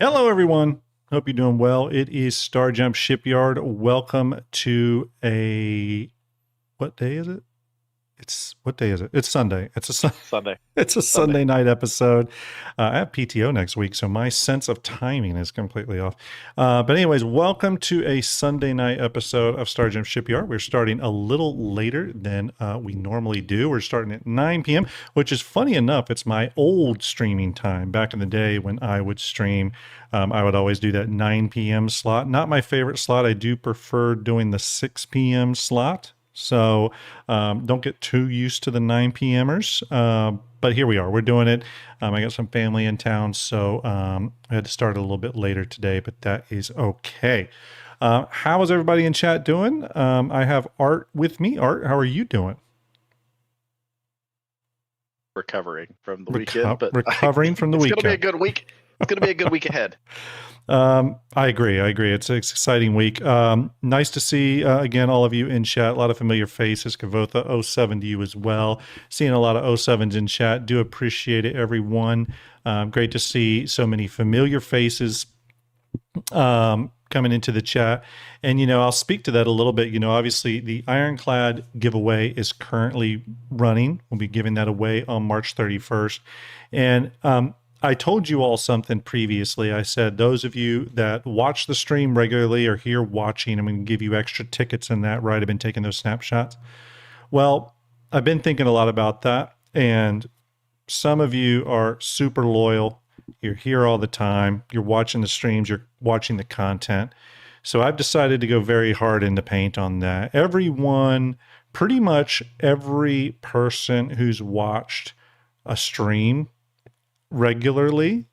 Hello, everyone. Hope you're doing well. It is STARJUMP Shipyard. Welcome to what day is it? What day is it? It's Sunday. Sunday. It's a Sunday. Sunday night episode. I have PTO next week, so my sense of timing is completely off. But anyways, welcome to a Sunday night episode of STARJUMP Shipyard. We're starting a little later than we normally do. We're starting at 9 p.m., which is funny enough. It's my old streaming time. Back in the day when I would stream, I would always do that 9 p.m. slot. Not my favorite slot. I do prefer doing the 6 p.m. slot. So don't get too used to the 9 p.m.ers. But here we are. We're doing it. I got some family in town, so I had to start a little bit later today, but that is okay. How is everybody in chat doing? I have Art with me. Art, how are you doing? Recovering from the weekend, but recovering from the weekend. It's going to be a good week. It's going to be a good week ahead. I agree. It's an exciting week. Nice to see, again, all of you in chat. A lot of familiar faces. Kavotha 07 to you as well. Seeing a lot of 07s in chat. Do appreciate it, everyone. Great to see so many familiar faces coming into the chat. And, I'll speak to that a little bit. Obviously, the Ironclad giveaway is currently running. We'll be giving that away on March 31st. And I told you all something previously. I said, those of you that watch the stream regularly are here watching. I'm going to give you extra tickets in that, right? I've been taking those snapshots. Well, I've been thinking a lot about that. And some of you are super loyal. You're here all the time. You're watching the streams. You're watching the content. So I've decided to go very hard in the paint on that. Everyone, pretty much every person who's watched a stream regularly,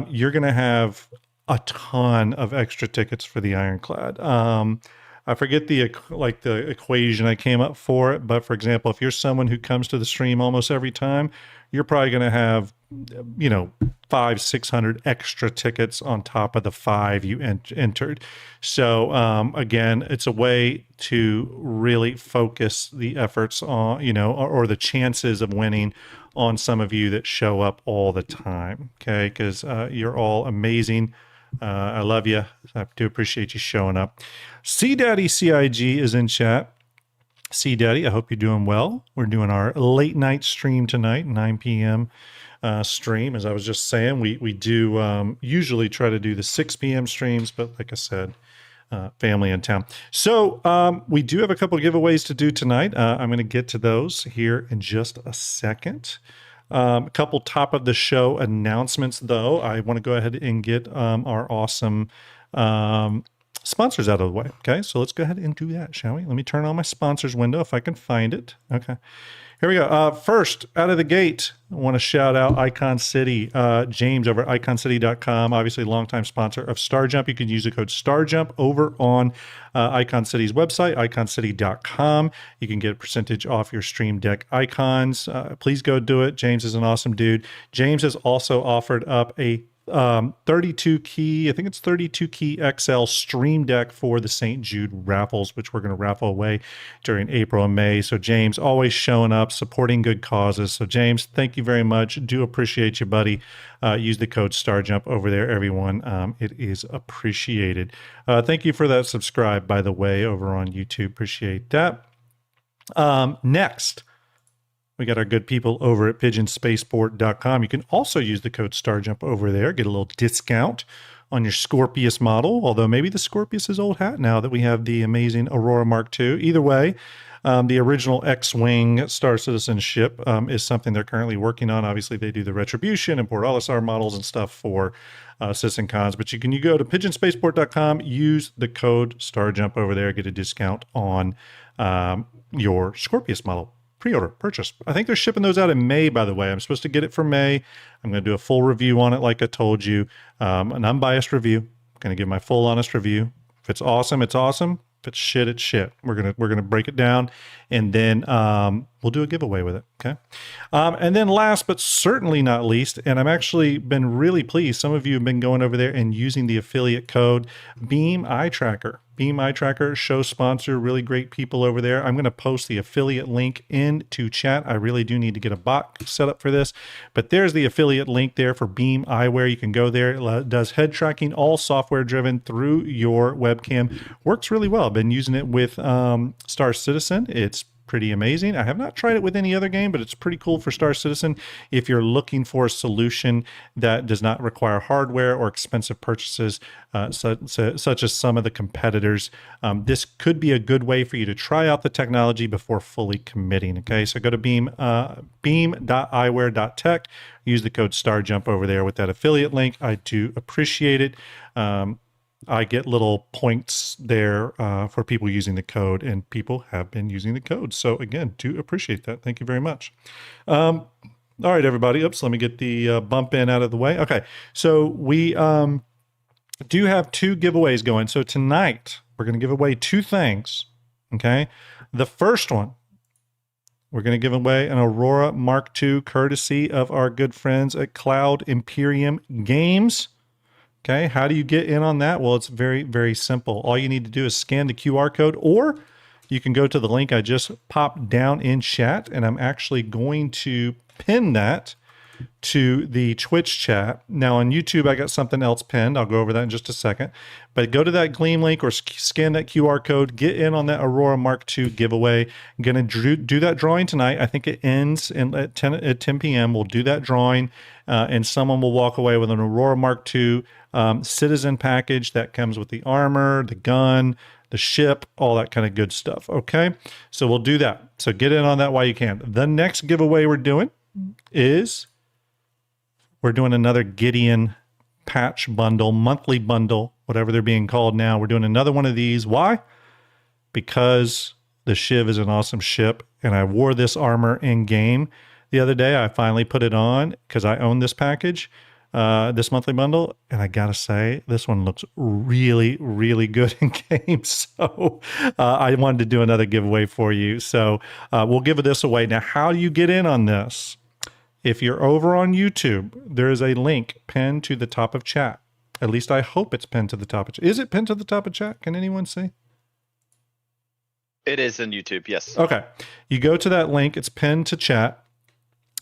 you're going to have a ton of extra tickets for the Ironclad. I forget the equation I came up for it, but for example, if you're someone who comes to the stream almost every time, you're probably going to have 500-600 extra tickets on top of the 5 you entered. So again, it's a way to really focus the efforts on, or the chances of winning on some of you that show up all the time. Okay, because you're all amazing. I love you. I do appreciate you showing up. C Daddy CIG is in chat. C Daddy, I hope you're doing well. We're doing our late night stream tonight, 9 p.m. Stream. As I was just saying, we do usually try to do the 6 p.m. streams, but like I said, family in town. So we do have a couple of giveaways to do tonight. I'm going to get to those here in just a second. A couple top of the show announcements, though. I want to go ahead and get our awesome sponsors out of the way. Okay, so let's go ahead and do that, shall we? Let me turn on my sponsors window if I can find it. Okay. Here we go. First, out of the gate, I want to shout out Icon City. James over at iconcity.com, obviously longtime sponsor of STARJUMP. You can use the code STARJUMP over on Icon City's website, iconcity.com. You can get a percentage off your Stream Deck icons. Please go do it. James is an awesome dude. James has also offered up a 32 key, I think it's 32 key XL Stream Deck for the St. Jude raffles, which we're going to raffle away during April and May. So James always showing up, supporting good causes. So James, thank you very much. Do appreciate you, buddy. Use the code STARJUMP over there, everyone. It is appreciated. Thank you for that subscribe, by the way, over on YouTube. Appreciate that. Next, we got our good people over at pigeonspaceport.com. You can also use the code STARJUMP over there. Get a little discount on your Scorpius model, although maybe the Scorpius is old hat now that we have the amazing Aurora Mark II. Either way, the original X-Wing Star Citizen ship is something they're currently working on. Obviously, they do the Retribution and Port Olisar models and stuff for Citizen Cons. But you go to pigeonspaceport.com, use the code STARJUMP over there, get a discount on your Scorpius model. Pre-order, purchase. I think they're shipping those out in May, by the way. I'm supposed to get it for May. I'm going to do a full review on it like I told you. An unbiased review. I'm going to give my full honest review. If it's awesome, it's awesome. If it's shit, it's shit. We're gonna break it down and then we'll do a giveaway with it. Okay. And then last, but certainly not least, and I'm actually been really pleased. Some of you have been going over there and using the affiliate code Beam Eye Tracker. Beam Eye Tracker, show sponsor, really great people over there. I'm going to post the affiliate link into chat. I really do need to get a bot set up for this, but there's the affiliate link there for Beam Eyewear. You can go there. It does head tracking, all software driven through your webcam. Works really well. I've been using it with Star Citizen. It's pretty amazing. I have not tried it with any other game, but it's pretty cool for Star Citizen if you're looking for a solution that does not require hardware or expensive purchases, such as some of the competitors. This could be a good way for you to try out the technology before fully committing. Okay, so go to beam.eyewear.tech. Use the code STARJUMP over there with that affiliate link. I do appreciate it. I get little points there for people using the code, and people have been using the code. So again, do appreciate that. Thank you very much. All right, everybody. Oops, let me get the bump in out of the way. Okay, so we do have 2 giveaways going. So tonight, we're going to give away 2 things, okay? The first one, we're going to give away an Aurora Mark II, courtesy of our good friends at Cloud Imperium Games. Okay, how do you get in on that? Well, it's very, very simple. All you need to do is scan the QR code, or you can go to the link I just popped down in chat, and I'm actually going to pin that to the Twitch chat. Now on YouTube, I got something else pinned. I'll go over that in just a second. But go to that Gleam link or scan that QR code, get in on that Aurora Mark II giveaway. I'm going to do that drawing tonight. I think it ends at 10 p.m. We'll do that drawing, and someone will walk away with an Aurora Mark II Citizen package that comes with the armor, the gun, the ship, all that kind of good stuff. Okay, so we'll do that. So get in on that while you can. The next giveaway we're doing is we're doing another Gideon patch bundle, monthly bundle, whatever they're being called now. We're doing another one of these. Why? Because the Shiv is an awesome ship, and I wore this armor in game the other day. I finally put it on because I own this package, this monthly bundle, and I gotta say, this one looks really, really good in game. So I wanted to do another giveaway for you. So we'll give this away. Now, how do you get in on this? If you're over on YouTube, there is a link pinned to the top of chat. At least I hope it's pinned to the top of chat. Is it pinned to the top of chat? Can anyone see? It is in YouTube, yes. Okay. You go to that link. It's pinned to chat.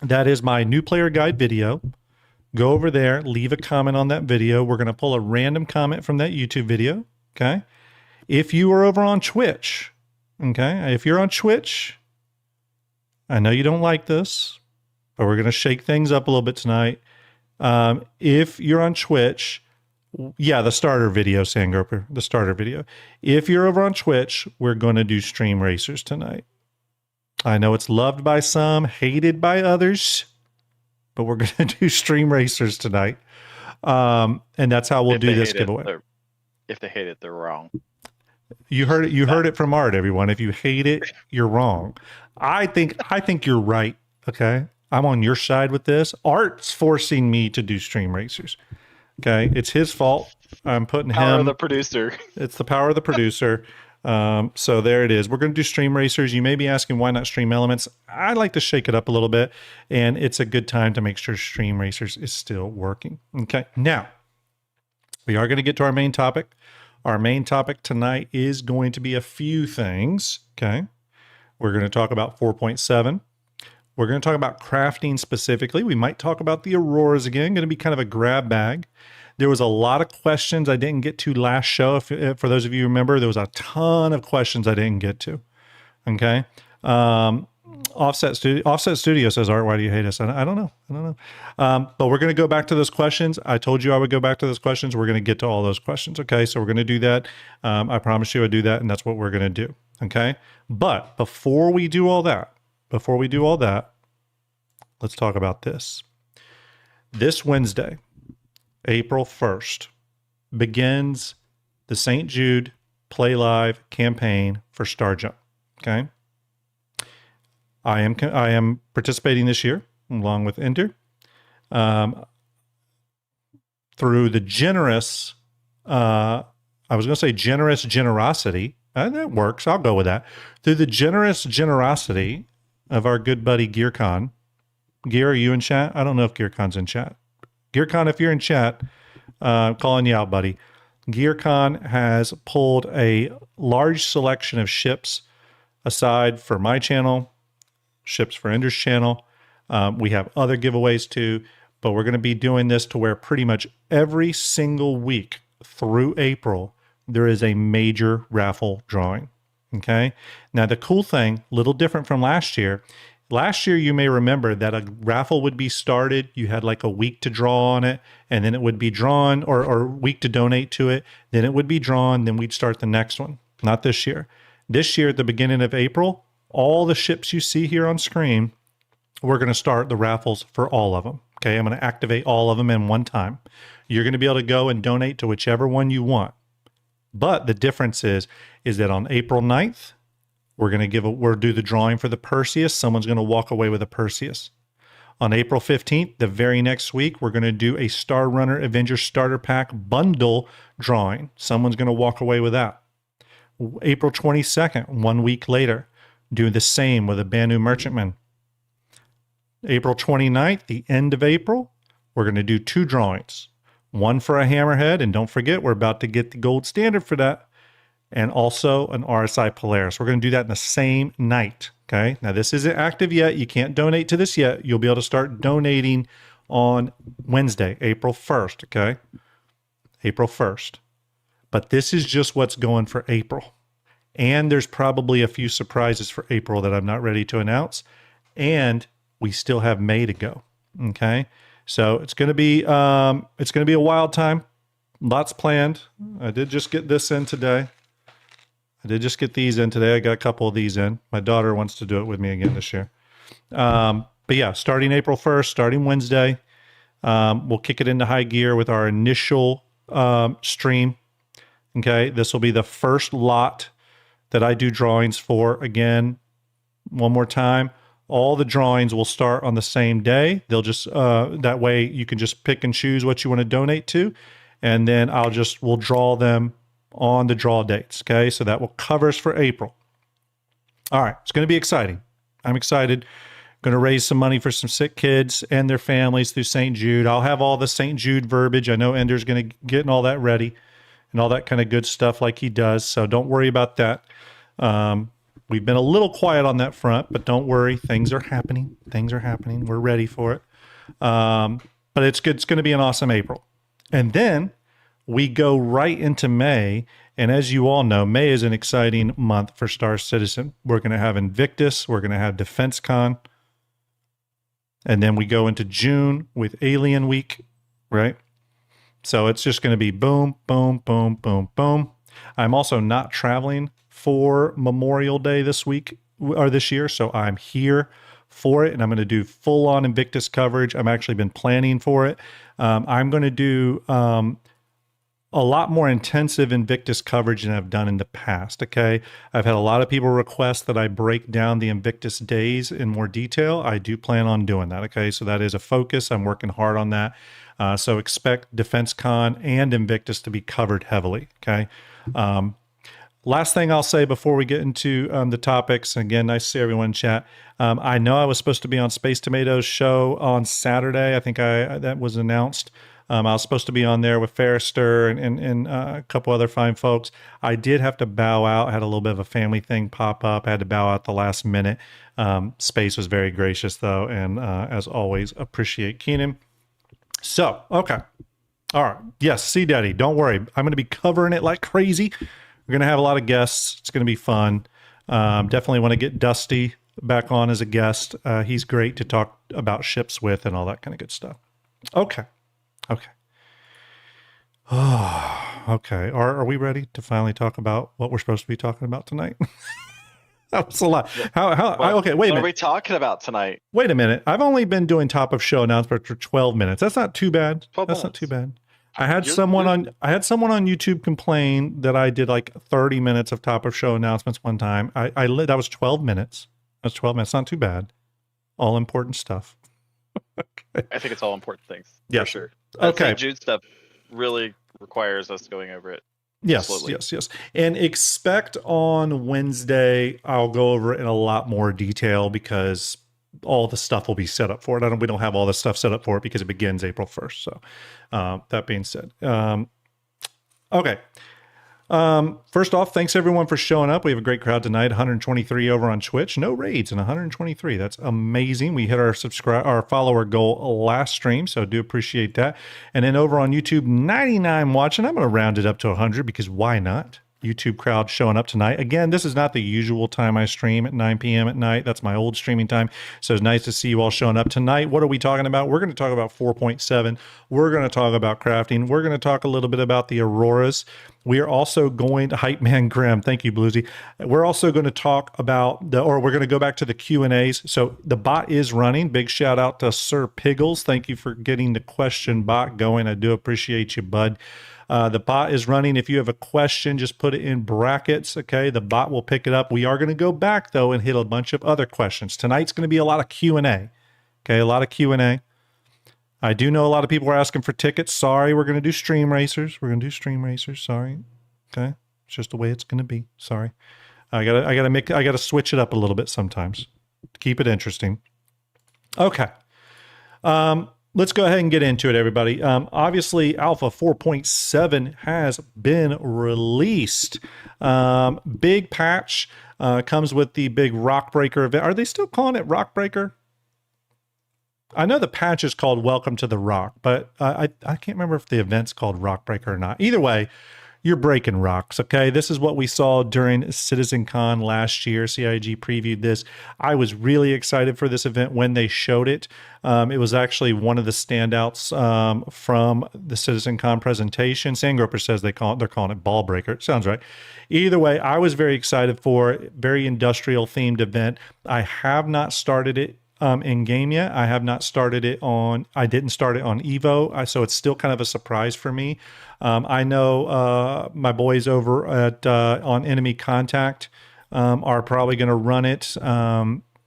That is my new player guide video. Go over there, leave a comment on that video. We're going to pull a random comment from that YouTube video. Okay. If you are over on Twitch, okay, if you're on Twitch, I know you don't like this, but we're going to shake things up a little bit tonight. If you're on Twitch, yeah, the starter video, Sandgroper, the starter video. If you're over on Twitch, we're going to do Stream Racers tonight. I know it's loved by some, hated by others, but we're going to do Stream Racers tonight. And that's how we'll do this giveaway. If they hate it, they're wrong. You heard it. You heard it from Art, everyone. If you hate it, you're wrong. I think you're right. Okay. I'm on your side with this. Art's forcing me to do Stream Racers. Okay. It's his fault. I'm putting Power him. of the producer. It's the power of the producer. So there it is. We're going to do Stream Racers. You may be asking, why not Stream Elements? I like to shake it up a little bit, and it's a good time to make sure Stream Racers is still working. Okay. Now, we are going to get to our main topic. Our main topic tonight is going to be a few things. Okay. We're going to talk about 4.7. We're going to talk about crafting specifically. We might talk about the Auroras again. Going to be kind of a grab bag. There was a lot of questions I didn't get to last show. If for those of you who remember, there was a ton of questions I didn't get to. Okay. Offset Studio says, Art, why do you hate us? I don't know. But we're going to go back to those questions. I told you I would go back to those questions. We're going to get to all those questions. Okay. So we're going to do that. I promise you I'd do that. And that's what we're going to do. Okay. But before we do all that, let's talk about this. This Wednesday, April 1st, begins the St. Jude Play Live campaign for STARJUMP. Okay. I am participating this year along with Ender through the generous, I was going to say generous generosity. That works. I'll go with that. Through the generous generosity of our good buddy GearCon. Gear, are you in chat? I don't know if GearCon's in chat. GearCon, if you're in chat, I'm calling you out, buddy. GearCon has pulled a large selection of ships aside for my channel, ships for Ender's channel. We have other giveaways too, but we're going to be doing this to where pretty much every single week through April, there is a major raffle drawing. Okay. Now, the cool thing, little different from last year, you may remember that a raffle would be started. You had like a week to draw on it, and then it would be drawn, or a week to donate to it. Then it would be drawn. Then we'd start the next one. Not this year. This year, at the beginning of April, all the ships you see here on screen, we're going to start the raffles for all of them. Okay. I'm going to activate all of them in one time. You're going to be able to go and donate to whichever one you want. But the difference is that on April 9th, we'll do the drawing for the Perseus. Someone's going to walk away with a Perseus. On April 15th, the very next week, we're going to do a Star Runner Avengers Starter Pack bundle drawing. Someone's going to walk away with that. April 22nd, 1 week later, do the same with a Banu Merchantman. April 29th, the end of April, we're going to do 2 drawings. One for a Hammerhead, and don't forget, we're about to get the gold standard for that. And also an RSI Polaris. We're going to do that in the same night, okay? Now, this isn't active yet. You can't donate to this yet. You'll be able to start donating on Wednesday, April 1st, okay? April 1st. But this is just what's going for April. And there's probably a few surprises for April that I'm not ready to announce. And we still have May to go, okay? So it's going to be a wild time. Lots planned. I did just get this in today. I did just get these in today. I got a couple of these in. My daughter wants to do it with me again this year. But yeah, starting April 1st, starting Wednesday, we'll kick it into high gear with our initial stream. Okay, this will be the first lot that I do drawings for. Again, one more time, all the drawings will start on the same day. They'll just, that way you can just pick and choose what you want to donate to. And then we'll draw them on the draw dates. Okay. So that will cover us for April. All right. It's going to be exciting. I'm excited. Going to raise some money for some sick kids and their families through St. Jude. I'll have all the St. Jude verbiage. I know Ender's going to get all that ready and all that kind of good stuff like he does. So don't worry about that. We've been a little quiet on that front, but don't worry. Things are happening. We're ready for it. But it's good. It's going to be an awesome April. And then we go right into May. And as you all know, May is an exciting month for Star Citizen. We're going to have Invictus. We're going to have Defense Con. And then we go into June with Alien Week, right? So it's just going to be boom, boom, boom, boom, boom. I'm also not traveling for Memorial Day this week or this year. So I'm here for it, and I'm going to do full-on Invictus coverage. I've actually been planning for it. I'm going to do a lot more intensive Invictus coverage than I've done in the past, okay? I've had a lot of people request that I break down the Invictus days in more detail. I do plan on doing that, okay? So that is a focus. I'm working hard on that. So expect Defense Con and Invictus to be covered heavily, okay? Last thing I'll say before we get into the topics, and again, nice to see everyone in chat. I know I was supposed to be on Space Tomatoes show on Saturday. I think that was announced. I was supposed to be on there with Ferrister and a couple other fine folks. I did have to bow out. I had a little bit of a family thing pop up. I had to bow out the last minute. Space was very gracious, though, and as always, appreciate Keenan. So, okay. All right. Yes, C Daddy, don't worry. I'm going to be covering it like crazy. We're going to have a lot of guests. It's going to be fun. Definitely want to get Dusty back on as a guest. He's great to talk about ships with and all that kind of good stuff. Okay. Oh, okay. Are we ready to finally talk about what we're supposed to be talking about tonight? That was a lot. Okay, wait a minute. What are we talking about tonight? Wait a minute. I've only been doing top of show announcements for 12 minutes. That's not too bad. 12 That's minutes. not too bad. I had someone on YouTube complain that I did like 30 minutes of top of show announcements one time. That was 12 minutes. That's 12 minutes. Not too bad. All important stuff. Okay. I think it's all important things. Yeah. For sure. Okay. Jude stuff really requires us going over it. Yes, Absolutely. yes. And expect on Wednesday, I'll go over it in a lot more detail because all the stuff will be set up for it. We don't have all the stuff set up for it because it begins April 1st. So that being said, okay. First off, thanks everyone for showing up. We have a great crowd tonight. 123 over on Twitch. No raids and 123. That's amazing. We hit our follower goal last stream, so I do appreciate that. And then over on YouTube, 99 watching. I'm going to round it up to 100 because why not? YouTube crowd showing up tonight. Again, this is not the usual time I stream at 9 p.m. at night. That's my old streaming time. So it's nice to see you all showing up tonight. What are we talking about? We're going to talk about 4.7. We're going to talk about crafting. We're going to talk a little bit about the Auroras. We are also going to Hype Man Grim. Thank you, Bluesy. We're also going to talk about we're going to go back to the Q&As. So the bot is running. Big shout out to Sir Piggles. Thank you for getting the question bot going. I do appreciate you, bud. The bot is running. If you have a question, just put it in brackets. Okay. The bot will pick it up. We are going to go back though and hit a bunch of other questions. Tonight's going to be a lot of Q&A. Okay. A lot of Q&A. I do know a lot of people are asking for tickets. Sorry, we're going to do stream racers. Sorry. Okay. It's just the way it's going to be. Sorry. I gotta switch it up a little bit sometimes to keep it interesting. Okay. Let's go ahead and get into it, everybody. Obviously, Alpha 4.7 has been released. Big patch comes with the big Rock Breaker event. Are they still calling it Rock Breaker? I know the patch is called Welcome to the Rock, but I can't remember if the event's called Rock Breaker or not. Either way, you're breaking rocks, okay? This is what we saw during CitizenCon last year. CIG previewed this. I was really excited for this event when they showed it. It was actually one of the standouts from the CitizenCon presentation. Sandgroper says they're calling it Ball Breaker. It sounds right. Either way, I was very excited for it. Very industrial themed event. I have not started it in game yet. I have not started it I didn't start it on Evo, so it's still kind of a surprise for me. I know my boys over at on Enemy Contact are probably going to run it.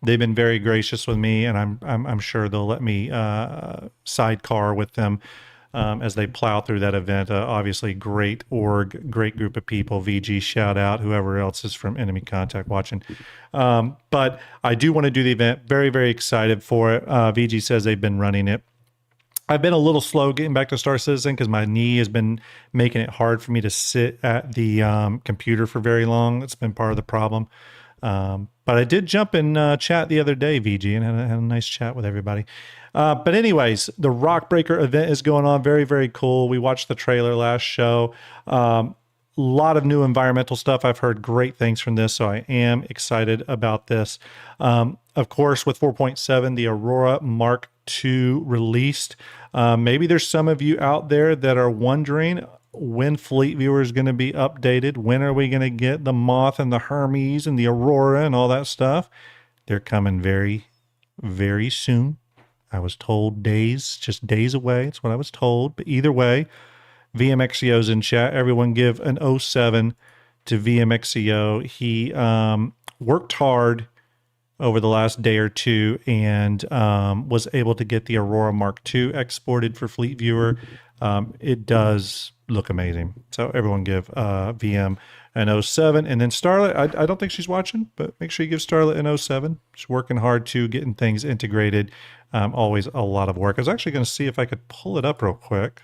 They've been very gracious with me, and I'm sure they'll let me sidecar with them as they plow through that event. Obviously, great org, great group of people. VG, shout out, whoever else is from Enemy Contact watching. But I do want to do the event. Very, very excited for it. VG says they've been running it. I've been a little slow getting back to Star Citizen because my knee has been making it hard for me to sit at the computer for very long. It's been part of the problem. But I did jump in chat the other day, VG, and had a nice chat with everybody. But anyways, the Rock Breaker event is going on. Very, very cool. We watched the trailer last show. A lot of new environmental stuff. I've heard great things from this, so I am excited about this. Of course, with 4.7, the Aurora Mark II released. Maybe there's some of you out there that are wondering when Fleet Viewer is going to be updated. When are we going to get the Moth and the Hermes and the Aurora and all that stuff? They're coming very, very soon. I was told just days away. It's what I was told. But either way, VMXEO's in chat. Everyone give an 07 to VMXEO. He worked hard over the last day or two and was able to get the Aurora Mark II exported for Fleet Viewer. It does look amazing. So everyone give VM an 07. And then Starlet, I don't think she's watching, but make sure you give Starlet an 07. She's working hard too, getting things integrated. Always a lot of work. I was actually going to see if I could pull it up real quick.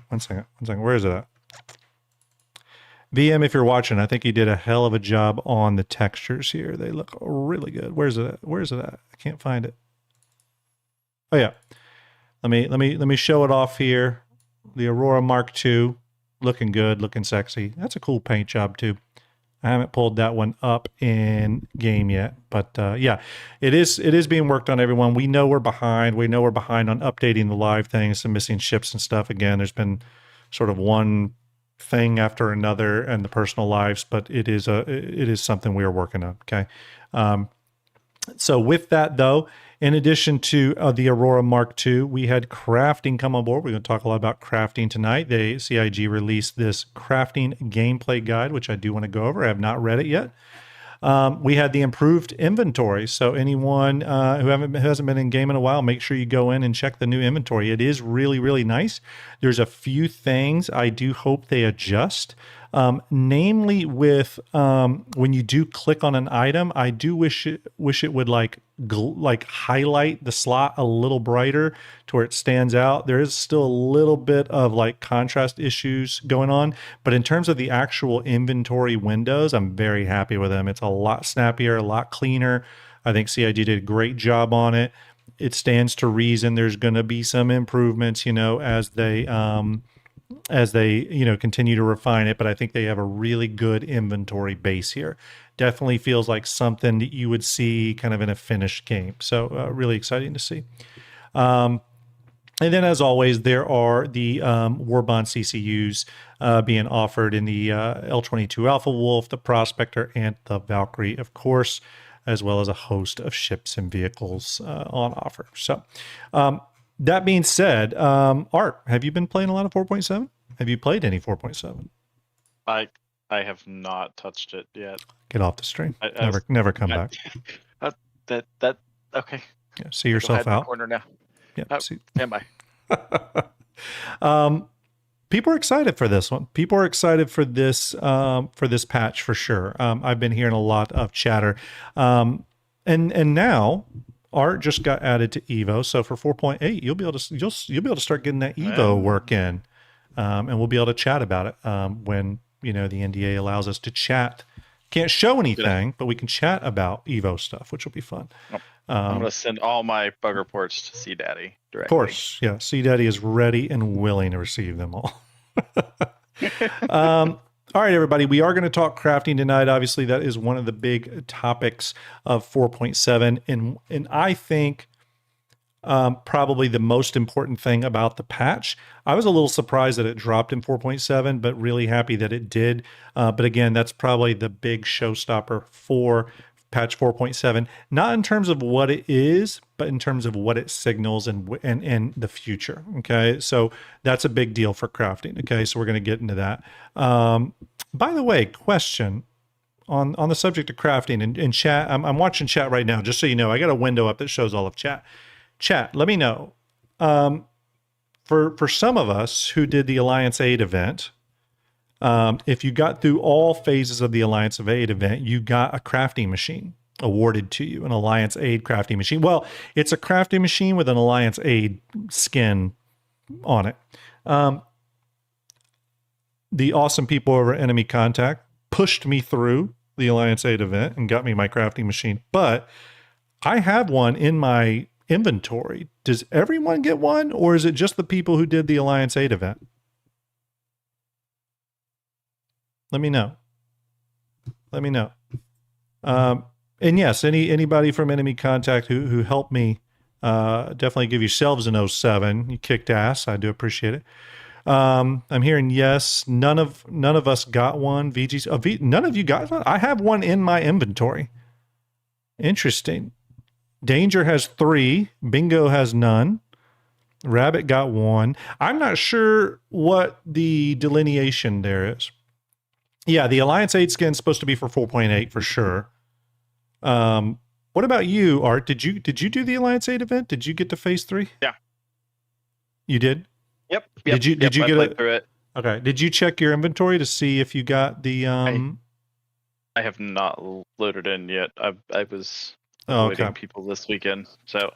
One second. Where is it at? VM, if you're watching, I think he did a hell of a job on the textures here. They look really good. Where's it at? I can't find it. Oh yeah. Let me show it off here. The Aurora Mark II, looking good, looking sexy. That's a cool paint job too. I haven't pulled that one up in game yet, but yeah, it is being worked on, everyone. We know we're behind. We know we're behind on updating the live things, some missing ships and stuff. Again, there's been sort of one thing after another in the personal lives, but it is something we are working on. Okay. So with that though, in addition to the Aurora Mark II, we had crafting come on board. We're going to talk a lot about crafting tonight. The CIG released this crafting gameplay guide, which I do want to go over. I have not read it yet. We had the improved inventory. So anyone who hasn't been in game in a while, make sure you go in and check the new inventory. It is really, really nice. There's a few things I do hope they adjust. Namely with when you do click on an item, I do wish it would like highlight the slot a little brighter to where it stands out. There is still a little bit of like contrast issues going on, but in terms of the actual inventory windows, I'm very happy with them. It's a lot snappier, a lot cleaner. I think CIG did a great job on it. It stands to reason there's going to be some improvements, as they continue to refine it, but I think they have a really good inventory base here. Definitely feels like something that you would see kind of in a finished game. So really exciting to see. And then, as always, there are the Warbond CCUs being offered in the L-22 Alpha Wolf, the Prospector, and the Valkyrie, of course, as well as a host of ships and vehicles on offer. So that being said, Art, have you been playing a lot of 4.7? Have you played any 4.7? I have not touched it yet. Get off the stream. Never come back. That okay. Yeah, see yourself out. Corner now. Yeah. Am I? People are excited for this one. People are excited for this patch for sure. I've been hearing a lot of chatter, and now Art just got added to Evo. So for 4.8, you'll be able to start getting that Evo work in, and we'll be able to chat about it when the NDA allows us to chat. Can't show anything, but we can chat about Evo stuff, which will be fun. I'm going to send all my bug reports to C Daddy directly. Of course, yeah. C Daddy is ready and willing to receive them all. All right, everybody. We are going to talk crafting tonight. Obviously, that is one of the big topics of 4.7, and I think probably the most important thing about the patch. I was a little surprised that it dropped in 4.7, but really happy that it did. But again, that's probably the big showstopper for patch 4.7, not in terms of what it is, but in terms of what it signals and the future. Okay, so that's a big deal for crafting. Okay, so we're going to get into that. By the way, question on the subject of crafting and chat. I'm watching chat right now, just so you know. I got a window up that shows all of chat. Chat, let me know. For some of us who did the Alliance Aid event, if you got through all phases of the Alliance of Aid event, you got a crafting machine awarded to you, an Alliance Aid crafting machine. Well, it's a crafting machine with an Alliance Aid skin on it. The awesome people over at Enemy Contact pushed me through the Alliance Aid event and got me my crafting machine, but I have one in my inventory. Does everyone get one, or is it just the people who did the Alliance Aid event? Let me know. And yes, anybody from Enemy Contact who helped me, definitely give yourselves an 07. You kicked ass. I do appreciate it. I'm hearing yes. None of us got one. VG's. None of you got one. I have one in my inventory. Interesting. Danger has 3. Bingo has none. Rabbit got 1. I'm not sure what the delineation there is. Yeah, the Alliance Aid skin is supposed to be for 4.8 for sure. What about you, Art? Did you do the Alliance Aid event? Did you get to phase 3? Yeah. You did? Yep. Did you get it through it? Okay. Did you check your inventory to see if you got the I have not loaded in yet. I was waiting people this weekend. So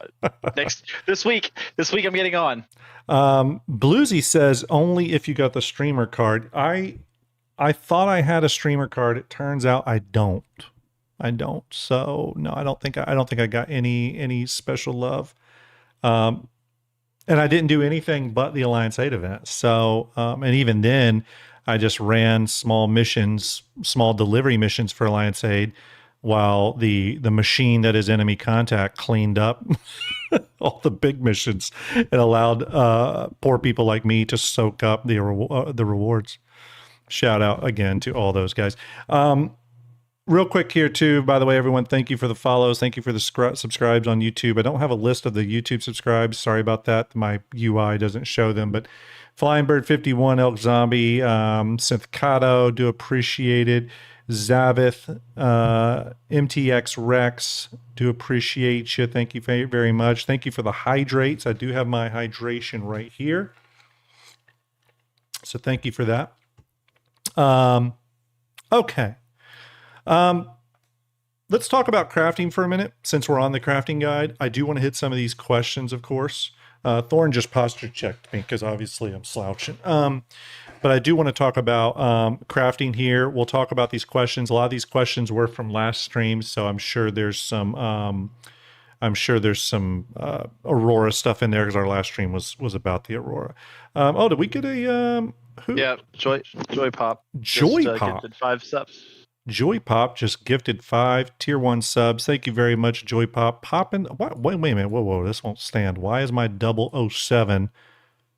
this week I'm getting on. Bluesy says only if you got the streamer card. I thought I had a streamer card. It turns out I don't. So no, I don't think I got any special love. And I didn't do anything but the Alliance Aid event. So, and even then I just ran small delivery missions for Alliance Aid while the machine that is Enemy Contact cleaned up all the big missions and allowed poor people like me to soak up the rewards. Shout out again to all those guys. Real quick here too, by the way, everyone, thank you for the follows. Thank you for the subscribes on YouTube. I don't have a list of the YouTube subscribes. Sorry about that. My UI doesn't show them, but Flying Bird 51, Elk Zombie, Synthcato, do appreciate it. Zavith, MTX Rex, do appreciate you. Thank you very much. Thank you for the hydrates. I do have my hydration right here. So thank you for that. Okay. Let's talk about crafting for a minute. Since we're on the crafting guide, I do want to hit some of these questions, of course. Thorn just posture checked me because obviously I'm slouching. But I do want to talk about crafting here. We'll talk about these questions. A lot of these questions were from last stream, so I'm sure there's some Aurora stuff in there because our last stream was about the Aurora. Oh, did we get a who? Yeah, Joy Pop. Joy just, Pop. Gifted 5 subs. Joy Pop just gifted 5 tier 1 subs. Thank you very much, Joy Pop. Popping. Wait a minute. Whoa. This won't stand. Why is my 007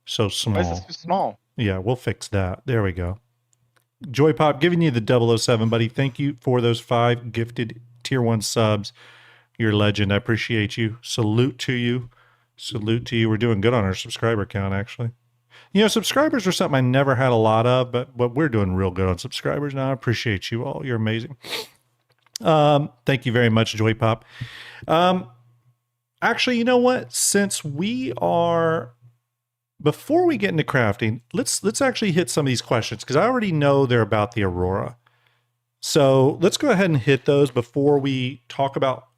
so small? Why is this so small? Yeah, we'll fix that. There we go. Joy Pop giving you the 007, buddy. Thank you for those 5 gifted tier 1 subs. You're a legend. I appreciate you. Salute to you. Salute to you. We're doing good on our subscriber count, actually. You know, subscribers are something I never had a lot of, but we're doing real good on subscribers now. I appreciate you all. You're amazing. Thank you very much, Joy Pop. Actually, you know what? Since we are, before we get into crafting, let's actually hit some of these questions because I already know they're about the Aurora. So let's go ahead and hit those before we talk about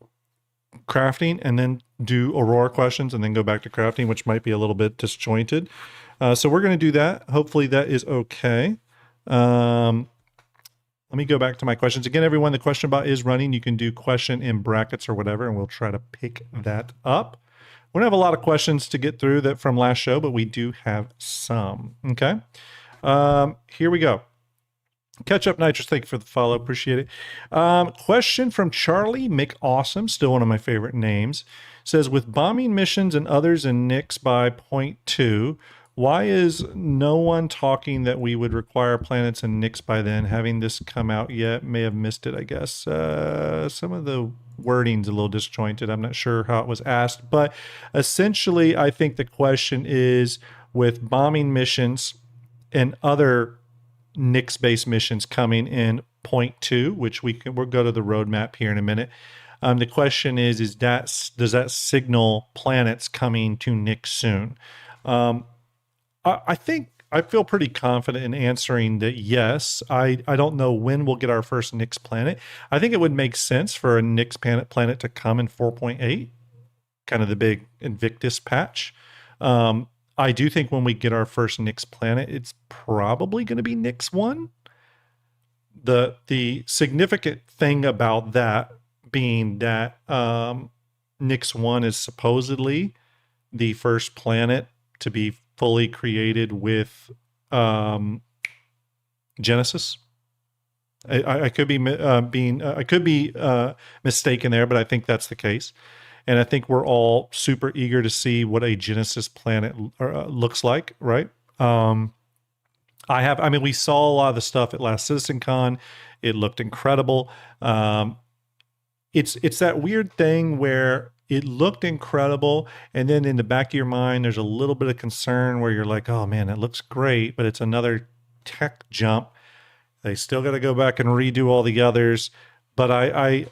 crafting and then do Aurora questions and then go back to crafting, which might be a little bit disjointed. So we're going to do that. Hopefully that is okay. Let me go back to my questions. Again, everyone, the question bot is running. You can do question in brackets or whatever, and we'll try to pick that up. We don't have a lot of questions to get through that from last show, but we do have some. Okay. Here we go. Catch up Nitrous, thank you for the follow. Appreciate it. Question from Charlie McAwesome, still one of my favorite names. Says, with bombing missions and others in Nyx by point 2, why is no one talking that we would require planets in Nyx by then? Having this come out yet, may have missed it, I guess. Some of the wording's a little disjointed. I'm not sure how it was asked, but essentially, I think the question is, with bombing missions and other Nyx-based missions coming in point 2, which we'll go to the roadmap here in a minute. The question is does that signal planets coming to Nyx soon? I think I feel pretty confident in answering that yes. I don't know when we'll get our first Nyx planet. I think it would make sense for a Nyx planet to come in 4.8, kind of the big Invictus patch. I do think when we get our first Nyx planet, it's probably going to be Nyx 1. The significant thing about that being that Nyx 1 is supposedly the first planet to be fully created with Genesis. I could be mistaken there, but I think that's the case. And I think we're all super eager to see what a Genesis planet looks like, right? We saw a lot of the stuff at last CitizenCon. It looked incredible. It's that weird thing where it looked incredible, and then in the back of your mind, there's a little bit of concern where you're like, oh man, it looks great, but it's another tech jump. They still got to go back and redo all the others. But I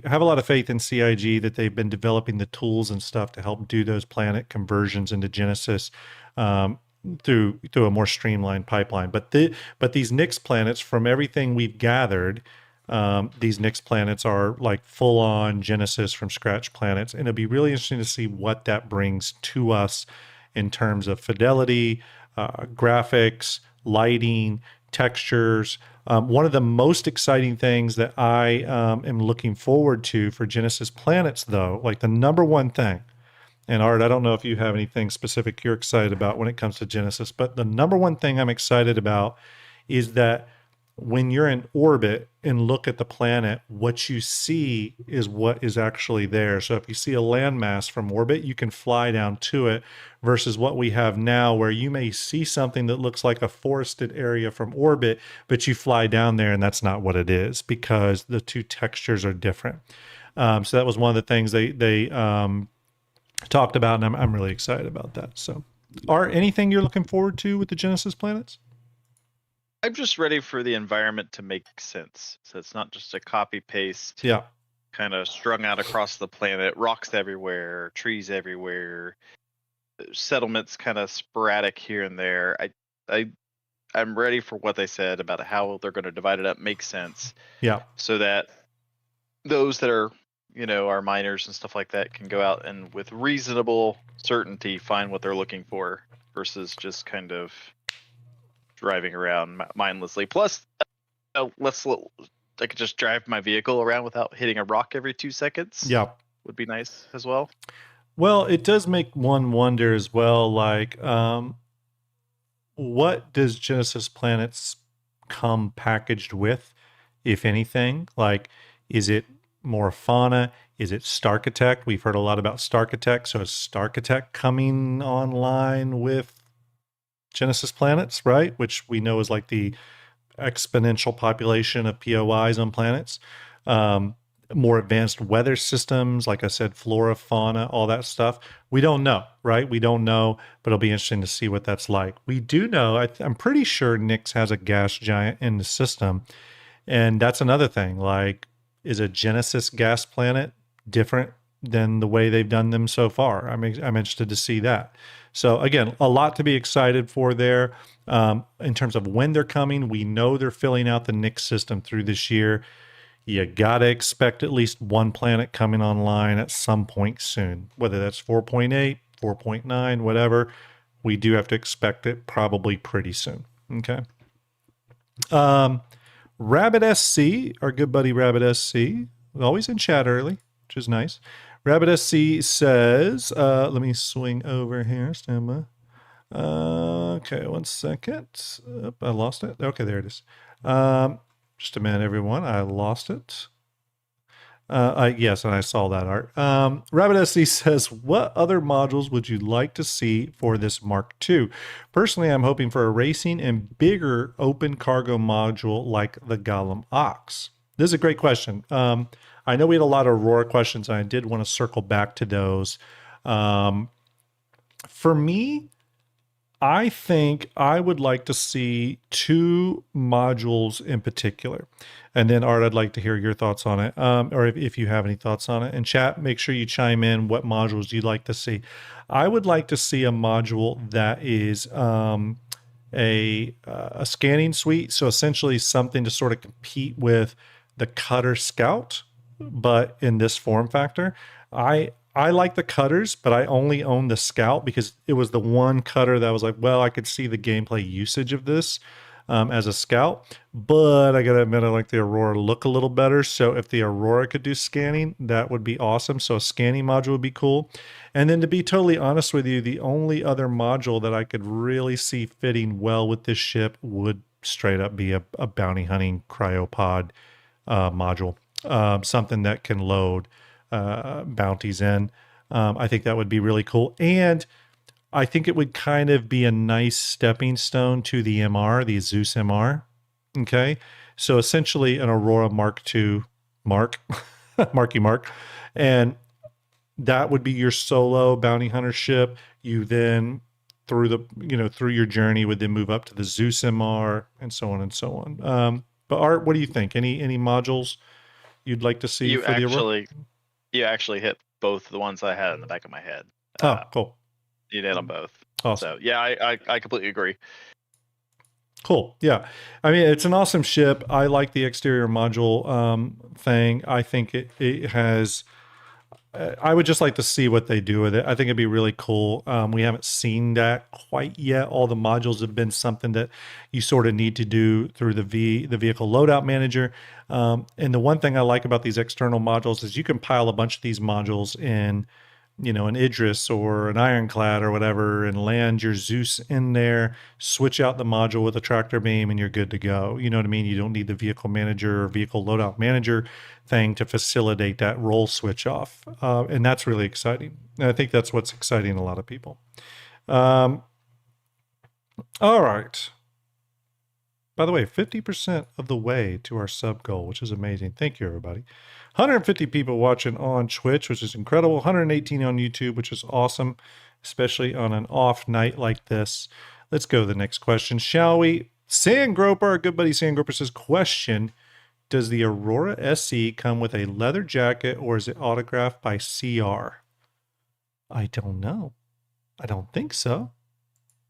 have a lot of faith in CIG that they've been developing the tools and stuff to help do those planet conversions into Genesis through a more streamlined pipeline. But these Nyx planets, from everything we've gathered, these Nyx planets are like full-on Genesis from scratch planets. And it'll be really interesting to see what that brings to us in terms of fidelity, graphics, lighting, textures. One of the most exciting things that I am looking forward to for Genesis planets, though, like the number one thing, and Art, I don't know if you have anything specific you're excited about when it comes to Genesis, but the number one thing I'm excited about is that when you're in orbit and look at the planet, what you see is what is actually there. So if you see a landmass from orbit, you can fly down to it versus what we have now where you may see something that looks like a forested area from orbit, but you fly down there and that's not what it is because the two textures are different. So that was one of the things they talked about, and I'm really excited about that. So Art, anything you're looking forward to with the Genesis planets? I'm just ready for the environment to make sense. So it's not just a copy paste. Yeah. Kind of strung out across the planet, rocks everywhere, trees everywhere, settlements kind of sporadic here and there. I I'm ready for what they said about how they're going to divide it up. Makes sense. Yeah. So that those that are, our miners and stuff like that can go out and with reasonable certainty find what they're looking for versus just kind of driving around mindlessly. Plus, I could just drive my vehicle around without hitting a rock every 2 seconds. Yeah. Would be nice as well. Well, it does make one wonder as well, like, what does Genesis Planets come packaged with, if anything? Like, is it more fauna? Is it Starkitect? We've heard a lot about Starkitect. So is Starkitect coming online with Genesis Planets, right? Which we know is like the exponential population of POIs on planets. More advanced weather systems, like I said, flora, fauna, all that stuff. We don't know, right? We don't know, but it'll be interesting to see what that's like. We do know, I'm pretty sure Nyx has a gas giant in the system. And that's another thing. Like, is a Genesis gas planet different than the way they've done them so far? I'm interested to see that. So again, a lot to be excited for there. In terms of when they're coming, we know they're filling out the Nyx system through this year. You got to expect at least one planet coming online at some point soon, whether that's 4.8, 4.9, whatever. We do have to expect it probably pretty soon. Okay. Rabbit SC, our good buddy Rabbit SC, always in chat early, which is nice. Rabbit SC says, let me swing over here, stand by. Okay, 1 second. I lost it. Okay, there it is. Just a minute, everyone. I lost it. Yes, and I saw that art. Rabbit SC says, what other modules would you like to see for this Mark II? Personally, I'm hoping for a racing and bigger open cargo module like the Golem Ox. This is a great question. I know we had a lot of Aurora questions, and I did want to circle back to those. For me, I think I would like to see 2 modules in particular. And then, Art, I'd like to hear your thoughts on it, or if you have any thoughts on it. And chat, make sure you chime in what modules you'd like to see. I would like to see a module that is a scanning suite. So essentially something to sort of compete with the Cutter Scout, but in this form factor. I like the cutters, but I only own the Scout because it was the one cutter that was like, well, I could see the gameplay usage of this as a Scout. But I got to admit, I like the Aurora look a little better. So if the Aurora could do scanning, that would be awesome. So a scanning module would be cool. And then to be totally honest with you, the only other module that I could really see fitting well with this ship would straight up be a bounty hunting cryopod module. Something that can load bounties in. I think that would be really cool. And I think it would kind of be a nice stepping stone to the MR, the Zeus MR. Okay. So essentially an Aurora Mark II Marky Mark. And that would be your solo bounty hunter ship. You then through your journey would then move up to the Zeus MR and so on and so on. But Art, what do you think? Any modules you'd like to see for the Aurora? You actually hit both the ones I had in the back of my head. Oh, cool. You nailed them both. Awesome. So yeah, I completely agree. Cool. Yeah. I mean, it's an awesome ship. I like the exterior module thing. I think it has, I would just like to see what they do with it. I think it'd be really cool. We haven't seen that quite yet. All the modules have been something that you sort of need to do through the vehicle loadout manager. And the one thing I like about these external modules is you can pile a bunch of these modules in, an Idris or an Ironclad or whatever, and land your Zeus in there, switch out the module with a tractor beam, and you're good to go. You know what I mean? You don't need the vehicle manager or vehicle loadout manager thing to facilitate that role switch off. And that's really exciting. And I think that's what's exciting a lot of people. All right. By the way, 50% of the way to our sub goal, which is amazing. Thank you, everybody. 150 people watching on Twitch, which is incredible. 118 on YouTube, which is awesome, especially on an off night like this. Let's go to the next question, shall we? Sandgroper, our good buddy Sandgroper says, question, does the Aurora SE come with a leather jacket or is it autographed by CR? I don't know. I don't think so.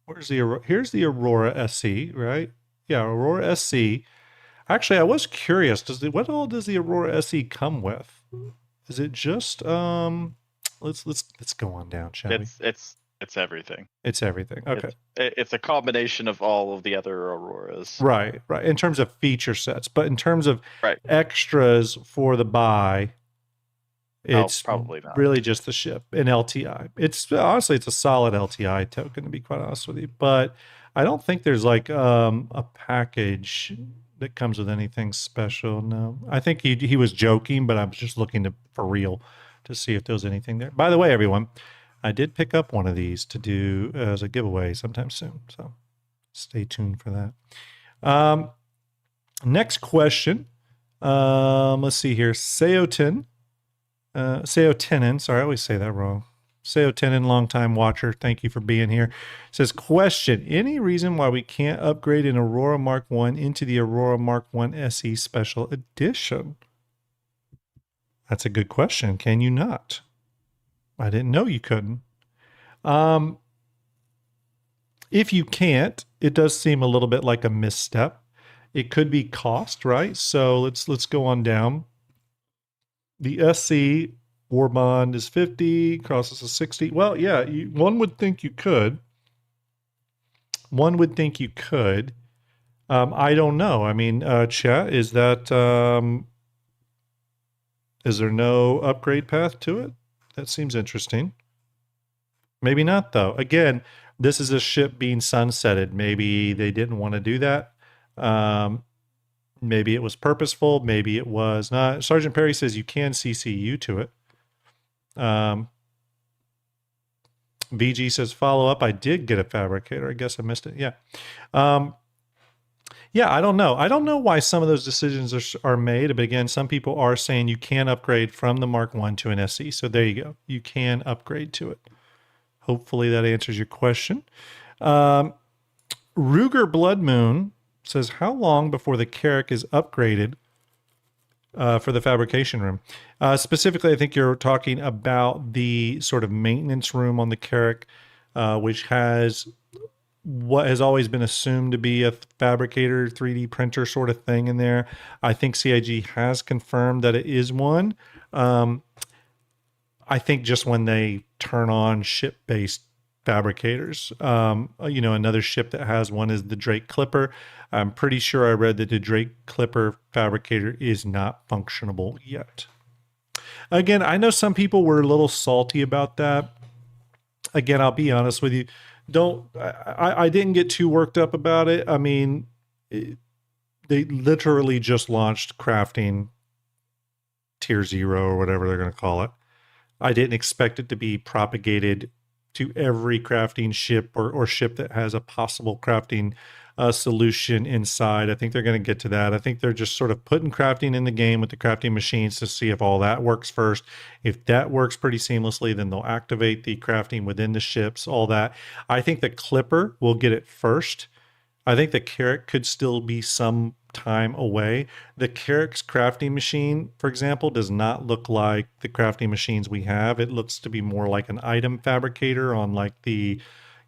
here's the Aurora SC, right? Yeah, Aurora SC. Actually, I was curious. What all does the Aurora SE come with? Is it just let's go on down, shall we? It's everything. It's everything. Okay. It's a combination of all of the other Auroras. Right. In terms of feature sets, but in terms of Right. extras for the buy, it's probably not. really just the ship and LTI. It's honestly it's a solid LTI token, to be quite honest with you. But I don't think there's like a package that comes with anything special. No, I think he was joking, but I was just looking for real to see if there was anything there. By the way, everyone, I did pick up one of these to do as a giveaway sometime soon, so stay tuned for that. Next question. Let's see here. Seotenin. Sorry, I always say that wrong. Seotenin, longtime watcher. Thank you for being here. Says, question, any reason why we can't upgrade an Aurora Mark 1 into the Aurora Mark 1 SE Special Edition? That's a good question. Can you not? I didn't know you couldn't. If you can't, it does seem a little bit like a misstep. It could be cost, right? So let's go on down. The SC war bond is 50, crosses is 60. Well, yeah, one would think you could. One would think you could. I don't know. I mean, chat, is that is there no upgrade path to it? That seems interesting. Maybe not, though. Again, this is a ship being sunsetted. Maybe they didn't want to do that. Maybe it was purposeful. Maybe it was not. Sergeant Perry says you can CCU to it. VG says, follow up. I did get a fabricator. I guess I missed it. Yeah. Yeah, I don't know. I don't know why some of those decisions are made. But again, some people are saying you can upgrade from the Mark 1 to an SE. So there you go. You can upgrade to it. Hopefully that answers your question. Ruger Blood Moon says, how long before the Carrack is upgraded for the fabrication room? Specifically, I think you're talking about the sort of maintenance room on the Carrack, which has what has always been assumed to be a fabricator 3D printer sort of thing in there. I think CIG has confirmed that it is one. I think just when they turn on ship-based fabricators, another ship that has one is the Drake Clipper. I'm pretty sure I read that the Drake Clipper fabricator is not functionable yet. Again, I know some people were a little salty about that. Again, I'll be honest with you. I didn't get too worked up about it. I mean, they literally just launched crafting tier 0 or whatever they're going to call it. I didn't expect it to be propagated to every crafting ship or ship that has a possible crafting solution inside. I think they're going to get to that. I think they're just sort of putting crafting in the game with the crafting machines to see if all that works first. If that works pretty seamlessly, then they'll activate the crafting within the ships, all that. I think the Clipper will get it first. I think the Carrack could still be some time away. The Carrack's crafting machine, for example, does not look like the crafting machines we have. It looks to be more like an item fabricator on like the,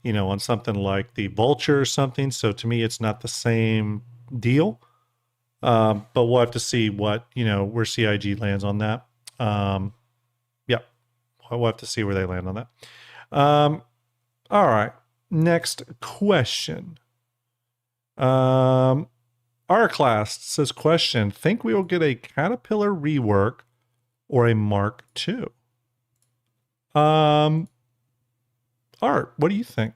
on something like the Vulture or something. So to me, it's not the same deal. But we'll have to see what, where CIG lands on that. Yeah, we'll have to see where they land on that. All right. Next question. Our class says, question, think we will get a Caterpillar rework or a Mark II? Art, what do you think?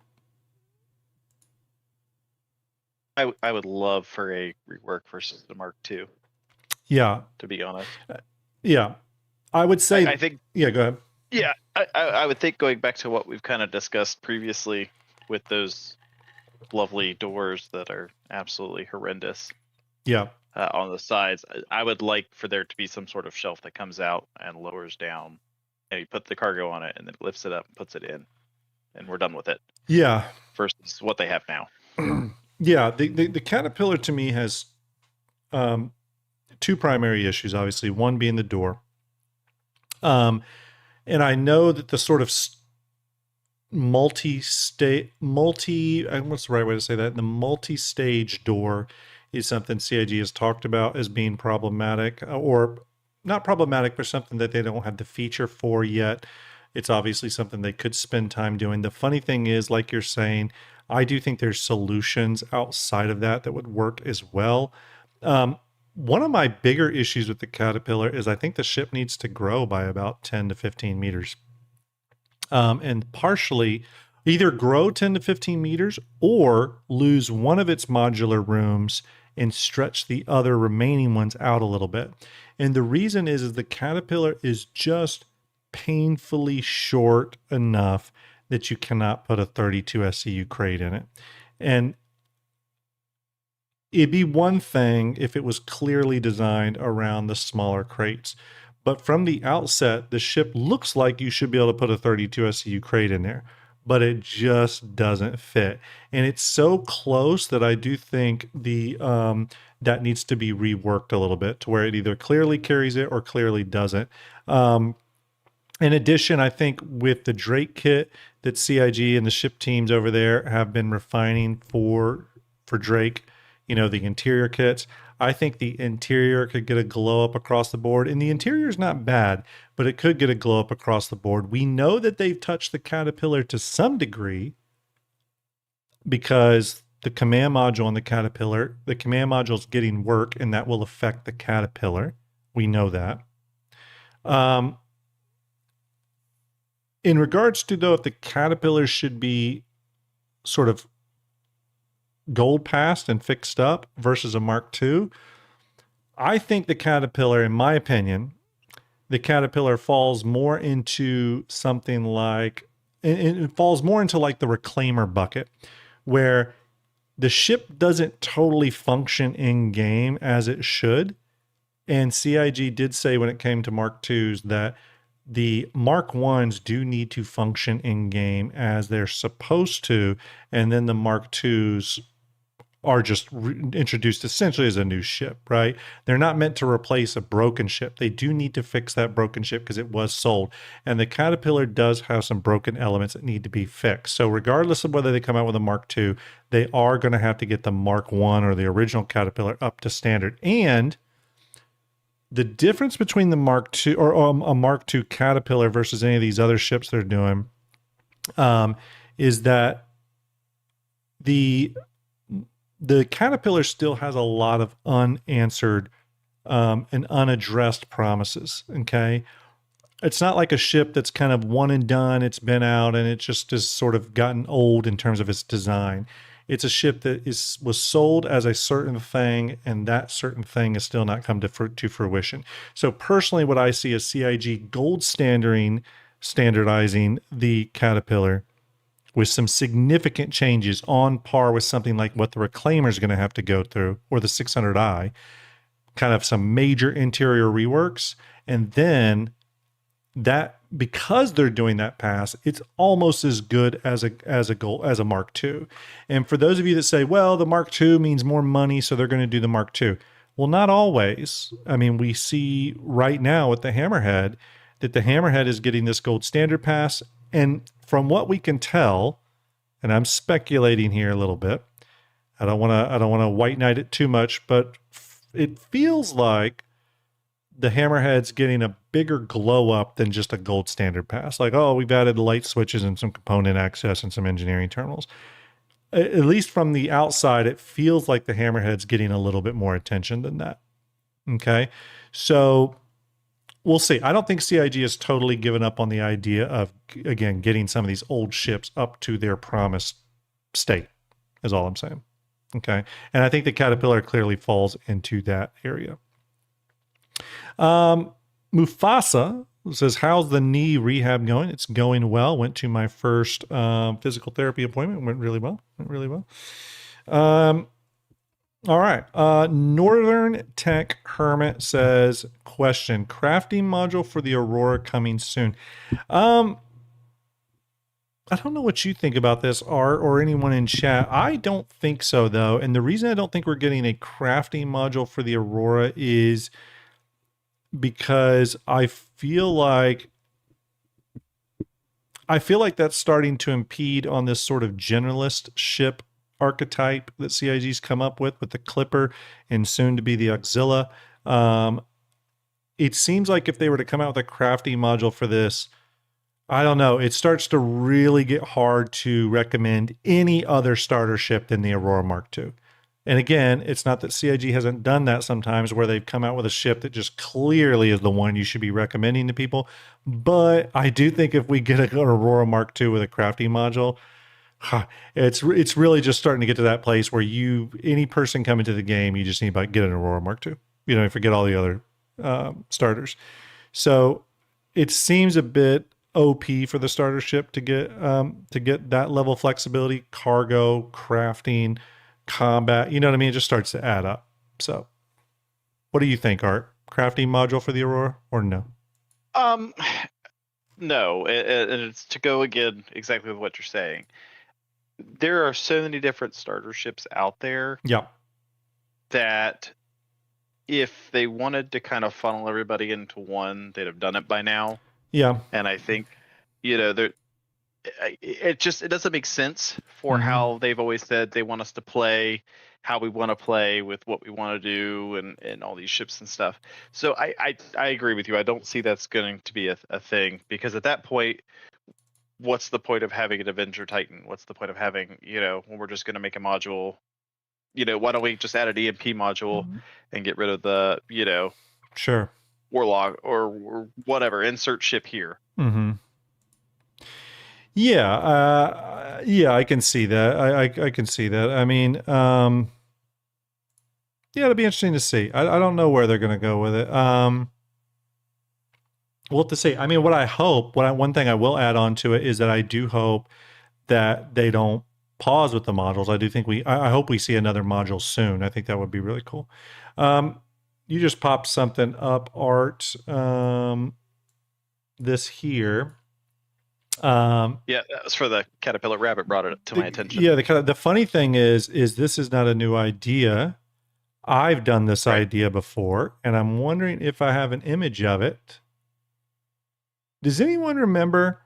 I would love for a rework versus the Mark II. Yeah. To be honest. Yeah. I would say, I think, yeah, go ahead. Yeah. I would think going back to what we've kind of discussed previously with those lovely doors that are absolutely horrendous. Yeah. On the sides, I would like for there to be some sort of shelf that comes out and lowers down, and you put the cargo on it, and then lifts it up, and puts it in, and we're done with it. Yeah. Versus what they have now. Yeah, the Caterpillar to me has two primary issues. Obviously, one being the door, and I know that the sort of what's the right way to say that? The multi-stage door is something CIG has talked about as being problematic, or not problematic, but something that they don't have the feature for yet. It's obviously something they could spend time doing. The funny thing is, like you're saying, I do think there's solutions outside of that that would work as well. One of my bigger issues with the Caterpillar is I think the ship needs to grow by about 10 to 15 meters. And partially either grow 10 to 15 meters or lose one of its modular rooms and stretch the other remaining ones out a little bit. And the reason is the Caterpillar is just painfully short enough that you cannot put a 32 SCU crate in it. And it'd be one thing if it was clearly designed around the smaller crates. But from the outset, the ship looks like you should be able to put a 32 SCU crate in there, but it just doesn't fit. And it's so close that I do think the that needs to be reworked a little bit to where it either clearly carries it or clearly doesn't. In addition, I think with the Drake kit that CIG and the ship teams over there have been refining for Drake, you know, the interior kits, I think the interior could get a glow up across the board. And the interior is not bad, but it could get a glow up across the board. We know that they've touched the Caterpillar to some degree because the command module on the Caterpillar, the command module is getting work, and that will affect the Caterpillar. We know that. In regards to, though, if the Caterpillar should be sort of gold passed and fixed up versus a Mark II, I think the Caterpillar, in my opinion, the Caterpillar falls more into something like, it falls more into like the reclaimer bucket, where the ship doesn't totally function in game as it should. And CIG did say when it came to Mark IIs that the Mark I's do need to function in game as they're supposed to, and then the Mark IIs are just introduced essentially as a new ship, right? They're not meant to replace a broken ship. They do need to fix that broken ship because it was sold. And the Caterpillar does have some broken elements that need to be fixed. So regardless of whether they come out with a Mark II, they are going to have to get the Mark I or the original Caterpillar up to standard. And the difference between the Mark II or a Mark II Caterpillar versus any of these other ships they're doing is that the Caterpillar still has a lot of unanswered and unaddressed promises. Okay. It's not like a ship that's kind of one and done. It's been out and it just has sort of gotten old in terms of its design. It's a ship that was sold as a certain thing, and that certain thing has still not come to fruition. So personally, what I see is CIG gold standardizing the Caterpillar with some significant changes on par with something like what the Reclaimer is going to have to go through, or the 600i, kind of some major interior reworks. And then that, because they're doing that pass, it's almost as good as a Mark II. And for those of you that say, well, the Mark II means more money, so they're going to do the Mark II. Well, not always. I mean, we see right now with the Hammerhead that the Hammerhead is getting this gold standard pass. And from what we can tell, and I'm speculating here a little bit, I don't want to white knight it too much, but it feels like the Hammerhead's getting a bigger glow up than just a gold standard pass. Like, oh, we've added light switches and some component access and some engineering terminals. At least from the outside, it feels like the Hammerhead's getting a little bit more attention than that. Okay. So we'll see. I don't think CIG has totally given up on the idea of, again, getting some of these old ships up to their promised state, is all I'm saying. Okay. And I think the Caterpillar clearly falls into that area. Mufasa says, how's the knee rehab going? It's going well. Went to my first physical therapy appointment. Went really well. All right. Northern Tech Hermit says, question, crafting module for the Aurora coming soon. I don't know what you think about this, Art, or anyone in chat. I don't think so, though. And the reason I don't think we're getting a crafting module for the Aurora is because I feel like I feel like that's starting to impede on this sort of generalist ship archetype that CIG's come up with the Clipper and soon to be the Auxilla. It seems like if they were to come out with a crafting module for this, I don't know, it starts to really get hard to recommend any other starter ship than the Aurora Mark II. And again, it's not that CIG hasn't done that sometimes where they've come out with a ship that just clearly is the one you should be recommending to people. But I do think if we get an Aurora Mark II with a crafting module, it's really just starting to get to that place where any person coming to the game, you just need to get an Aurora Mark II. You know, forget all the other starters. So it seems a bit OP for the starter ship to get that level of flexibility, cargo, crafting, combat. You know what I mean? It just starts to add up. So, what do you think, Art? Crafting module for the Aurora or no? No. And it's to go again exactly with what you're saying. There are so many different starter ships out there. Yeah. That if they wanted to kind of funnel everybody into one, they'd have done it by now. Yeah. And I think, it doesn't make sense for how they've always said they want us to play, how we want to play with what we want to do and all these ships and stuff. So I agree with you. I don't see that's going to be a thing, because at that point, what's the point of having an Avenger Titan? What's the point of having, when we're just going to make a module? Why don't we just add an EMP module and get rid of the, sure, Warlock or whatever, insert ship here. Yeah. Yeah, I can see that. I can see that. I mean, yeah, it'll be interesting to see. I don't know where they're going to go with it. We'll have to see. I mean, one thing I will add on to it is that I do hope that they don't pause with the modules. I do think I hope we see another module soon. I think that would be really cool. You just popped something up, Art. This here. Yeah, that was for the Caterpillar Rabbit, brought it to my attention. Yeah, the funny thing is this is not a new idea. I've done this idea before, and I'm wondering if I have an image of it. Does anyone remember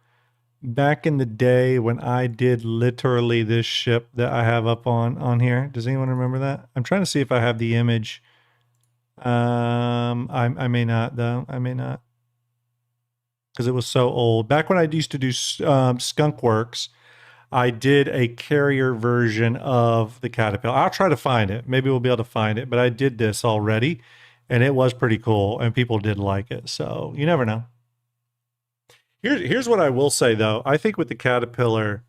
back in the day when I did literally this ship that I have up on here? Does anyone remember that? I'm trying to see if I have the image. I may not though. I may not, because it was so old. Back when I used to do Skunk Works, I did a carrier version of the Caterpillar. I'll try to find it. Maybe we'll be able to find it. But I did this already, and it was pretty cool, and people did like it. So you never know. Here's what I will say, though. I think with the Caterpillar,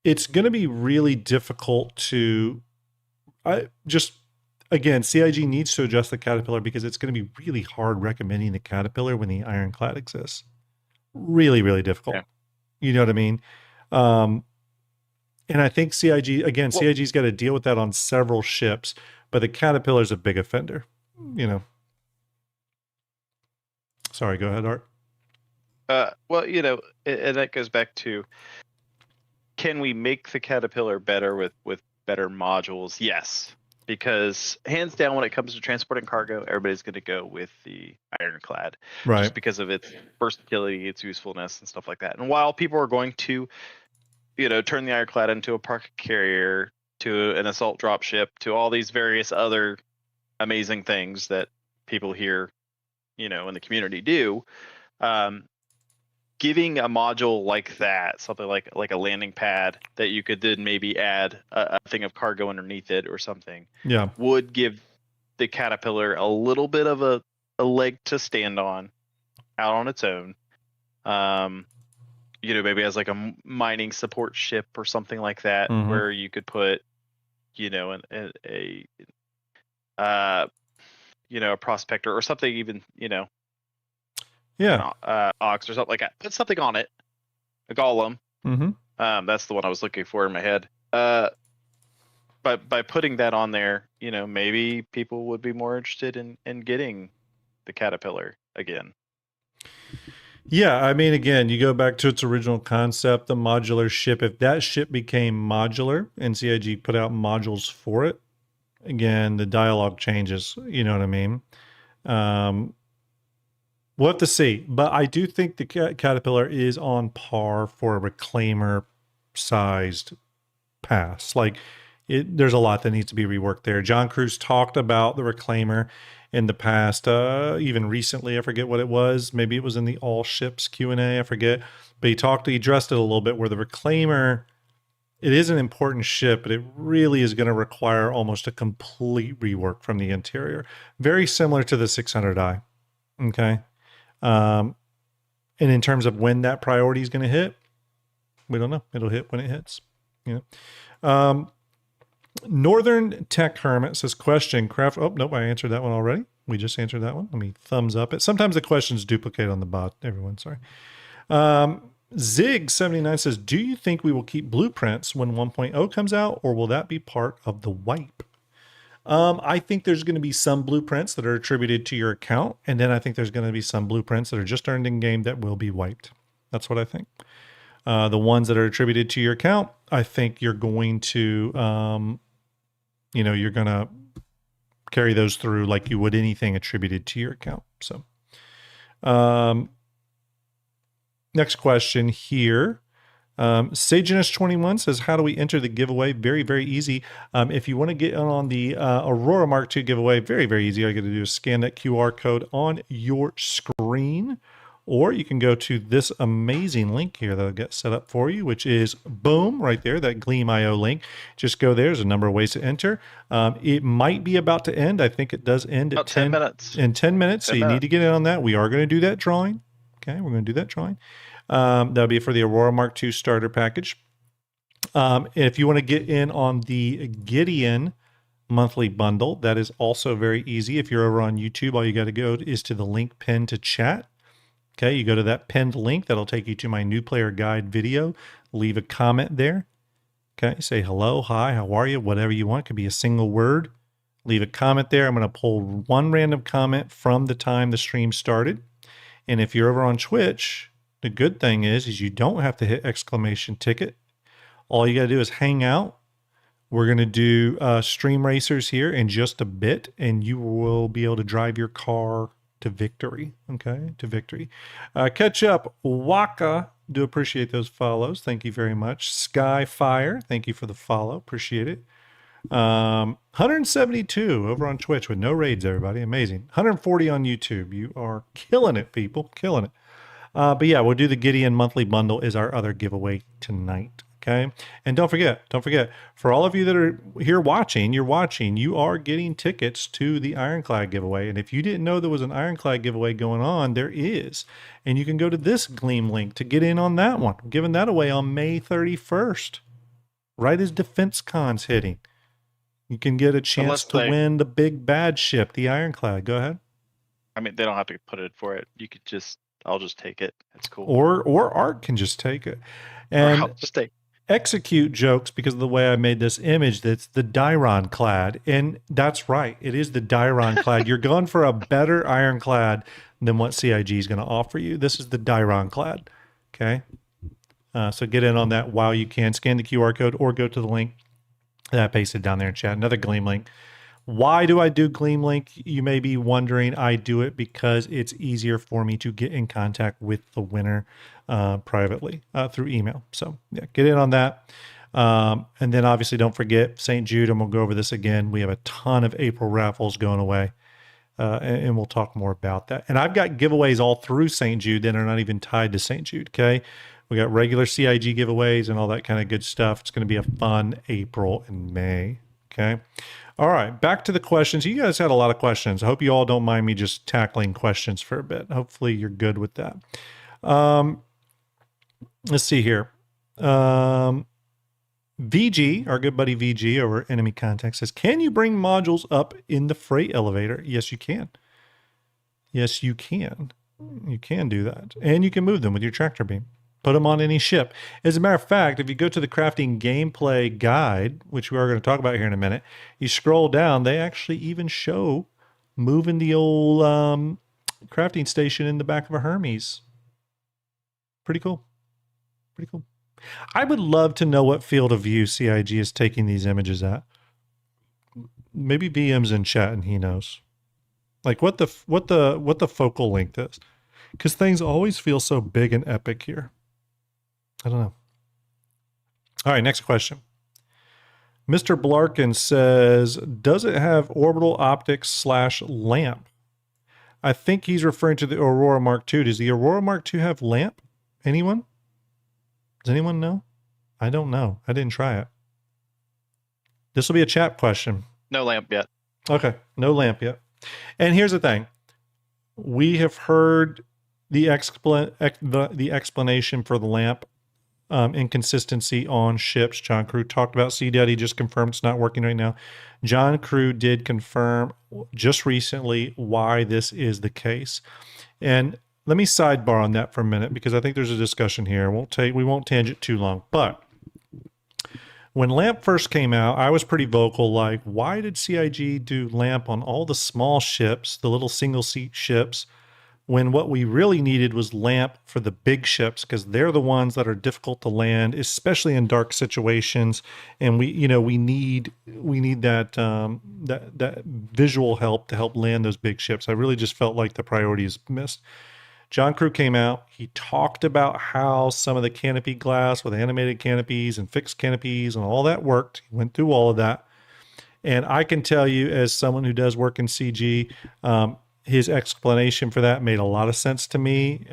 it's going to be really difficult to again, CIG needs to adjust the Caterpillar, because it's going to be really hard recommending the Caterpillar when the Ironclad exists. Really, really difficult. Yeah. You know what I mean? And I think CIG's got to deal with that on several ships, but the Caterpillar's a big offender, Sorry, go ahead, Art. And that goes back to, can we make the Caterpillar better with better modules? Yes. Because hands down, when it comes to transporting cargo, everybody's going to go with the Ironclad, right? Just because of its versatility, its usefulness, and stuff like that. And while people are going to, turn the Ironclad into a park carrier, to an assault dropship, to all these various other amazing things that people here, in the community do, giving a module like that, something like a landing pad that you could then maybe add a thing of cargo underneath it or something, would give the Caterpillar a little bit of a leg to stand on out on its own. Maybe as like a mining support ship or something like that, where you could put, a prospector or something, even, Ox or something like that. Put something on it, a golem. That's the one I was looking for in my head. But by putting that on there, maybe people would be more interested in getting the Caterpillar again. Yeah, I mean, again, you go back to its original concept, the modular ship. If that ship became modular and CIG put out modules for it, again, the dialogue changes. You know what I mean? We'll have to see. But I do think the Caterpillar is on par for a reclaimer-sized pass. Like, there's a lot that needs to be reworked there. John Cruz talked about the reclaimer in the past, even recently. I forget what it was. Maybe it was in the All Ships Q&A. I forget. But he addressed it a little bit where the reclaimer, it is an important ship, but it really is going to require almost a complete rework from the interior. Very similar to the 600i. Okay. And in terms of when that priority is going to hit, we don't know. It'll hit when it hits. You know. Northern Tech Hermit says, question, craft. Oh, nope, I answered that one already. We just answered that one. Let me thumbs up it. Sometimes the questions duplicate on the bot, everyone. Sorry. Zig79 says, do you think we will keep blueprints when 1.0 comes out, or will that be part of the wipe? I think there's going to be some blueprints that are attributed to your account, and then I think there's going to be some blueprints that are just earned in game that will be wiped. That's what I think. The ones that are attributed to your account, I think you're going to, you're going to carry those through like you would anything attributed to your account. So, next question here. Sageness21 says, how do we enter the giveaway? Very, very easy. If you want to get on the Aurora Mark II giveaway, very, very easy. All you got to do is scan that QR code on your screen, or you can go to this amazing link here that'll get set up for you, which is boom, right there, that Gleam.io link. Just go there. There's a number of ways to enter. It might be about to end. I think it does end at 10 minutes. In 10 minutes. So you need to get in on that. We are going to do that drawing. Okay, we're going to do that drawing. That'll be for the Aurora Mark II starter package. If you want to get in on the Gideon monthly bundle, that is also very easy. If you're over on YouTube, all you got to go is to the link pinned to chat. Okay, you go to that pinned link. That'll take you to my new player guide video. Leave a comment there. Okay, say hello, hi, how are you? Whatever you want. It could be a single word. Leave a comment there. I'm going to pull one random comment from the time the stream started. And if you're over on Twitch, the good thing is you don't have to hit exclamation ticket. All you got to do is hang out. We're going to do stream racers here in just a bit, and you will be able to drive your car to victory. Okay, to victory. Catch up, Waka. Do appreciate those follows. Thank you very much. Skyfire, thank you for the follow. Appreciate it. 172 over on Twitch with no raids, everybody. Amazing. 140 on YouTube. You are killing it, people. Killing it. But yeah, we'll do the Gideon monthly bundle is our other giveaway tonight. Okay. And don't forget, for all of you that are here watching, you are getting tickets to the Ironclad giveaway. And if you didn't know there was an Ironclad giveaway going on, there is. And you can go to this Gleam link to get in on that one. I'm giving that away on May 31st, right as Defense Con's hitting. You can get a chance to win the big bad ship, the Ironclad. Go ahead. I mean, they don't have to put it for it. You could I'll just take it. It's cool. Or Art can just take it. And I'll just take Execute jokes because of the way I made this image that's the Diron clad. And that's right. It is the Diron clad. You're going for a better ironclad than what CIG is going to offer you. This is the Diron clad. Okay. So get in on that while you can. Scan the QR code or go to the link that I pasted down there in chat. Another Gleam link. Why do I do Gleam link? You may be wondering. I do it because it's easier for me to get in contact with the winner privately through email. So yeah, get in on that. And then obviously don't forget St. Jude, and we'll go over this again. We have a ton of April raffles going away, and we'll talk more about that. And I've got giveaways all through St. Jude that are not even tied to St. Jude, okay? We got regular CIG giveaways and all that kind of good stuff. It's going to be a fun April and May, okay? All right, back to the questions. You guys had a lot of questions. I hope you all don't mind me just tackling questions for a bit. Hopefully you're good with that. Let's see here. VG, our good buddy VG over Enemy Contact says, can you bring modules up in the freight elevator? Yes, you can. Yes, you can. You can do that. And you can move them with your tractor beam. Put them on any ship. As a matter of fact, if you go to the crafting gameplay guide, which we are going to talk about here in a minute, you scroll down, they actually even show moving the old crafting station in the back of a Hermes. Pretty cool. Pretty cool. I would love to know what field of view CIG is taking these images at. Maybe VM's in chat and he knows. Like what the focal length is. Because things always feel so big and epic here. I don't know. All right, next question. Mr. Blarkin says, does it have orbital optics / lamp? I think he's referring to the Aurora Mark II. Does the Aurora Mark II have lamp? Anyone? Does anyone know? I don't know. I didn't try it. This will be a chat question. No lamp yet. Okay, no lamp yet. And here's the thing. We have heard the explanation for the lamp inconsistency on ships. John Crew talked about CDAD. He just confirmed it's not working right now. John Crew did confirm just recently why this is the case. And let me sidebar on that for a minute because I think there's a discussion here. We won't tangent too long. But when LAMP first came out, I was pretty vocal, like, why did CIG do LAMP on all the small ships, the little single-seat ships, when what we really needed was LAMP for the big ships, because they're the ones that are difficult to land, especially in dark situations, and we need that that visual help to help land those big ships. I really just felt like the priority is missed. John Crew came out. He talked about how some of the canopy glass with animated canopies and fixed canopies and all that worked. He went through all of that. And I can tell you, as someone who does work in CG, his explanation for that made a lot of sense to me.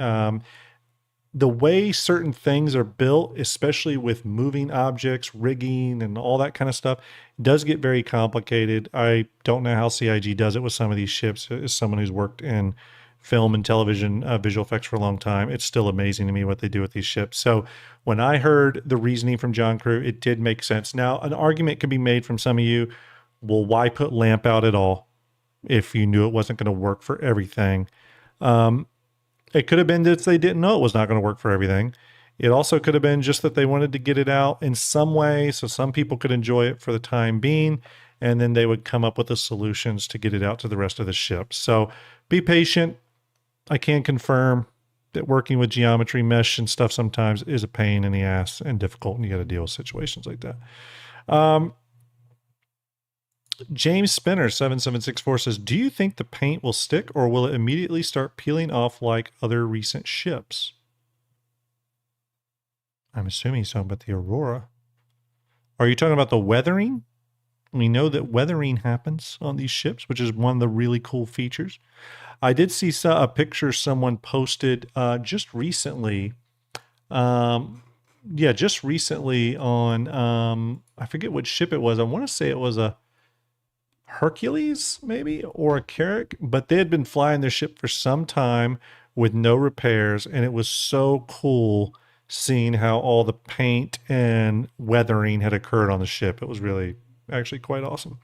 The way certain things are built, especially with moving objects, rigging, and all that kind of stuff, does get very complicated. I don't know how CIG does it with some of these ships. As someone who's worked in film and television visual effects for a long time, it's still amazing to me what they do with these ships. So when I heard the reasoning from John Crew, it did make sense. Now, an argument could be made from some of you, well, why put LAMP out at all if you knew it wasn't going to work for everything? It could have been that they didn't know it was not going to work for everything. It also could have been just that they wanted to get it out in some way so some people could enjoy it for the time being, and then they would come up with the solutions to get it out to the rest of the ship. So be patient. I can confirm that working with geometry mesh and stuff sometimes is a pain in the ass and difficult, and you got to deal with situations like that. James Spinner 7764 says, do you think the paint will stick or will it immediately start peeling off like other recent ships? I'm assuming he's talking about the Aurora. Are you talking about the weathering? We know that weathering happens on these ships, which is one of the really cool features. I did see a picture someone posted just recently. Just recently on, I forget which ship it was. I want to say it was a Hercules, maybe, or a Carrack, but they had been flying their ship for some time with no repairs, and it was so cool seeing how all the paint and weathering had occurred on the ship. It was really actually quite awesome.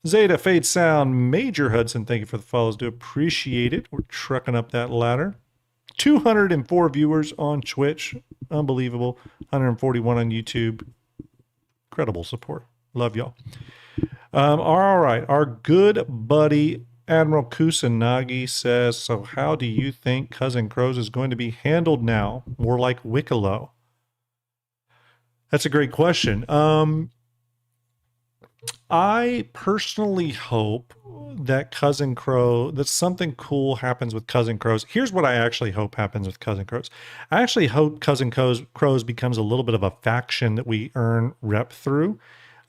Zeta, Fade Sound, Major Hudson, thank you for the follows. Do appreciate it. We're trucking up that ladder. 204 viewers on Twitch. Unbelievable. 141 on YouTube. Incredible support. Love y'all. All right. Our good buddy Admiral Kusanagi says, so how do you think Cousin Crows is going to be handled now? More like Wicklow? That's a great question. I personally hope that that something cool happens with Cousin Crows. Here's what I actually hope happens with Cousin Crows. I actually hope Cousin Crows becomes a little bit of a faction that we earn rep through.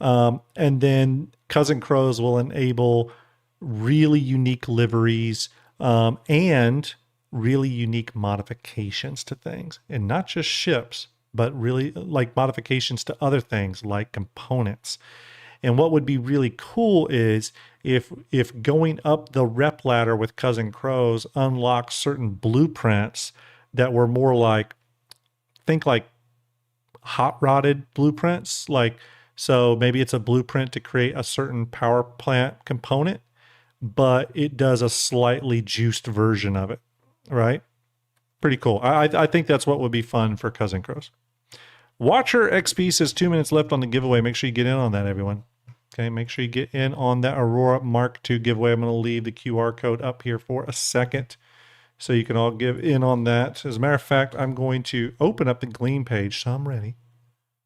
And then Cousin Crows will enable really unique liveries and really unique modifications to things. And not just ships, but really like modifications to other things like components. And what would be really cool is if going up the rep ladder with Cousin Crows unlocks certain blueprints that were more like, think like hot rodded blueprints. Like, so maybe it's a blueprint to create a certain power plant component, but it does a slightly juiced version of it, right? Pretty cool. I think that's what would be fun for Cousin Crows. Watcher XP says 2 minutes left on the giveaway. Make sure you get in on that, everyone. Okay, make sure you get in on that Aurora Mark II giveaway. I'm going to leave the QR code up here for a second so you can all give in on that. As a matter of fact, I'm going to open up the Gleam page, so I'm ready.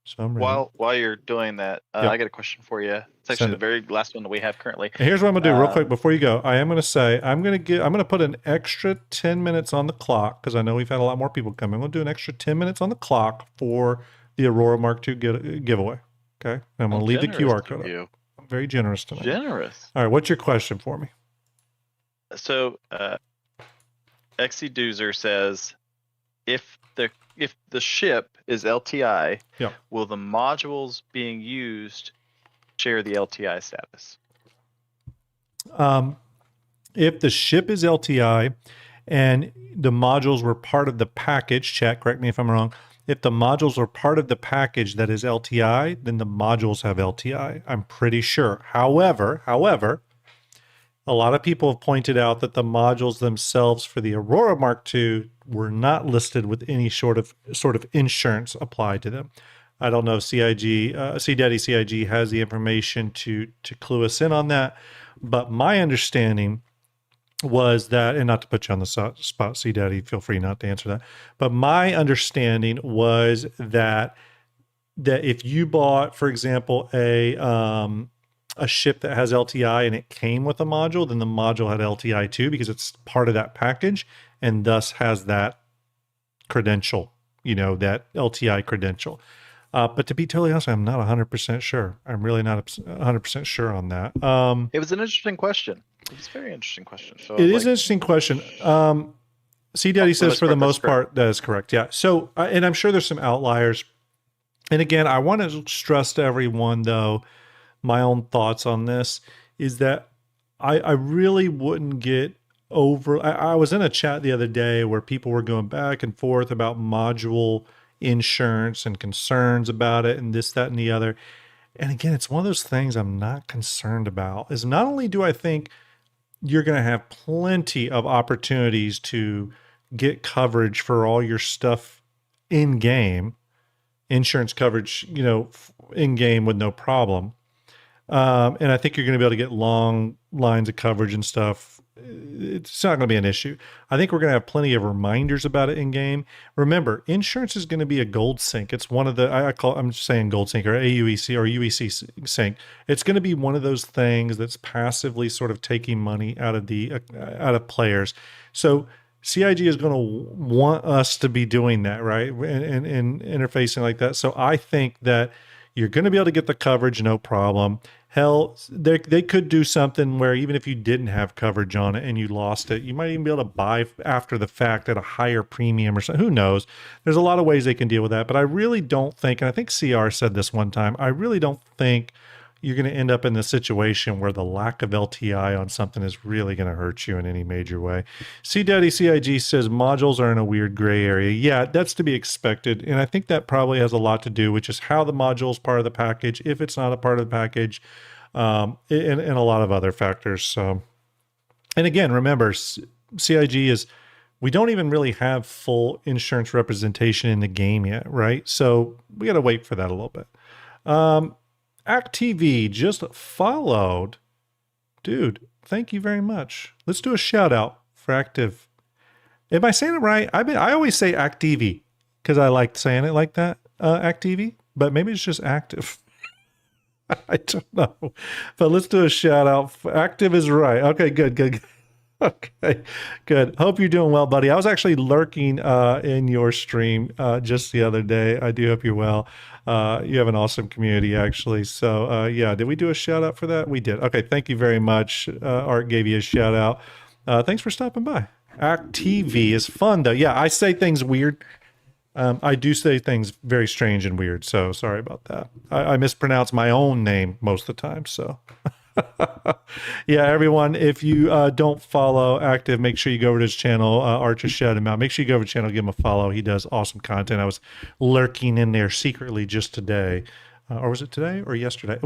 So I'm ready. While you're doing that, Yep. I got a question for you. It's Send actually the it. very last one that we have currently. And here's what I'm gonna do real quick before you go. I am gonna say I'm gonna put an extra 10 minutes on the clock because I know we've had a lot more people come in. We'll do an extra 10 minutes on the clock for the Aurora Mark II giveaway. Okay. And I'm gonna leave the QR code up. I'm very generous tonight. Generous. All right. What's your question for me? So XC Doozer says, if the ship is LTI, Yeah. will the modules being used share the LTI status? If the ship is LTI and the modules were part of the package, chat, correct me if I'm wrong. If the modules are part of the package that is LTI, then the modules have LTI. I'm pretty sure. However, a lot of people have pointed out that the modules themselves for the Aurora Mark II were not listed with any sort of insurance applied to them. I don't know if CDaddy CIG has the information to clue us in on that, but my understanding was that, and not to put you on the spot, CDaddy, feel free not to answer that, but my understanding was that if you bought, for example, a ship that has LTI and it came with a module, then the module had LTI too because it's part of that package and thus has that credential, that LTI credential. But to be totally honest, I'm not 100% sure. I'm really not 100% sure on that. It was an interesting question. It was a very interesting question. So it is an interesting question. C-Daddy says for the most part, that is correct. Yeah. So, and I'm sure there's some outliers. And again, I want to stress to everyone, though, my own thoughts on this is that I really wouldn't get over. I was in a chat the other day where people were going back and forth about module insurance and concerns about it and this, that, and the other. And again, it's one of those things I'm not concerned about. Is not only do I think you're going to have plenty of opportunities to get coverage for all your stuff in game, insurance coverage, in game with no problem. And I think you're going to be able to get long lines of coverage and stuff. It's not going to be an issue. I think we're going to have plenty of reminders about it in game. Remember, insurance is going to be a gold sync. It's one of the, I'm just saying gold sync or AUEC or UEC sync. It's going to be one of those things that's passively sort of taking money out of players. So CIG is going to want us to be doing that, right? And interfacing like that. So I think that you're going to be able to get the coverage, no problem. Hell, they could do something where even if you didn't have coverage on it and you lost it, you might even be able to buy after the fact at a higher premium or something. Who knows? There's a lot of ways they can deal with that. But I really don't think, and I think CR said this one time, I really don't think you're going to end up in the situation where the lack of LTI on something is really going to hurt you in any major way. C-Daddy CIG says modules are in a weird gray area. Yeah, that's to be expected. And I think that probably has a lot to do with just how the module is part of the package, if it's not a part of the package, and a lot of other factors. So, and again, remember, CIG is, we don't even really have full insurance representation in the game yet, right? So we got to wait for that a little bit. ActTV just followed. Dude, thank you very much. Let's do a shout out for Active. Am I saying it right? I always say ActTV because I like saying it like that, ActTV, but maybe it's just Active. I don't know. But let's do a shout out. Active is right. Okay, good. Okay, good. Hope you're doing well, buddy. I was actually lurking in your stream just the other day. I do hope you're well. You have an awesome community, actually. So, yeah, did we do a shout out for that? We did. Okay, thank you very much. Art gave you a shout out. Thanks for stopping by. Act TV is fun, though. Yeah, I say things weird. I do say things very strange and weird. So, sorry about that. I mispronounce my own name most of the time. So, yeah, everyone, if you don't follow Active, make sure you go over to his channel. Art just shouted him out. Make sure you go over to the channel, give him a follow. He does awesome content. I was lurking in there secretly just today. Or was it today or yesterday?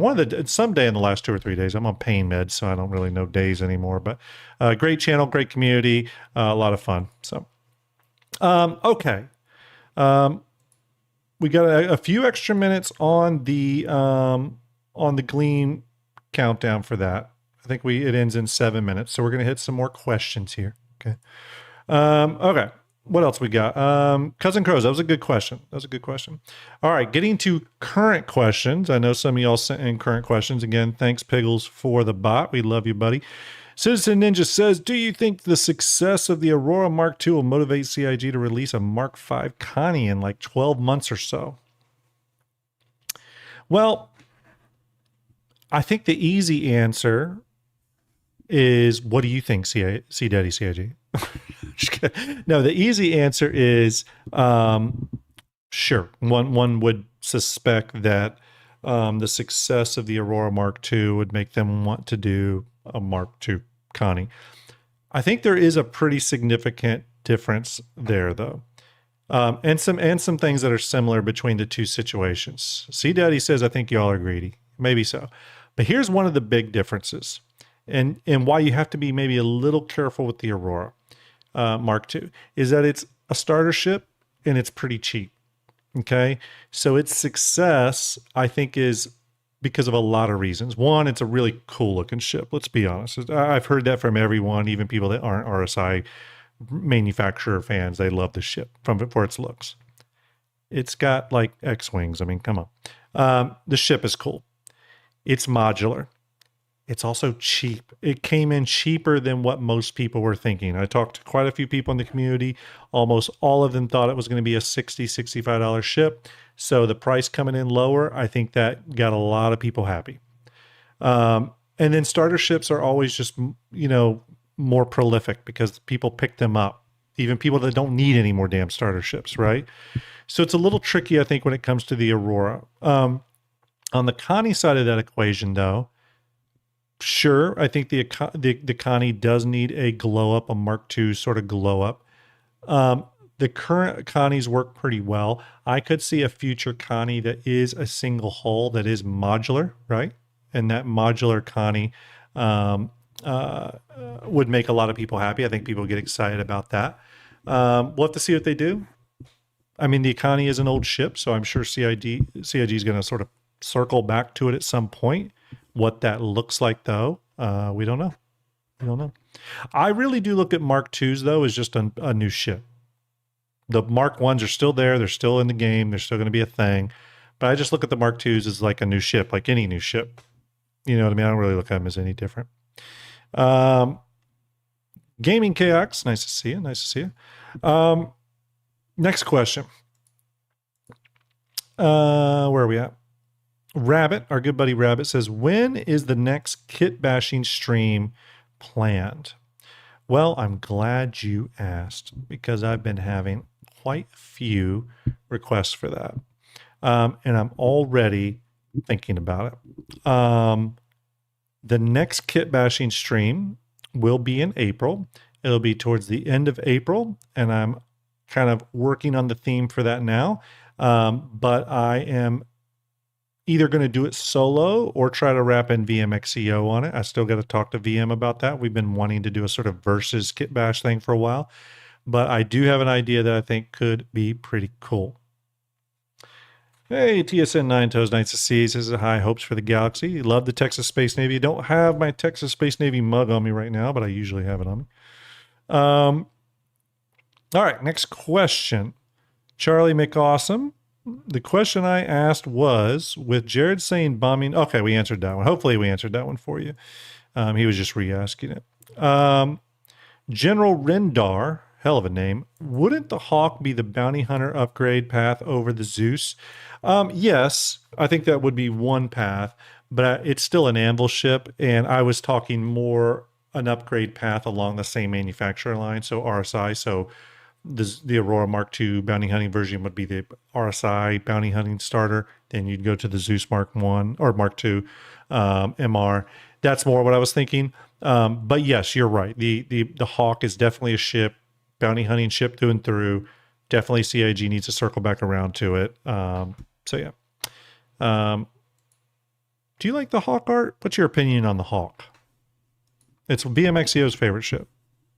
Someday in the last 2 or 3 days. I'm on pain meds, so I don't really know days anymore. But great channel, great community, a lot of fun. So, okay. We got a few extra minutes on the Gleam countdown for that. I think it ends in 7 minutes, so we're going to hit some more questions here. Okay. Okay. What else we got? Cousin Crows. That was a good question. All right, getting to current questions. I know some of y'all sent in current questions. Again, thanks, Piggles, for the bot. We love you, buddy. Citizen Ninja says, do you think the success of the Aurora Mark II will motivate CIG to release a Mark V Connie in like 12 months or so? Well, I think the easy answer is, what do you think, C Daddy CIG? No, the easy answer is sure. One would suspect that the success of the Aurora Mark II would make them want to do a Mark II Connie. I think there is a pretty significant difference there, though, and some things that are similar between the two situations. C Daddy says, I think y'all are greedy. Maybe so, but here's one of the big differences, and why you have to be maybe a little careful with the Aurora Mark II is that it's a starter ship and it's pretty cheap. Okay. So its success, I think, is because of a lot of reasons. One, it's a really cool looking ship. Let's be honest. I've heard that from everyone, even people that aren't RSI manufacturer fans. They love the ship for its looks. It's got like X-Wings. I mean, come on. The ship is cool. It's modular. It's also cheap. It came in cheaper than what most people were thinking. I talked to quite a few people in the community. Almost all of them thought it was going to be a $60, $65 ship. So the price coming in lower, I think that got a lot of people happy. And then starter ships are always just, more prolific because people pick them up. Even people that don't need any more damn starter ships, right? So it's a little tricky, I think, when it comes to the Aurora. On the Connie side of that equation, though, sure, I think the Connie does need a glow up, a Mark II sort of glow up. The current Connies work pretty well. I could see a future Connie that is a single hull that is modular, right? And that modular Connie would make a lot of people happy. I think people get excited about that. We'll have to see what they do. I mean, the Connie is an old ship, so I'm sure CIG is going to sort of circle back to it at some point. What that looks like, though, we don't know. I really do look at Mark IIs, though, as just a new ship. The Mark I's are still there. They're still in the game. They're still going to be a thing. But I just look at the Mark IIs as like a new ship, like any new ship. You know what I mean? I don't really look at them as any different. Gaming KX, nice to see you. Next question. Where are we at? Rabbit, our good buddy Rabbit says, when is the next kit bashing stream planned? Well, I'm glad you asked because I've been having quite a few requests for that. And I'm already thinking about it. The next kit bashing stream will be in April. It'll be towards the end of April, and I'm kind of working on the theme for that now. But I am either going to do it solo or try to wrap in VMXEO on it. I still got to talk to VM about that. We've been wanting to do a sort of versus kit bash thing for a while, but I do have an idea that I think could be pretty cool. Hey, TSN 9 Toes, nice to see you. This is high hopes for the galaxy. Love the Texas Space Navy. Don't have my Texas Space Navy mug on me right now, but I usually have it on me. All right, next question. Charlie McAwesome. The question I asked was, with Jared saying bombing, okay, we answered that one. Hopefully we answered that one for you. He was just re-asking it. General Rendar, hell of a name. Wouldn't the Hawk be the bounty hunter upgrade path over the Zeus? Yes, I think that would be one path, but it's still an anvil ship, and I was talking more an upgrade path along the same manufacturer line, so RSI, so the Aurora Mark II bounty hunting version would be the RSI bounty hunting starter. Then you'd go to the Zeus Mark I or Mark II MR. That's more what I was thinking. But yes, you're right. The Hawk is definitely a ship, bounty hunting ship through and through. Definitely CIG needs to circle back around to it. So yeah. Do you like the Hawk art? What's your opinion on the Hawk? It's BMXEO's favorite ship.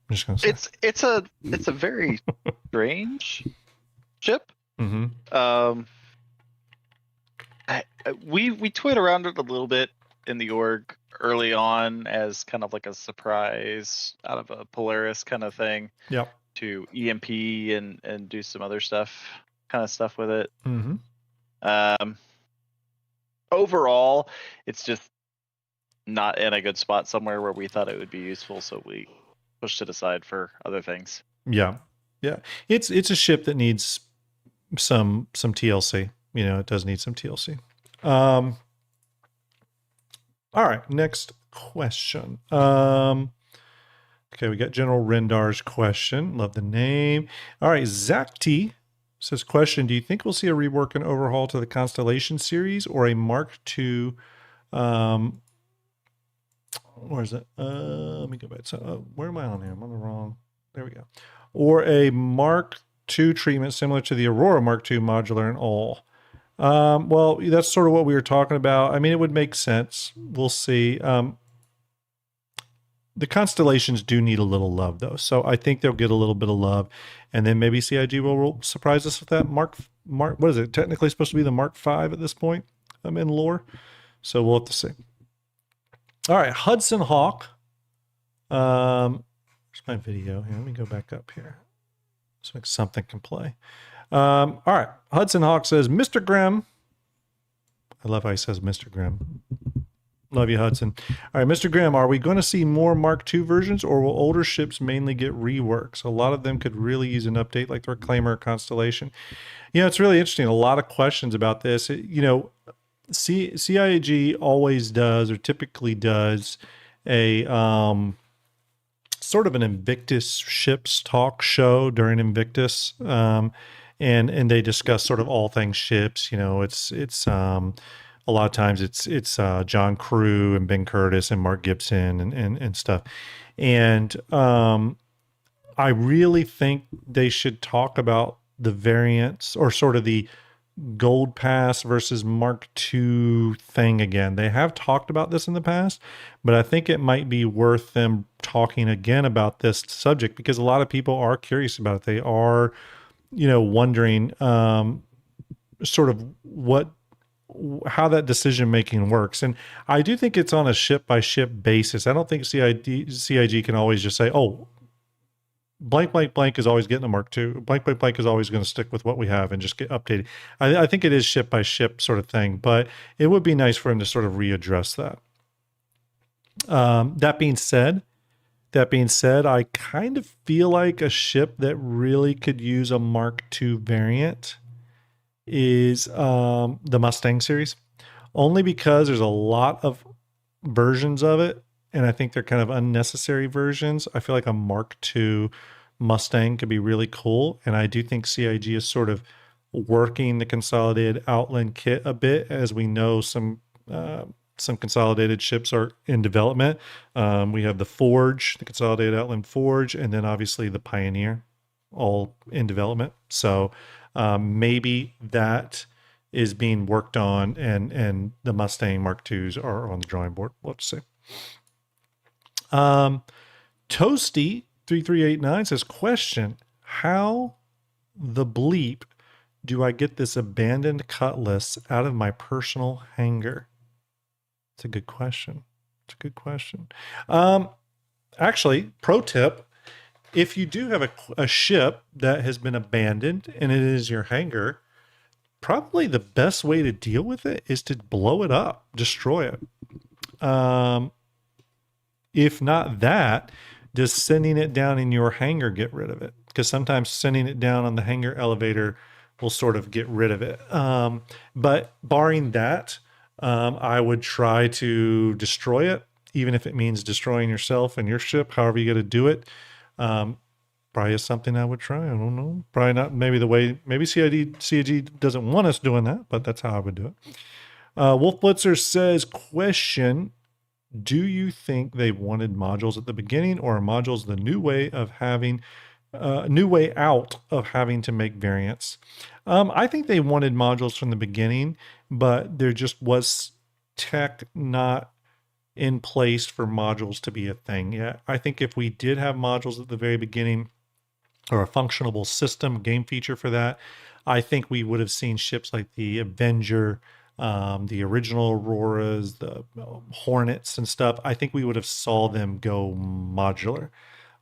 I'm just gonna say. It's a very strange ship. Mm-hmm. We toyed around it a little bit in the org early on as kind of like a surprise out of a Polaris kind of thing. Yep. to EMP and do some other kind of stuff with it. Mm-hmm. Overall, it's just not in a good spot somewhere where we thought it would be useful, so we pushed it aside for other things. Yeah. It's a ship that needs some TLC. You know, it does need some TLC. All right, next question. Okay, we got General Rendar's question. Love the name. All right, Zach T says, question, do you think we'll see a rework and overhaul to the Constellation series or a Mark II? Where is it? Let me go back. So, where am I on here? I'm on the wrong. There we go. Or a Mark II treatment similar to the Aurora Mark II modular and all. Well, that's sort of what we were talking about. I mean, it would make sense. We'll see. The constellations do need a little love, though. So I think they'll get a little bit of love. And then maybe CIG will surprise us with that. Mark, what is it? Technically supposed to be the Mark V at this point in lore. So we'll have to see. All right, Hudson Hawk. Where's my video here? Let me go back up here so something can play. All right, Hudson Hawk says, Mr. Grimm. I love how he says Mr. Grimm. Love you, Hudson. All right, Mr. Grimm, are we going to see more Mark II versions, or will older ships mainly get reworks? A lot of them could really use an update like the Reclaimer or Constellation. You know, it's really interesting. A lot of questions about this. CIAG always does, or typically does, a sort of an Invictus ships talk show during Invictus, and they discuss sort of all things ships. You know, it's a lot of times it's John Crew and Ben Curtis and Mark Gibson and stuff. And I really think they should talk about the variants, or sort of the Gold Pass versus Mark II thing again. They have talked about this in the past, but I think it might be worth them talking again about this subject, because a lot of people are curious about it. They are, wondering sort of how that decision making works. And I do think it's on a ship by ship basis. I don't think CIG can always just say, oh, blank, blank, blank is always getting a Mark II. Blank, blank, blank is always going to stick with what we have and just get updated. I think it is ship by ship sort of thing, but it would be nice for him to sort of readdress that. That being said, I kind of feel like a ship that really could use a Mark II variant is the Mustang series, only because there's a lot of versions of it, and I think they're kind of unnecessary versions. I feel like a Mark II Mustang could be really cool, and I do think CIG is sort of working the consolidated Outland kit a bit, as we know some consolidated ships are in development. We have the Forge, the consolidated Outland Forge, and then obviously the Pioneer, all in development. So maybe that is being worked on, and the Mustang Mark IIs are on the drawing board. Let's see. Toasty3389 says, question, how the bleep do I get this abandoned Cutlass out of my personal hangar? It's a good question. Actually, pro tip, if you do have a ship that has been abandoned and it is your hangar, probably the best way to deal with it is to blow it up, destroy it. If not that, does sending it down in your hangar get rid of it? Because sometimes sending it down on the hangar elevator will sort of get rid of it. But barring that, I would try to destroy it, even if it means destroying yourself and your ship, however you got to do it. Probably is something I would try. I don't know. Probably not maybe CIG doesn't want us doing that, but that's how I would do it. Wolf Blitzer says, question, do you think they wanted modules at the beginning, or are modules the new way out of having to make variants? I think they wanted modules from the beginning, but there just was tech not in place for modules to be a thing yet. I think if we did have modules at the very beginning, or a functionable system game feature for that, I think we would have seen ships like the Avenger, the original Auroras, the Hornets and stuff. I think we would have saw them go modular.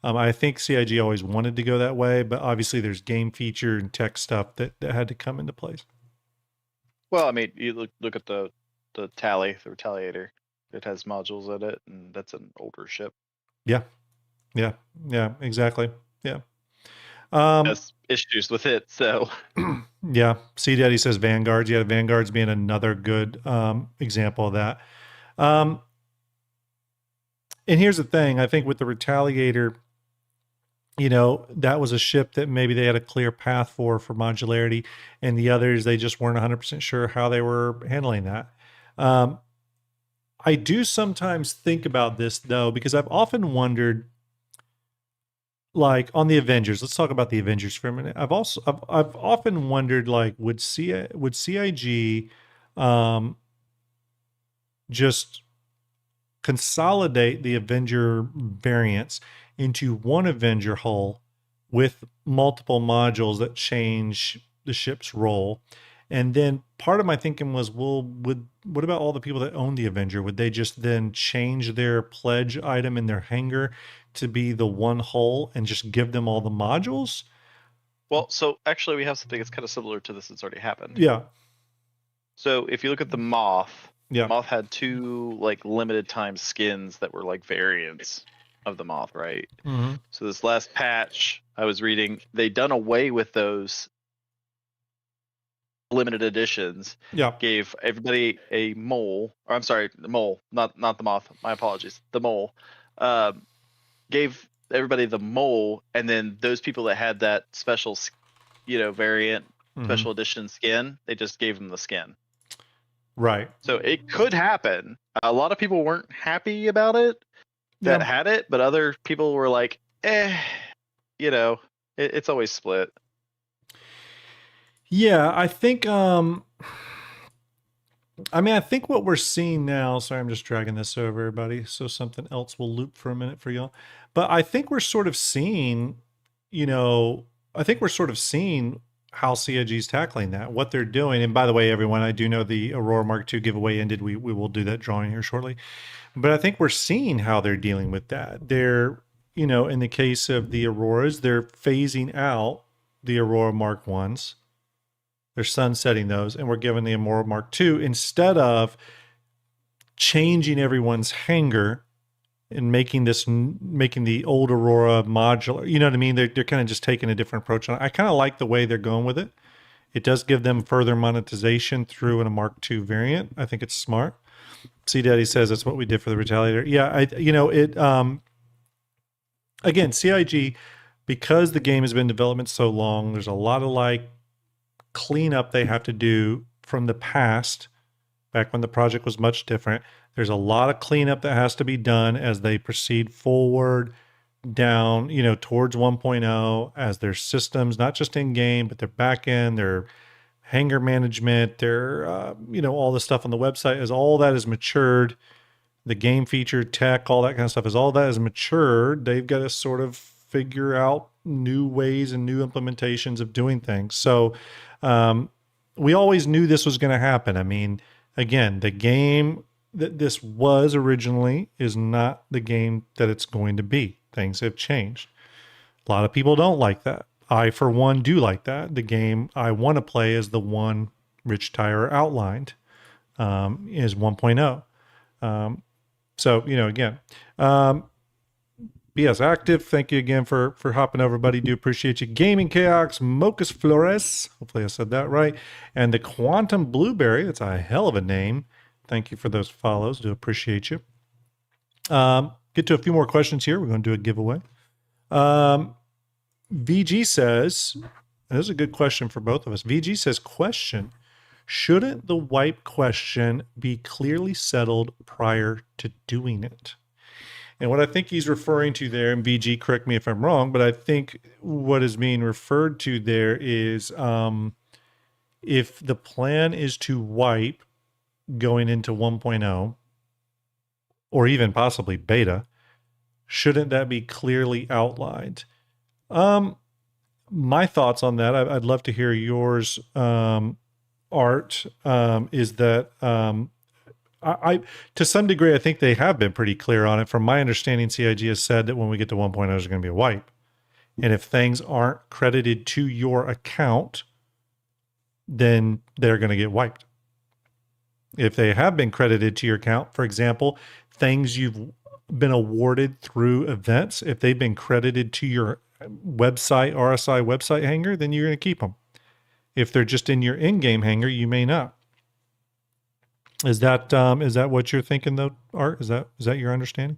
I think CIG always wanted to go that way, but obviously there's game feature and tech stuff that had to come into place. Well, I mean, you look at the tally, the Retaliator. It has modules in it, and that's an older ship. Yeah, exactly. Yeah. Has issues with it, so Yeah. C Daddy says Vanguards. Yeah, Vanguards being another good example of that. And here's the thing, I think with the Retaliator, that was a ship that maybe they had a clear path for modularity, and the others, they just weren't 100% sure how they were handling that. I do sometimes think about this, though, because I've often wondered, like on the Avengers, let's talk about the Avengers for a minute. I've often wondered, like, would CIG just consolidate the Avenger variants into one Avenger hull with multiple modules that change the ship's role? And then part of my thinking was, well, what about all the people that own the Avenger? Would they just then change their pledge item in their hangar to be the one hull and just give them all the modules? well, so actually we have something that's kind of similar to this that's already happened. Yeah. So if you look at the Moth, Yeah. Moth had 2 like limited time skins that were like variants of the Moth, right? Mm-hmm. So this last patch I was reading, they done away with those limited editions. Yeah. Gave everybody a mole, or I'm sorry, the mole, not the Moth. My apologies, the mole. Gave everybody the mole, and then those people that had that special, variant, special edition skin, they just gave them the skin. Right. So it could happen. A lot of people weren't happy about it that had it, but other people were like, it's always split. Yeah, I think I think what we're seeing now, sorry, I'm just dragging this over, everybody, so something else will loop for a minute for y'all. But I think we're sort of seeing, how CIG's tackling that, what they're doing. And by the way, everyone, I do know the Aurora Mark II giveaway ended. We will do that drawing here shortly. But I think we're seeing how they're dealing with that. They're, in the case of the Auroras, they're phasing out the Aurora Mark I's. They're sunsetting those, and we're giving the Aurora Mark II instead of changing everyone's hangar and making the old Aurora modular. You know what I mean? They're kind of just taking a different approach on it. I kind of like the way they're going with it. It does give them further monetization through a Mark II variant. I think it's smart. C Daddy says that's what we did for the Retaliator. Yeah, again, CIG, because the game has been in development so long, there's a lot of like cleanup they have to do from the past, back when the project was much different. There's a lot of cleanup that has to be done as they proceed forward down, towards 1.0, as their systems, not just in game, but their back end, their hangar management, their, all the stuff on the website, as all that is matured, the game feature, tech, all that kind of stuff, as all that is matured, they've got to sort of figure out new ways and new implementations of doing things. So, we always knew this was going to happen. I mean, again, the game that this was originally is not the game that it's going to be. Things have changed. A lot of people don't like that. I, for one, do like that. The game I want to play is the one Rich Tyler outlined, is 1.0. So, again, BS Active, thank you again for hopping over, buddy. Do appreciate you. Gaming Chaos, Mocus Flores, hopefully I said that right. And the Quantum Blueberry, that's a hell of a name. Thank you for those follows. Do appreciate you. Get to a few more questions here. We're going to do a giveaway. VG says, and this is a good question for both of us. VG says, question, shouldn't the wipe question be clearly settled prior to doing it? And what I think he's referring to there, and VG, correct me if I'm wrong, but I think what is being referred to there is if the plan is to wipe going into 1.0, or even possibly beta, shouldn't that be clearly outlined? My thoughts on that, I'd love to hear yours, Art, is that I to some degree, I think they have been pretty clear on it. From my understanding, CIG has said that when we get to 1.0, there's going to be a wipe. And if things aren't credited to your account, then they're going to get wiped. If they have been credited to your account, for example, things you've been awarded through events, if they've been credited to your website, RSI website hanger, then you're going to keep them. If they're just in your in-game hanger, you may not. Is that what you're thinking though, Art? Is that your understanding?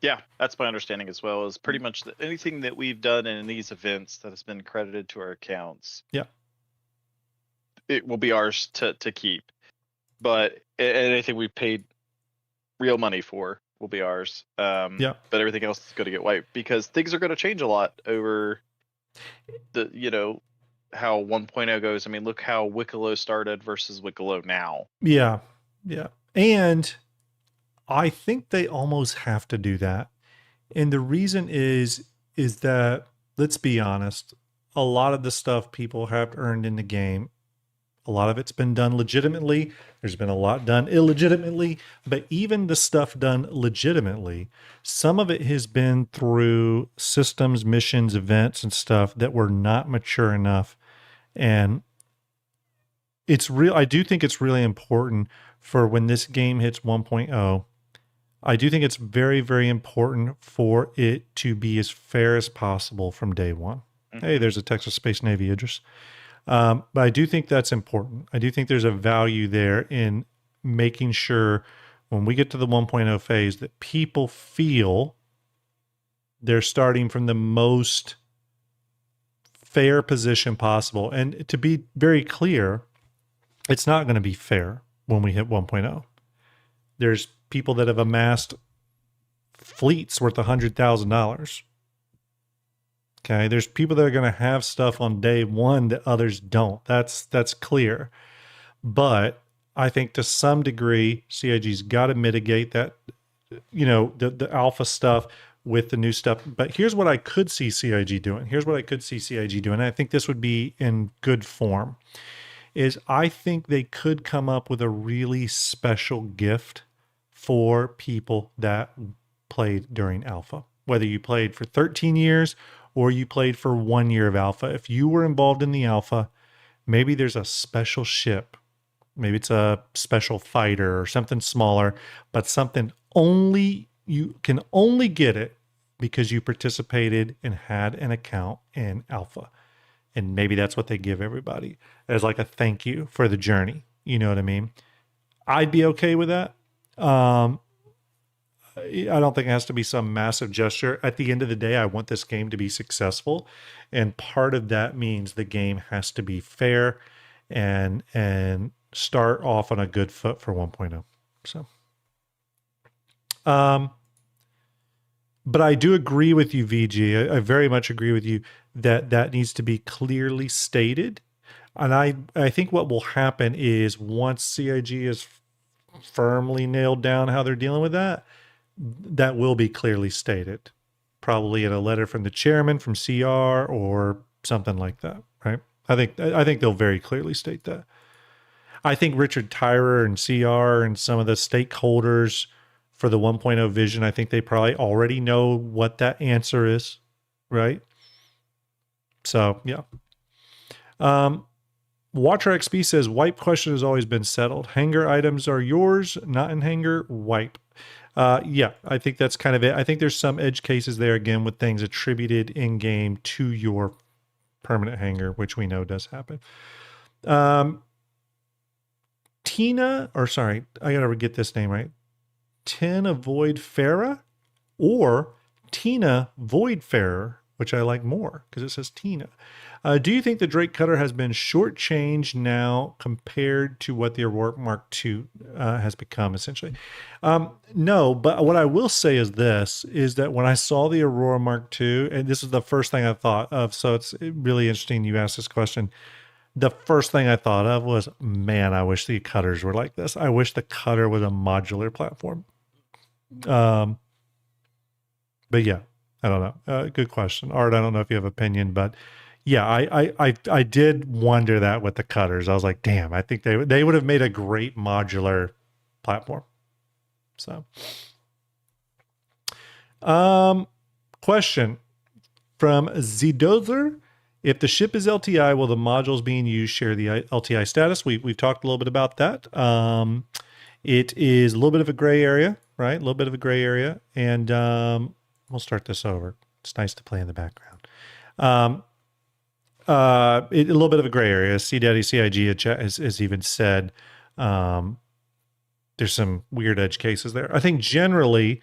Yeah, that's my understanding as well. Is pretty much anything that we've done in these events that has been credited to our accounts. Yeah, it will be ours to keep. But anything we paid real money for will be ours. yeah. But everything else is going to get wiped because things are going to change a lot over the how 1.0 goes. I mean, look how Wicklow started versus Wicklow now. Yeah. Yeah. And I think they almost have to do that. And the reason is that, let's be honest, a lot of the stuff people have earned in the game, a lot of it's been done legitimately. There's been a lot done illegitimately, but even the stuff done legitimately, some of it has been through systems, missions, events, and stuff that were not mature enough. And it's real. I do think it's really important for when this game hits 1.0. I do think it's very, very important for it to be as fair as possible from day one. Mm-hmm. Hey, there's a Texas Space Navy, Idris. But I do think that's important. I do think there's a value there in making sure when we get to the 1.0 phase that people feel they're starting from the most fair position possible. And to be very clear, it's not going to be fair when we hit 1.0. There's people that have amassed fleets worth $100,000. Okay, there's people that are going to have stuff on day one that others don't. That's clear. But I think to some degree, CIG's got to mitigate that, the alpha stuff with the new stuff. But here's what I could see CIG doing. And I think this would be in good form, is I think they could come up with a really special gift for people that played during alpha. Whether you played for 13 years or you played for 1 year of alpha. If you were involved in the alpha, maybe there's a special ship. Maybe it's a special fighter or something smaller, but something you can only get it because you participated and had an account in alpha. And maybe that's what they give everybody as like a thank you for the journey. You know what I mean? I'd be okay with that. I don't think it has to be some massive gesture. At the end of the day, I want this game to be successful. And part of that means the game has to be fair and start off on a good foot for 1.0. So, but I do agree with you, VG. I very much agree with you that needs to be clearly stated. And I think what will happen is once CIG is firmly nailed down how they're dealing with that will be clearly stated, probably in a letter from the chairman, from CR, or something like that, right? I think they'll very clearly state that. I think Richard Tyrer and CR and some of the stakeholders for the 1.0 vision, I think they probably already know what that answer is, right? So, yeah. Watcher XP says, wipe question has always been settled. Hanger items are yours, not in hanger, wipe. Yeah, I think that's kind of it. I think there's some edge cases there, again, with things attributed in-game to your permanent hanger, which we know does happen. Tina, or sorry, I got to get this name right. Tina Voidfarer or Tina Voidfarer, which I like more because it says Tina. Do you think the Drake Cutter has been shortchanged now compared to what the Aurora Mark II has become, essentially? No, but what I will say is this, is that when I saw the Aurora Mark II, and this is the first thing I thought of, so it's really interesting you asked this question. The first thing I thought of was, man, I wish the cutters were like this. I wish the cutter was a modular platform. But yeah, I don't know. Good question. Art, I don't know if you have opinion, but yeah, I did wonder that with the cutters. I was like, damn, I think they would have made a great modular platform. So, question from Zidozer. If the ship is LTI, will the modules being used share the LTI status? We've talked a little bit about that. It is a little bit of a gray area, right? A little bit of a gray area. And we'll start this over. It's nice to play in the background. A little bit of a gray area. CDaddy CIG has even said there's some weird edge cases there. I think generally,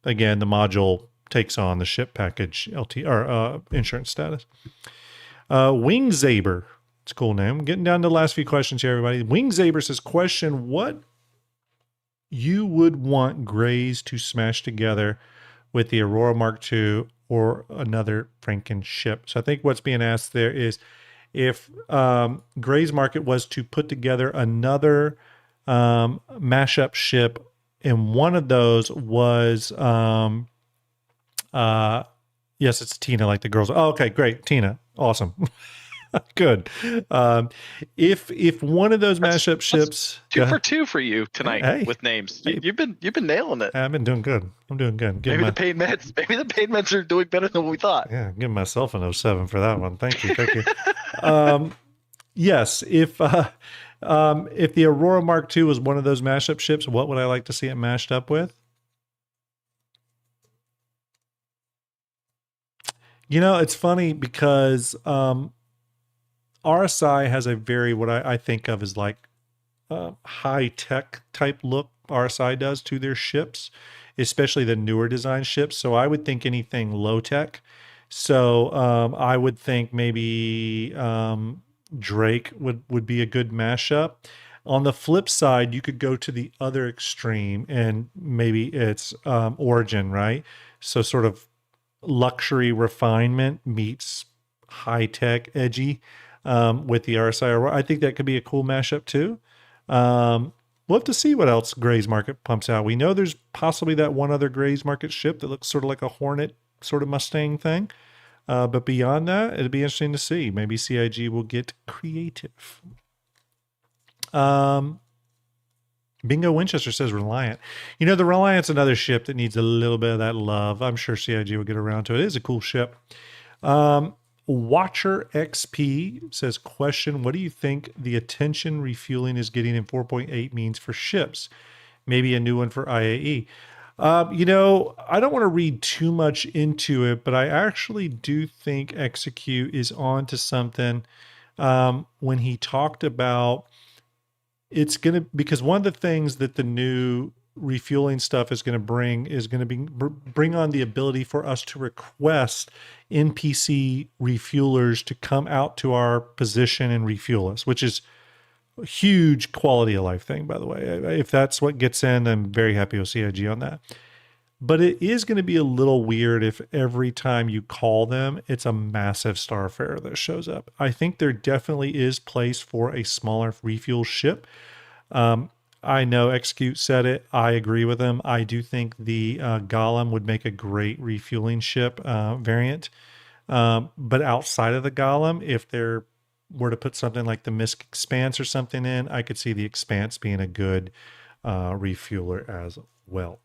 again, the module takes on the ship package insurance status. Wingzaber, it's a cool name. Getting down to the last few questions here, everybody. Wingzaber says, question, what you would want grays to smash together with the Aurora Mark II or another Franken ship? So I think what's being asked there is if Gray's Market was to put together another mashup ship, and one of those was yes, it's Tina, like the girls. Oh, okay, great, Tina, awesome. Good. If one of those mashup ships, two for two for you tonight with names. You've been nailing it. I've been doing good. I'm doing good. Maybe the paid meds are doing better than we thought. Yeah, give myself an 07 for that one. Thank you. Yes, if the Aurora Mark II was one of those mashup ships, what would I like to see it mashed up with? You know, it's funny because RSI has a very, what I think of as like high-tech type look RSI does to their ships, especially the newer design ships. So I would think anything low-tech. So I would think maybe Drake would be a good mashup. On the flip side, you could go to the other extreme and maybe it's Origin, right? So sort of luxury refinement meets high-tech edgy with the RSI. I think that could be a cool mashup too. We'll have to see what else Gray's Market pumps out. We know there's possibly that one other Gray's Market ship that looks sort of like a Hornet sort of Mustang thing. But beyond that, it'd be interesting to see. Maybe CIG will get creative. Bingo Winchester says Reliant. You know, the Reliant's another ship that needs a little bit of that love. I'm sure CIG will get around to it. It is a cool ship. Watcher XP says, question, what do you think the attention refueling is getting in 4.8 means for ships? Maybe a new one for IAE. You know, I don't want to read too much into it, but I actually do think Execute is on to something when he talked about it's going to, because one of the things that the new refueling stuff is going to bring bring on the ability for us to request NPC refuelers to come out to our position and refuel us, which is a huge quality of life thing, by the way. If that's what gets in, I'm very happy with CIG on that. But it is going to be a little weird if every time you call them, it's a massive starfarer that shows up. I think there definitely is place for a smaller refuel ship. I know Execute said it. I agree with him. I do think the Golem would make a great refueling ship variant. But outside of the Golem, if there were to put something like the Misk Expanse or something in, I could see the Expanse being a good refueler as well.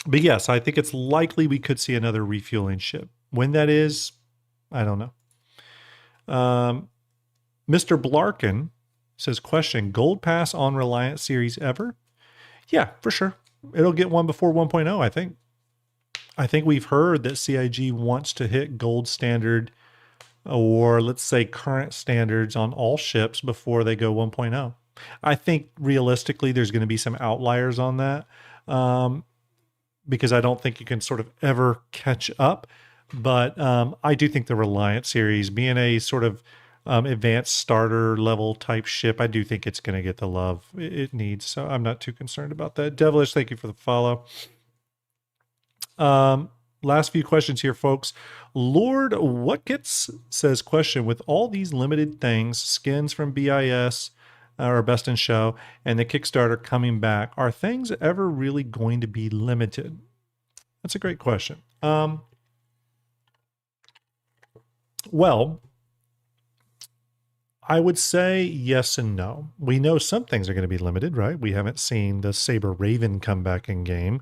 But yes, I think it's likely we could see another refueling ship. When that is, I don't know. Mr. Blarkin says, question, Gold Pass on Reliant series ever? Yeah, for sure. It'll get one before 1.0, I think. I think we've heard that CIG wants to hit gold standard or let's say current standards on all ships before they go 1.0. I think realistically there's going to be some outliers on that because I don't think you can sort of ever catch up. But I do think the Reliant series, being a sort of advanced starter level type ship, I do think it's going to get the love it needs. So I'm not too concerned about that. Devilish, thank you for the follow. Last few questions here, folks. Lord What Gets says, question, with all these limited things, skins from BIS or Best in Show and the Kickstarter coming back, are things ever really going to be limited? That's a great question. Well, I would say yes and no. We know some things are going to be limited, right? We haven't seen the Saber Raven come back in game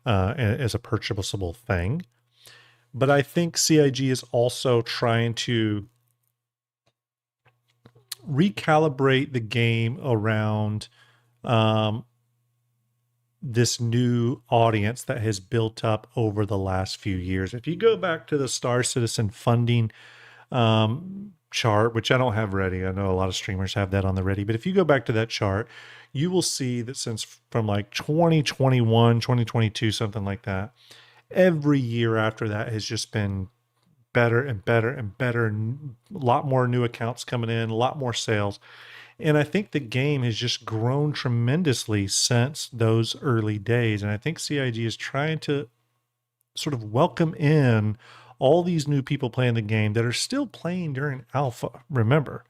as a purchasable thing. But I think CIG is also trying to recalibrate the game around this new audience that has built up over the last few years. If you go back to the Star Citizen funding chart, which I don't have ready, I know a lot of streamers have that on the ready, but if you go back to that chart, you will see that since from like 2021, 2022, something like that, every year after that has just been better and better and better. A lot more new accounts coming in, a lot more sales. And I think the game has just grown tremendously since those early days. And I think CIG is trying to sort of welcome in all these new people playing the game that are still playing during alpha, remember,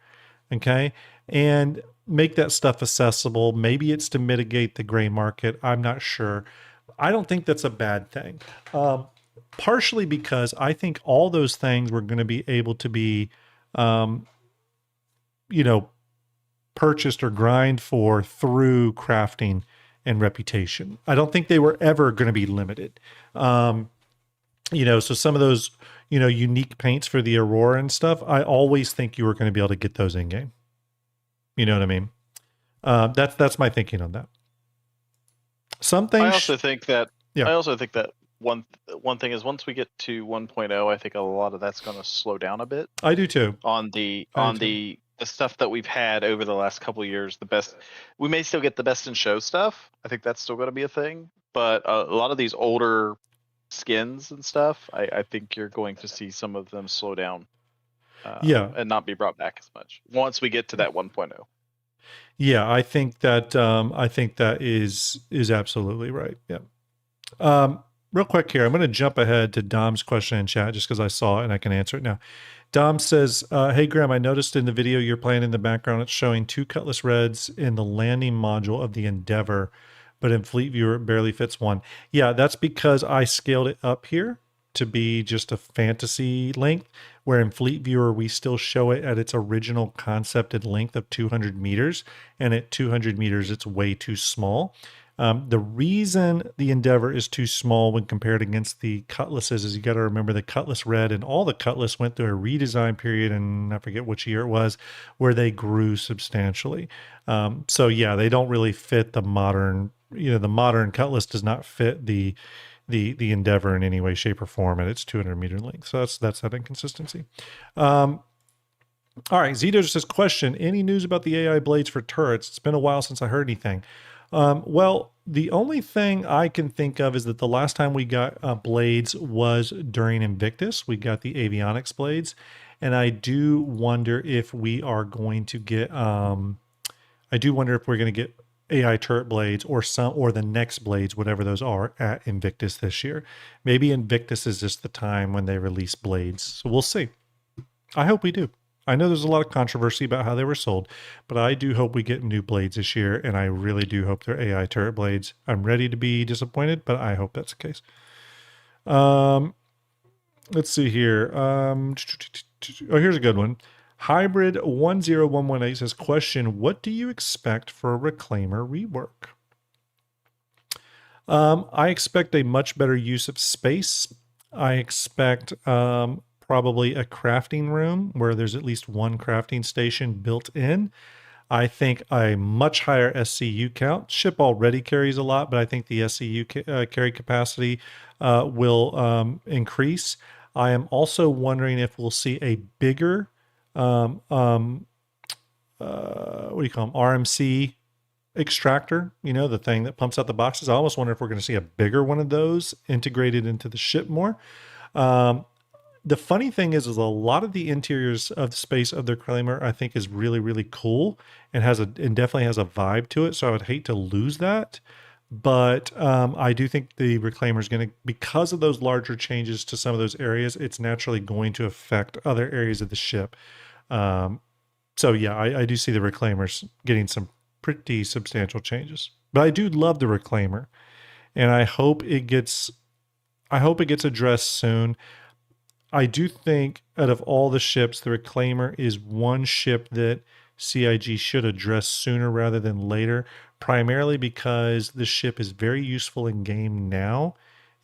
okay? And make that stuff accessible. Maybe it's to mitigate the gray market. I'm not sure. I don't think that's a bad thing. Partially because I think all those things were going to be able to be, purchased or grind for through crafting and reputation. I don't think they were ever going to be limited. So some of those, unique paints for the Aurora and stuff, I always think you were going to be able to get those in game. You know what I mean? That's my thinking on that. Some things. I also think that. Yeah. I also think that one thing is once we get to 1.0, I think a lot of that's going to slow down a bit. I do too. On the stuff that we've had over the last couple of years, we may still get the best in show stuff. I think that's still going to be a thing, but a lot of these older skins and stuff, I think you're going to see some of them slow down. And not be brought back as much once we get to that 1.0. Yeah, I think that is absolutely right. Yeah. Real quick here, I'm going to jump ahead to Dom's question in chat just because I saw it and I can answer it now. Dom says, hey, Graham, I noticed in the video you're playing in the background, it's showing 2 Cutlass Reds in the landing module of the Endeavor, but in Fleet Viewer, it barely fits 1. Yeah, that's because I scaled it up here to be just a fantasy length, where in Fleet Viewer, we still show it at its original concepted length of 200 meters, and at 200 meters, it's way too small. The reason the Endeavor is too small when compared against the Cutlasses is you got to remember the Cutlass Red and all the Cutlass went through a redesign period, and I forget which year it was, where they grew substantially. So yeah, they don't really fit the modern, the modern Cutlass does not fit the Endeavor in any way, shape, or form at its 200 meter length. So that's that inconsistency. All right, Zito says, question, any news about the AI blades for turrets? It's been a while since I heard anything. Well, the only thing I can think of is that the last time we got blades was during Invictus. We got the avionics blades, and I do wonder if we are going to get. I do wonder if we're going to get AI turret blades or the next blades, whatever those are, at Invictus this year. Maybe Invictus is just the time when they release blades. So we'll see. I hope we do. I know there's a lot of controversy about how they were sold, but I do hope we get new blades this year, and I really do hope they're AI turret blades. I'm ready to be disappointed, but I hope that's the case. Let's see here. Here's a good one. Hybrid 10118 says, question, what do you expect for a Reclaimer rework? I expect a much better use of space. I expect probably a crafting room where there's at least one crafting station built in. I think a much higher SCU count. Ship already carries a lot, but I think the SCU carry capacity will increase. I am also wondering if we'll see a bigger, what do you call them? RMC extractor, the thing that pumps out the boxes. I almost wonder if we're going to see a bigger one of those integrated into the ship more. The funny thing is a lot of the interiors of the space of the Reclaimer, I think, is really, really cool and definitely has a vibe to it. So I would hate to lose that. But I do think the Reclaimer is going to, because of those larger changes to some of those areas, it's naturally going to affect other areas of the ship. So yeah, I do see the Reclaimers getting some pretty substantial changes. But I do love the Reclaimer, and I hope it gets addressed soon. I do think out of all the ships, the Reclaimer is one ship that CIG should address sooner rather than later, primarily because the ship is very useful in game now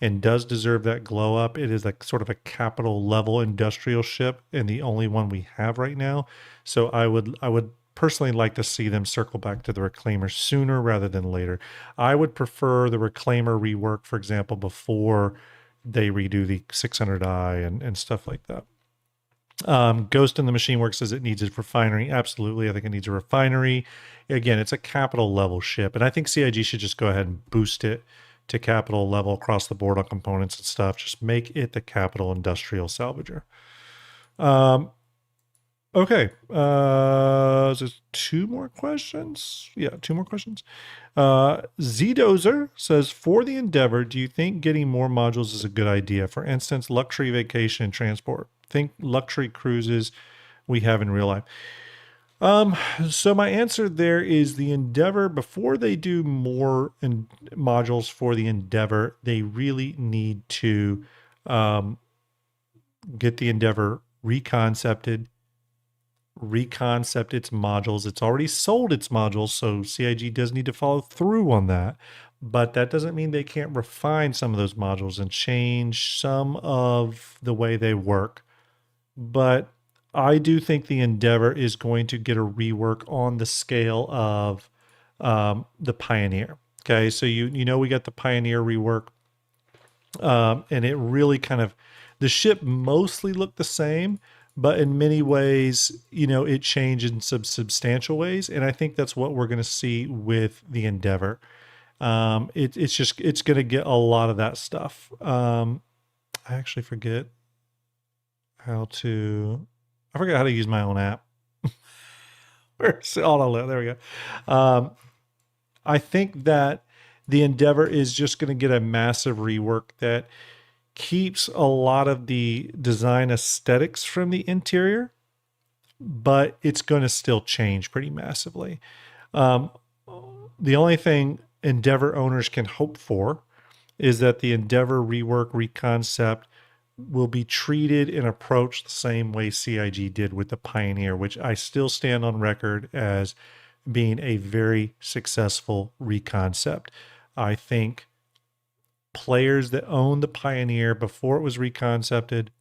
and does deserve that glow up. It is like sort of a capital level industrial ship and the only one we have right now. So I would personally like to see them circle back to the Reclaimer sooner rather than later. I would prefer the Reclaimer rework, for example, before they redo the 600i and stuff like that. Ghost in the Machine Works says it needs a refinery. Absolutely. I think it needs a refinery. Again, it's a capital level ship, and I think CIG should just go ahead and boost it to capital level across the board on components and stuff. Just make it the capital industrial salvager. Okay. There's two more questions. Yeah, two more questions. Z-Dozer says, for the Endeavor, do you think getting more modules is a good idea? For instance, luxury vacation and transport. Think luxury cruises we have in real life. So my answer there is the Endeavor, before they do more modules for the Endeavor, they really need to get the Endeavor reconcept its modules. It's already sold its modules, so CIG does need to follow through on that. But that doesn't mean they can't refine some of those modules and change some of the way they work. But I do think the Endeavor is going to get a rework on the scale of the Pioneer. Okay, so you know we got the Pioneer rework, and it really kind of, the ship mostly looked the same, but in many ways, you know, it changed in some substantial ways, and I think that's what we're going to see with the Endeavor. It's going to get a lot of that stuff. I actually forget I forgot how to use my own app. Where's it? Oh, there we go. I think that the Endeavor is just going to get a massive rework that keeps a lot of the design aesthetics from the interior, but it's going to still change pretty massively. The only thing Endeavor owners can hope for is that the Endeavor rework reconcept will be treated and approached the same way CIG did with the Pioneer, which I still stand on record as being a very successful reconcept. I think players that owned the Pioneer before it was reconcepted,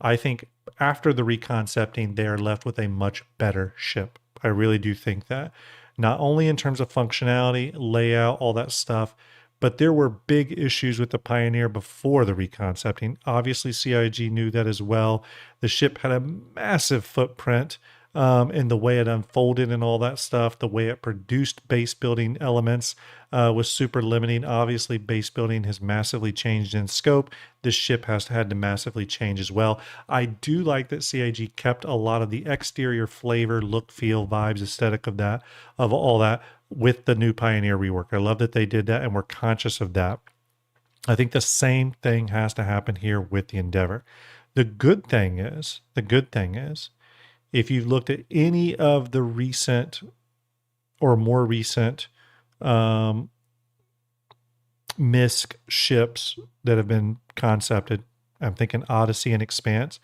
I think after the reconcepting, they are left with a much better ship. I really do think that. Not only in terms of functionality, layout, all that stuff, but there were big issues with the Pioneer before the reconcepting. Obviously, CIG knew that as well. The ship had a massive footprint in the way it unfolded and all that stuff. The way it produced base building elements was super limiting. Obviously, base building has massively changed in scope. This ship has had to massively change as well. I do like that CIG kept a lot of the exterior flavor, look, feel, vibes, aesthetic of all that with the new Pioneer rework. I love that they did that and we're conscious of that. I think the same thing has to happen here with the Endeavor. The good thing is, if you've looked at any of the recent or more recent MISC ships that have been concepted, I'm thinking Odyssey and Expanse,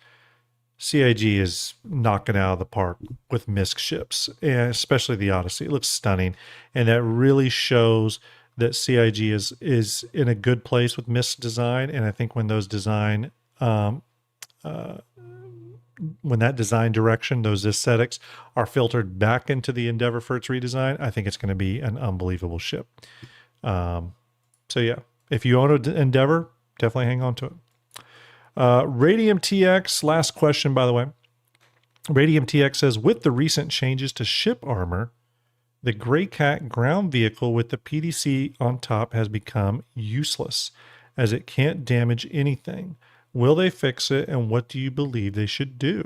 CIG is knocking out of the park with MISC ships, and especially the Odyssey. It looks stunning, and that really shows that CIG is in a good place with MISC design. And I think when those design, when that design direction, those aesthetics are filtered back into the Endeavor for its redesign, I think it's going to be an unbelievable ship. So yeah, if you own an Endeavor, definitely hang on to it. Radium TX, last question, by the way. Radium TX says, with the recent changes to ship armor, the Grey Cat ground vehicle with the PDC on top has become useless as it can't damage anything. Will they fix it, and what do you believe they should do?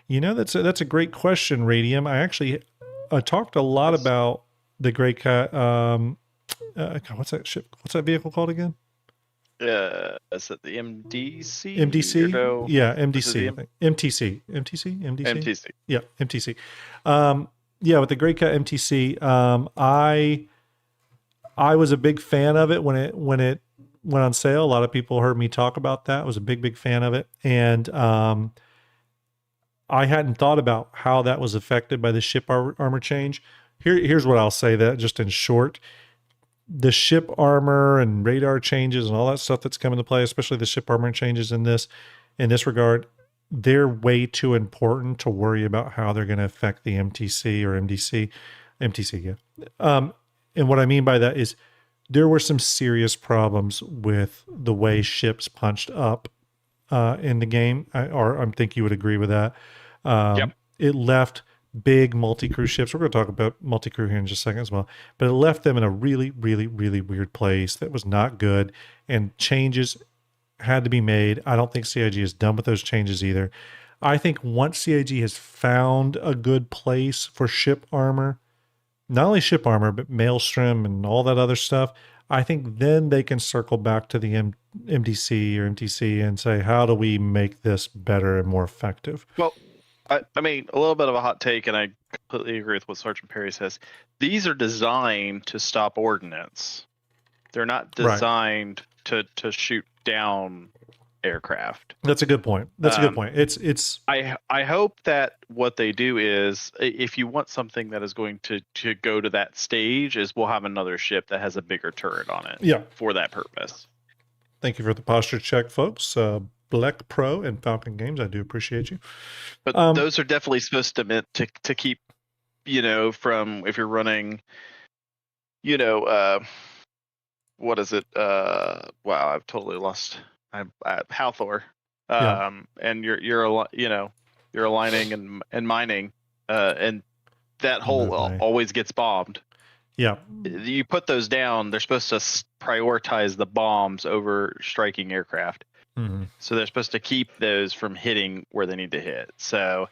You know, that's a great question, Radium. I actually talked a lot about the Grey Cat. What's that ship? What's that vehicle called again? Is it the MDC? MDC? No, Yeah, MDC. MTC. MTC? MDC? MTC. Yeah, MTC. Yeah, with the Grey Cat MTC, I was a big fan of it when it went on sale. A lot of people heard me talk about that. I was a big fan of it. And I hadn't thought about how that was affected by the ship armor change. Here's what I'll say that just in short. The ship armor and radar changes and all that stuff that's come into play, especially the ship armor changes in this regard, they're way too important to worry about how they're going to affect the MTC or MTC, yeah. And what I mean by that is there were some serious problems with the way ships punched up in the game, or I think you would agree with that. Yep. It left big multi-crew ships. We're going to talk about multi-crew here in just a second as well. But it left them in a really, really, really weird place that was not good, and changes had to be made. I don't think CIG is done with those changes either. I think once CIG has found a good place for ship armor, not only ship armor, but Maelstrom and all that other stuff, I think then they can circle back to the MDC or MTC and say, how do we make this better and more effective? Well, I mean, a little bit of a hot take, and I completely agree with what Sergeant Perry says. These are designed to stop ordnance. They're not designed to shoot down aircraft. That's a good point. That's a good point. It's. I hope that what they do is, if you want something that is going to go to that stage, is we'll have another ship that has a bigger turret on it. Yeah. For that purpose. Thank you for the posture check, folks. Black Pro and Falcon Games, I do appreciate you. But those are definitely supposed to keep, from, if you're running, what is it? Wow, I've totally lost. I'm at Hathor, and you're aligning and mining, and that hole always gets bombed. Yeah. You put those down, they're supposed to prioritize the bombs over striking aircraft. Mm-hmm. So they're supposed to keep those from hitting where they need to hit. So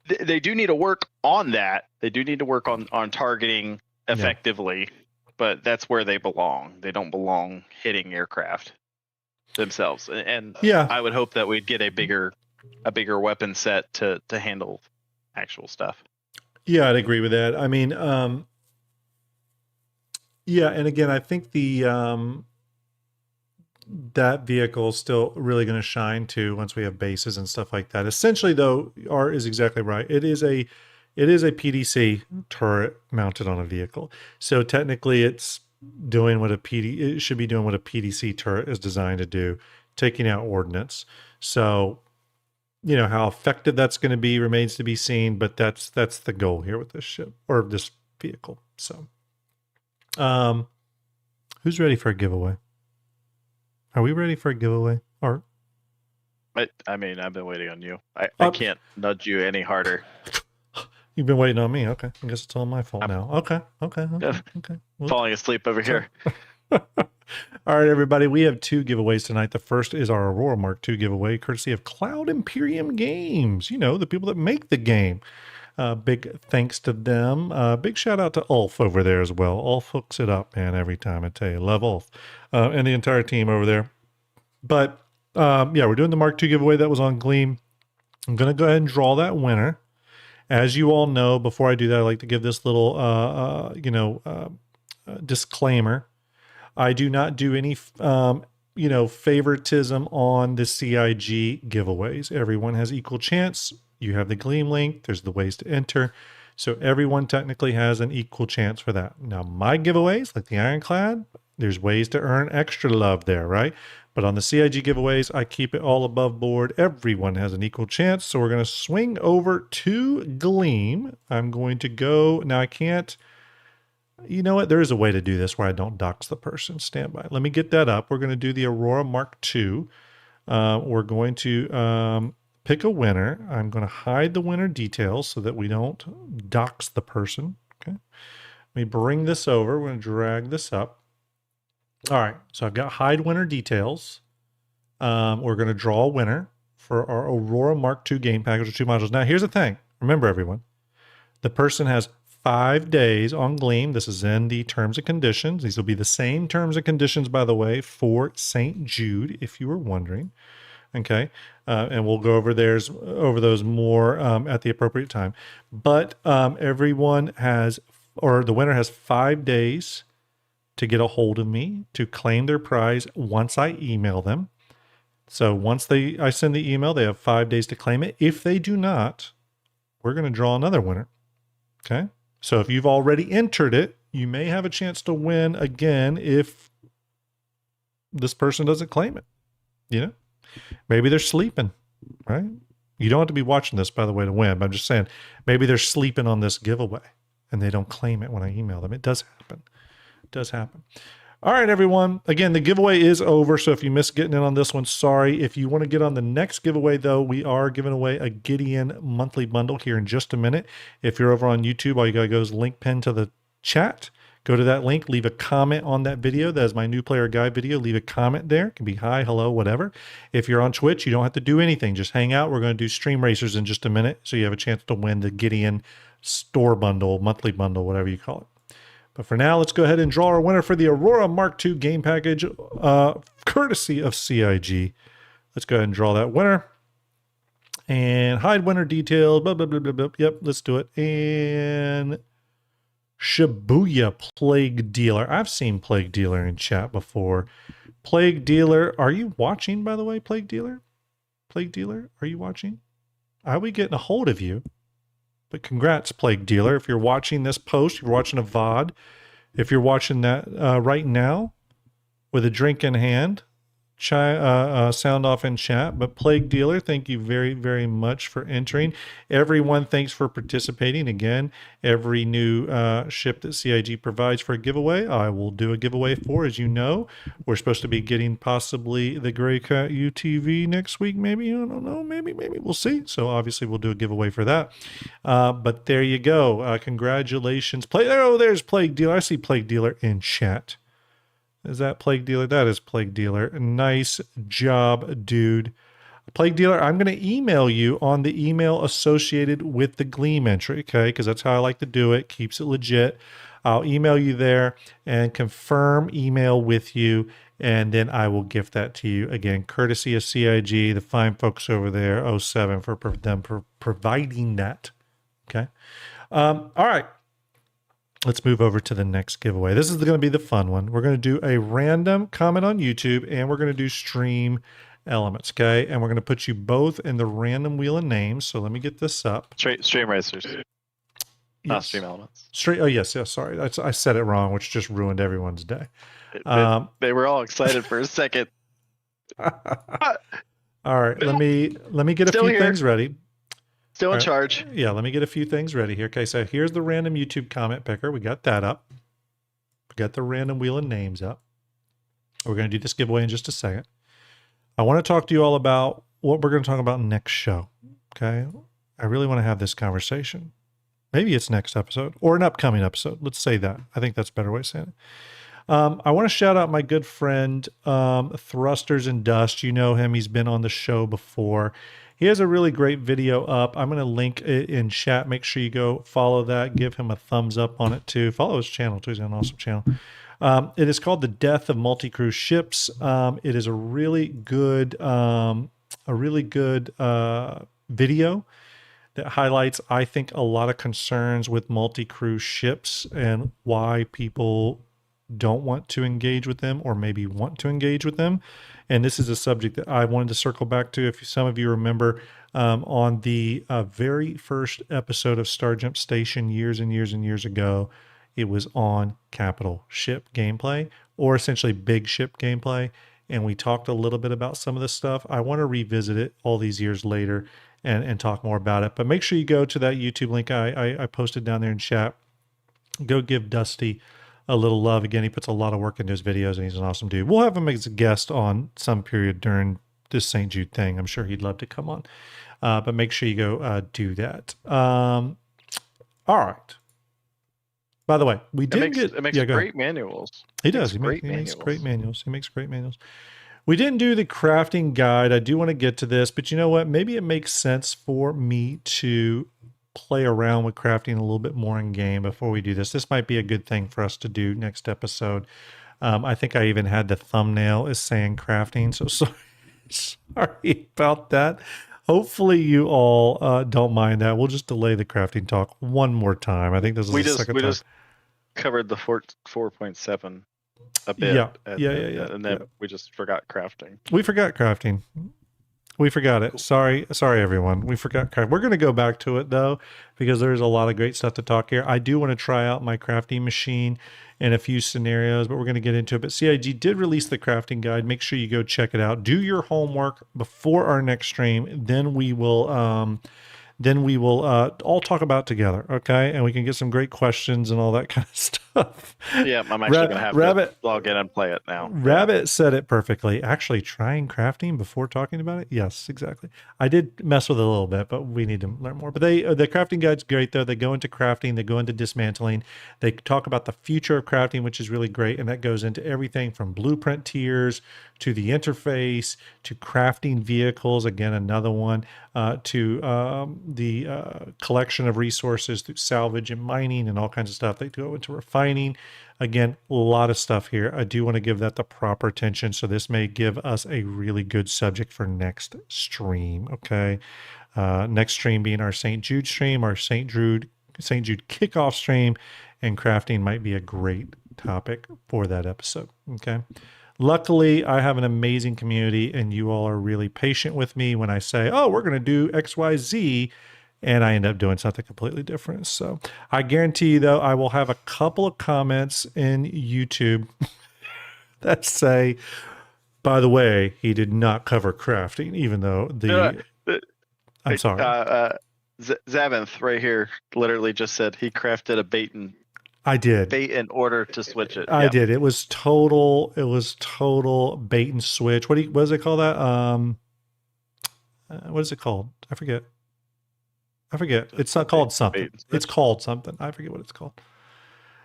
they do need to work on that. They do need to work on targeting effectively, but that's where they belong. They don't belong hitting aircraft themselves. And I would hope that we'd get a bigger weapon set to handle actual stuff. Yeah, I'd agree with that. I mean, and again, I think that vehicle is still really going to shine too once we have bases and stuff like that. Essentially, though, Art is exactly right. It is a PDC turret mounted on a vehicle. So technically, it's doing what it should be doing what a PDC turret is designed to do, taking out ordnance. So, how effective that's going to be remains to be seen, but that's the goal here with this ship or this vehicle. So, who's ready for a giveaway? Are we ready for a giveaway, Art? I mean, I've been waiting on you. I can't nudge you any harder. You've been waiting on me. Okay. I guess it's all my fault now. Okay. Falling asleep over here. All right, everybody. We have 2 giveaways tonight. The first is our Aurora Mark II giveaway, courtesy of Cloud Imperium Games. The people that make the game. Big thanks to them. Big shout out to Ulf over there as well. Ulf hooks it up, man, every time. I tell you, love Ulf and the entire team over there. But we're doing the Mark II giveaway that was on Gleam. I'm going to go ahead and draw that winner. As you all know, before I do that, I like to give this little, disclaimer. I do not do any, favoritism on the CIG giveaways. Everyone has equal chance. You have the Gleam link. There's the ways to enter. So everyone technically has an equal chance for that. Now, my giveaways, like the Ironclad, there's ways to earn extra love there, right? But on the CIG giveaways, I keep it all above board. Everyone has an equal chance. So we're going to swing over to Gleam. I'm going to go. Now, I can't. You know what? There is a way to do this where I don't dox the person. Stand by. Let me get that up. We're going to do the Aurora Mark II. We're going to pick a winner. I'm going to hide the winner details so that we don't dox the person. Okay. Let me bring this over. We're going to drag this up. All right. So I've got hide winner details. We're going to draw a winner for our Aurora Mark II game package with 2 modules. Now, here's the thing. Remember, everyone. The person has 5 days on Gleam. This is in the terms and conditions. These will be the same terms and conditions, by the way, for St. Jude, if you were wondering. Okay. And we'll go over those more at the appropriate time. But everyone has, or the winner has 5 days to get a hold of me to claim their prize once I email them. So once I send the email, they have 5 days to claim it. If they do not, we're going to draw another winner. Okay. So if you've already entered it, you may have a chance to win again if this person doesn't claim it. You know, maybe they're sleeping, right? You don't have to be watching this, by the way, to win. But I'm just saying, maybe they're sleeping on this giveaway and they don't claim it when I email them. It does happen. It does happen. All right, everyone. Again, the giveaway is over. So if you missed getting in on this one, sorry. If you want to get on the next giveaway, though, we are giving away a Gideon monthly bundle here in just a minute. If you're over on YouTube, all you got to go is link pinned to the chat. Go to that link, leave a comment on that video. That is my new player guide video. Leave a comment there. It can be hi, hello, whatever. If you're on Twitch, you don't have to do anything. Just hang out. We're going to do stream racers in just a minute. So you have a chance to win the Gideon store bundle, monthly bundle, whatever you call it. But for now, let's go ahead and draw our winner for the Aurora Mark II game package, courtesy of CIG. Let's go ahead and draw that winner. And hide winner details. Blah, blah, blah, blah, blah. Yep, let's do it. And Shibuya Plague Dealer. I've seen Plague Dealer in chat before. Plague Dealer, are you watching, by the way, Plague Dealer? Plague Dealer, are you watching? How are we getting a hold of you? But congrats, Plague Dealer. If you're watching this post, you're watching a VOD. If you're watching that right now with a drink in hand, sound off in chat. But Plague Dealer, thank you very, very much for entering. Everyone, thanks for participating. Again, every new ship that CIG provides for a giveaway, I will do a giveaway for. As you know, we're supposed to be getting possibly the Grey Cat UTV next week. Maybe, I don't know. Maybe we'll see. So obviously we'll do a giveaway for that. But there you go. Congratulations. There's Plague Dealer. I see Plague Dealer in chat. Is that Plague Dealer? That is Plague Dealer. Nice job, dude. Plague Dealer, I'm going to email you on the email associated with the Gleam entry, okay? Because that's how I like to do it. Keeps it legit. I'll email you there and confirm email with you, and then I will gift that to you. Again, courtesy of CIG, the fine folks over there, '07, for them providing that, okay? All right. Let's move over to the next giveaway. This is going to be the fun one. We're going to do a random comment on YouTube, and we're going to do stream elements, okay? And we're going to put you both in the random wheel of names. So let me get this up. Stream racers, not Yes. stream elements. Oh, yes, sorry. I said it wrong, which just ruined everyone's day. They were all excited for a second. All right, let me get Still a few here. things ready. Still in All right. charge. Yeah, let me get a few things ready here. Okay, so here's the random YouTube comment picker. We got that up. We got the random wheel of names up. We're going to do this giveaway in just a second. I want to talk to you all about what we're going to talk about next show. Okay, I really want to have this conversation. Maybe it's next episode or an upcoming episode. Let's say that. I think that's a better way of saying it. I want to shout out my good friend, Thrusters and Dust. You know him. He's been on the show before. He has a really great video up. I'm going to link it in chat. Make sure you go follow that. Give him a thumbs up on it too. Follow his channel too. He's got an awesome channel. It is called The Death of Multi-Crew Ships. It is a really good video that highlights, I think, a lot of concerns with multi-crew ships and why people don't want to engage with them or maybe want to engage with them. And this is a subject that I wanted to circle back to. If some of you remember on the very first episode of STARJUMP Station years and years and years ago, it was on capital ship gameplay, or essentially big ship gameplay. And we talked a little bit about some of this stuff. I want to revisit it all these years later and talk more about it. But make sure you go to that YouTube link I posted down there in chat. Go give Dusty a little love. Again, he puts a lot of work into his videos, and he's an awesome dude. We'll have him as a guest on some period during this St. Jude thing. I'm sure he'd love to come on. But make sure you go do that. All right. By the way, we did It makes great manuals. He does. He makes great manuals. He makes great manuals. We didn't do the crafting guide. I do want to get to this, but you know what? Maybe it makes sense for me to play around with crafting a little bit more in game before we do this. This might be a good thing for us to do next episode. I think I even had the thumbnail as saying crafting, so sorry about that. Hopefully you all don't mind that. We'll just delay the crafting talk one more time. I think this is the second time. We just covered the 4.7 a bit. Yeah. And, Yeah. and then we just forgot crafting. We forgot crafting. We forgot it. Cool. Sorry, everyone. We forgot craft. We're going to go back to it though, because there's a lot of great stuff to talk here. I do want to try out my crafting machine in a few scenarios, but we're going to get into it. But CIG did release the crafting guide. Make sure you go check it out. Do your homework before our next stream. Then we will all talk about it together, okay? And we can get some great questions and all that kind of stuff. Yeah, I'm actually going to have to log in and play it now. Rabbit said it perfectly. Actually, trying crafting before talking about it? Yes, exactly. I did mess with it a little bit, but we need to learn more. But the crafting guide's great, though. They go into crafting. They go into dismantling. They talk about the future of crafting, which is really great. And that goes into everything from blueprint tiers to the interface to crafting vehicles. Again, another one. To the collection of resources through salvage and mining and all kinds of stuff. They go into refining. Again, a lot of stuff here. I do want to give that the proper attention. So this may give us a really good subject for next stream. Okay. Next stream being our St. Jude stream, our St. Jude kickoff stream, and crafting might be a great topic for that episode. Okay. Luckily, I have an amazing community, and you all are really patient with me when I say, oh, we're going to do X, Y, Z, and I end up doing something completely different. So I guarantee you, though, I will have a couple of comments in YouTube that say, by the way, he did not cover crafting, even though I'm sorry. Zavanth right here literally just said he crafted a bait in order to switch it. I did. It was total bait and switch. What does it call that? What is it called? I forget. It's not called something. It's called something. I forget what it's called.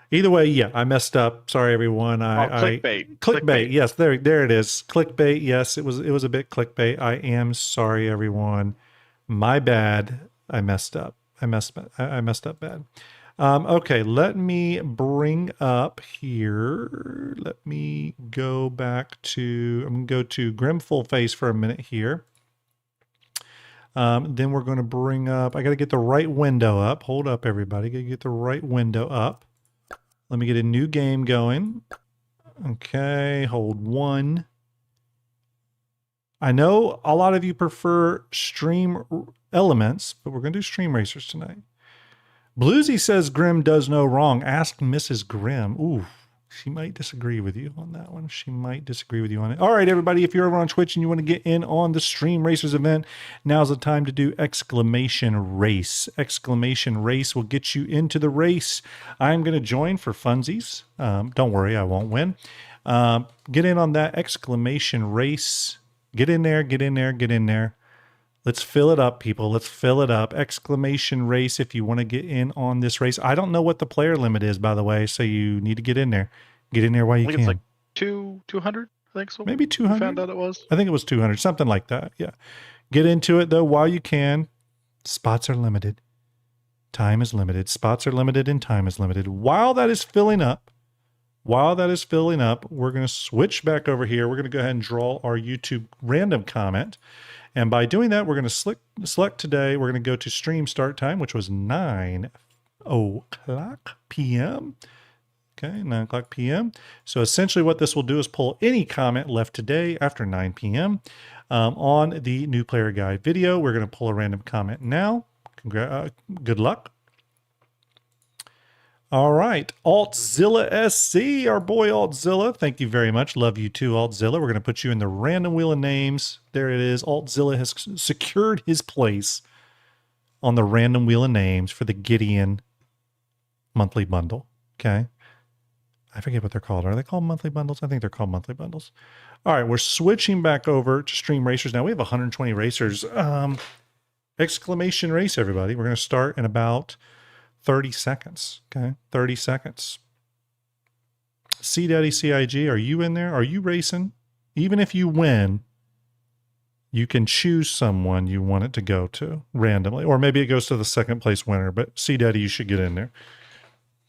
Either way, yeah, I messed up. Sorry, everyone. Clickbait. Yes, there it is. Clickbait. Yes, it was a bit clickbait. I am sorry, everyone. My bad. I messed up. I messed up bad. Okay, let me bring up here. Let me go back to, I'm going to go to Grim Full Face for a minute here. Then we're going to bring up, I got to get the right window up. Hold up, everybody. Got to get the right window up. Let me get a new game going. Okay, hold one. I know a lot of you prefer stream elements, but we're going to do stream racers tonight. Bluesy says Grimm does no wrong. Ask Mrs. Grimm. Ooh, she might disagree with you on that one. She might disagree with you on it. All right, everybody, if you're over on Twitch and you want to get in on the Stream Racers event, now's the time to do exclamation race. Exclamation race will get you into the race. I'm going to join for funsies. Don't worry, I won't win. Get in on that exclamation race. Get in there, get in there, get in there. Let's fill it up, people. Let's fill it up. Exclamation race if you want to get in on this race. I don't know what the player limit is, by the way, so you need to get in there. Get in there while you can. It's like 200, I think so. Maybe 200. Found out it was. I think it was 200, something like that. Yeah. Get into it, though, while you can. Spots are limited. Time is limited. Spots are limited and time is limited. While that is filling up, we're going to switch back over here. We're going to go ahead and draw our YouTube random comment. And by doing that, we're going to select today. We're going to go to stream start time, which was 9 o'clock p.m. Okay, 9 o'clock p.m. So essentially what this will do is pull any comment left today after 9 p.m. On the new player guide video. We're going to pull a random comment now. Good luck. All right, Altzilla SC, our boy Altzilla. Thank you very much. Love you too, Altzilla. We're going to put you in the random wheel of names. There it is. Altzilla has secured his place on the random wheel of names for the Gideon monthly bundle. Okay. I forget what they're called. Are they called monthly bundles? I think they're called monthly bundles. All right, we're switching back over to Stream Racers. Now we have 120 racers. Exclamation race, everybody. We're going to start in about 30 seconds. Okay. 30 seconds. C Daddy CIG, are you in there? Are you racing? Even if you win, you can choose someone you want it to go to randomly, or maybe it goes to the second place winner, but C Daddy, you should get in there.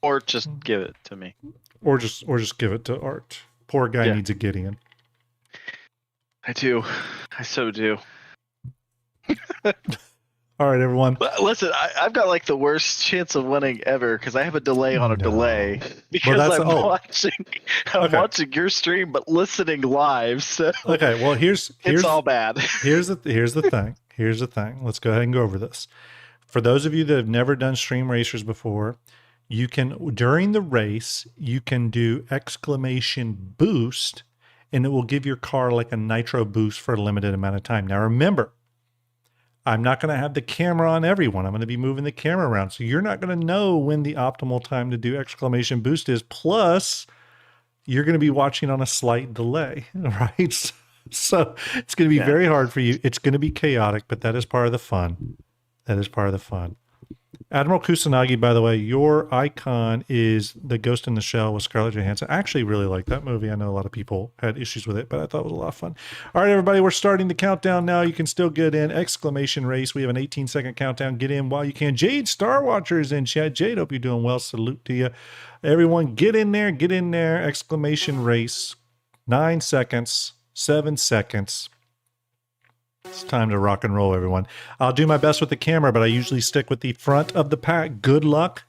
Or just give it to me. Or just give it to Art. Poor guy needs a Gideon. I do. I so do. All right, everyone. Listen, I've got like the worst chance of winning ever because I have a delay on a delay No. Well, because that's I'm okay. watching your stream but listening live, so Okay. Well, it's all bad. here's the thing. Here's the thing. Let's go ahead and go over this. For those of you that have never done stream racers before, you can during the race you can do exclamation boost, and it will give your car like a nitro boost for a limited amount of time. Now remember, I'm not going to have the camera on everyone. I'm going to be moving the camera around. So you're not going to know when the optimal time to do exclamation boost is. Plus, you're going to be watching on a slight delay, right? So it's going to be Yeah. very hard for you. It's going to be chaotic, but that is part of the fun. That is part of the fun. Admiral Kusanagi, by the way, your icon is the Ghost in the Shell with Scarlett Johansson. I actually really like that movie. I know a lot of people had issues with it, but I thought it was a lot of fun. All right, everybody, we're starting the countdown now. You can still get in exclamation race. We have an 18-second countdown. Get in while you can. Jade Star Watcher is in chat. Jade, hope you're doing well. Salute to you. Everyone, get in there. Get in there. Exclamation race. 9 seconds. 7 seconds. It's time to rock and roll, everyone. I'll do my best with the camera, but I usually stick with the front of the pack. Good luck.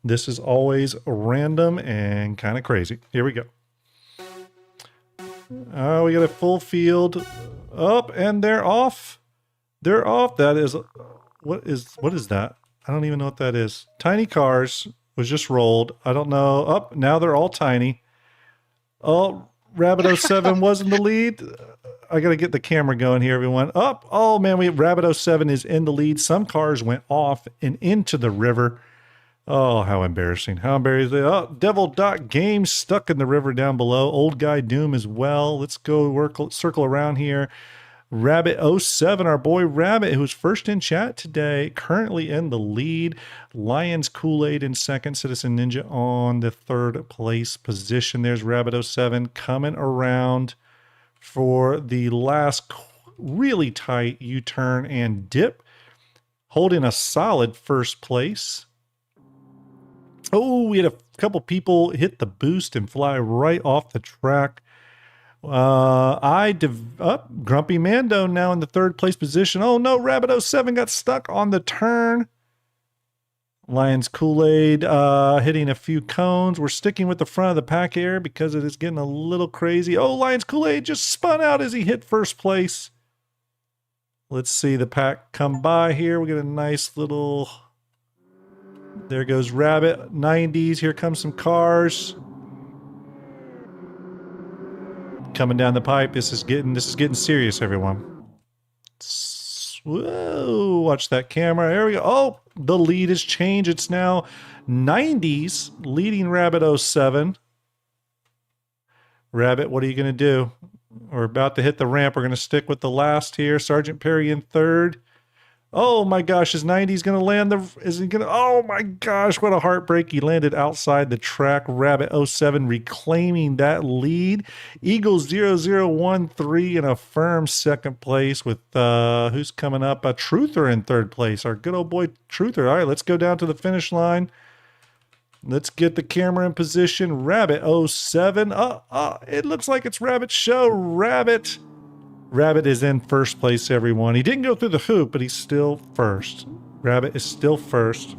This is always random and kind of crazy. Here we go. Oh, we got a full field. Up, and they're off. They're off. That is, what is that? I don't even know what that is. Tiny Cars was just rolled. I don't know. Up, now they're all tiny. Oh, Rabbit 07 was in the lead. I got to get the camera going here, everyone. Up. Oh, man, Rabbit 07 is in the lead. Some cars went off and into the river. Oh, how embarrassing. How embarrassing. Oh, Devil Dot Games stuck in the river down below. Old Guy Doom as well. Let's go circle around here. Rabbit 07, our boy Rabbit, who's first in chat today, currently in the lead. Lions Kool-Aid in second. Citizen Ninja on the third place position. There's Rabbit 07 coming around for the last really tight U-turn and dip, holding a solid first place. Oh, we had a couple people hit the boost and fly right off the track. Grumpy Mando now in the third place position. Oh no, Rabbit 07 got stuck on the turn. Lions Kool-Aid hitting a few cones. We're sticking with the front of the pack here because it is getting a little crazy. Oh, Lions Kool-Aid just spun out as he hit first place. Let's see the pack come by here. We get a nice little... There goes Rabbit. 90s. Here comes some cars. Coming down the pipe. This is getting serious, everyone. Whoa, watch that camera. There we go. Oh, the lead has changed. It's now 90s leading Rabbit 07. Rabbit, what are you going to do? We're about to hit the ramp. We're going to stick with the last here. Sergeant Perry in third. Oh my gosh, is 90s going to land is he going to, oh my gosh, what a heartbreak. He landed outside the track. Rabbit 07 reclaiming that lead. Eagle 0013 in a firm second place with, who's coming up? A Truther in third place. Our good old boy Truther. All right, let's go down to the finish line. Let's get the camera in position. Rabbit 07. It looks like it's Rabbit's show. Rabbit is in first place, everyone. He didn't go through the hoop, but he's still first. Rabbit is still first.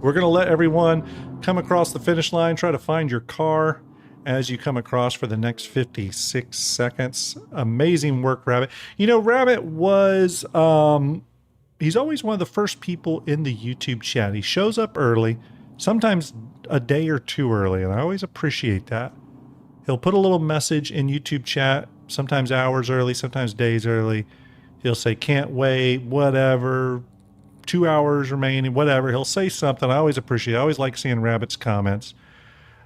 We're going to let everyone come across the finish line. Try to find your car as you come across for the next 56 seconds. Amazing work, Rabbit. You know, Rabbit was, he's always one of the first people in the YouTube chat. He shows up early, sometimes a day or two early, and I always appreciate that. He'll put a little message in YouTube chat, sometimes hours early, sometimes days early. He'll say, can't wait, whatever, 2 hours remaining, whatever. He'll say something. I always appreciate it. I always like seeing Rabbit's comments.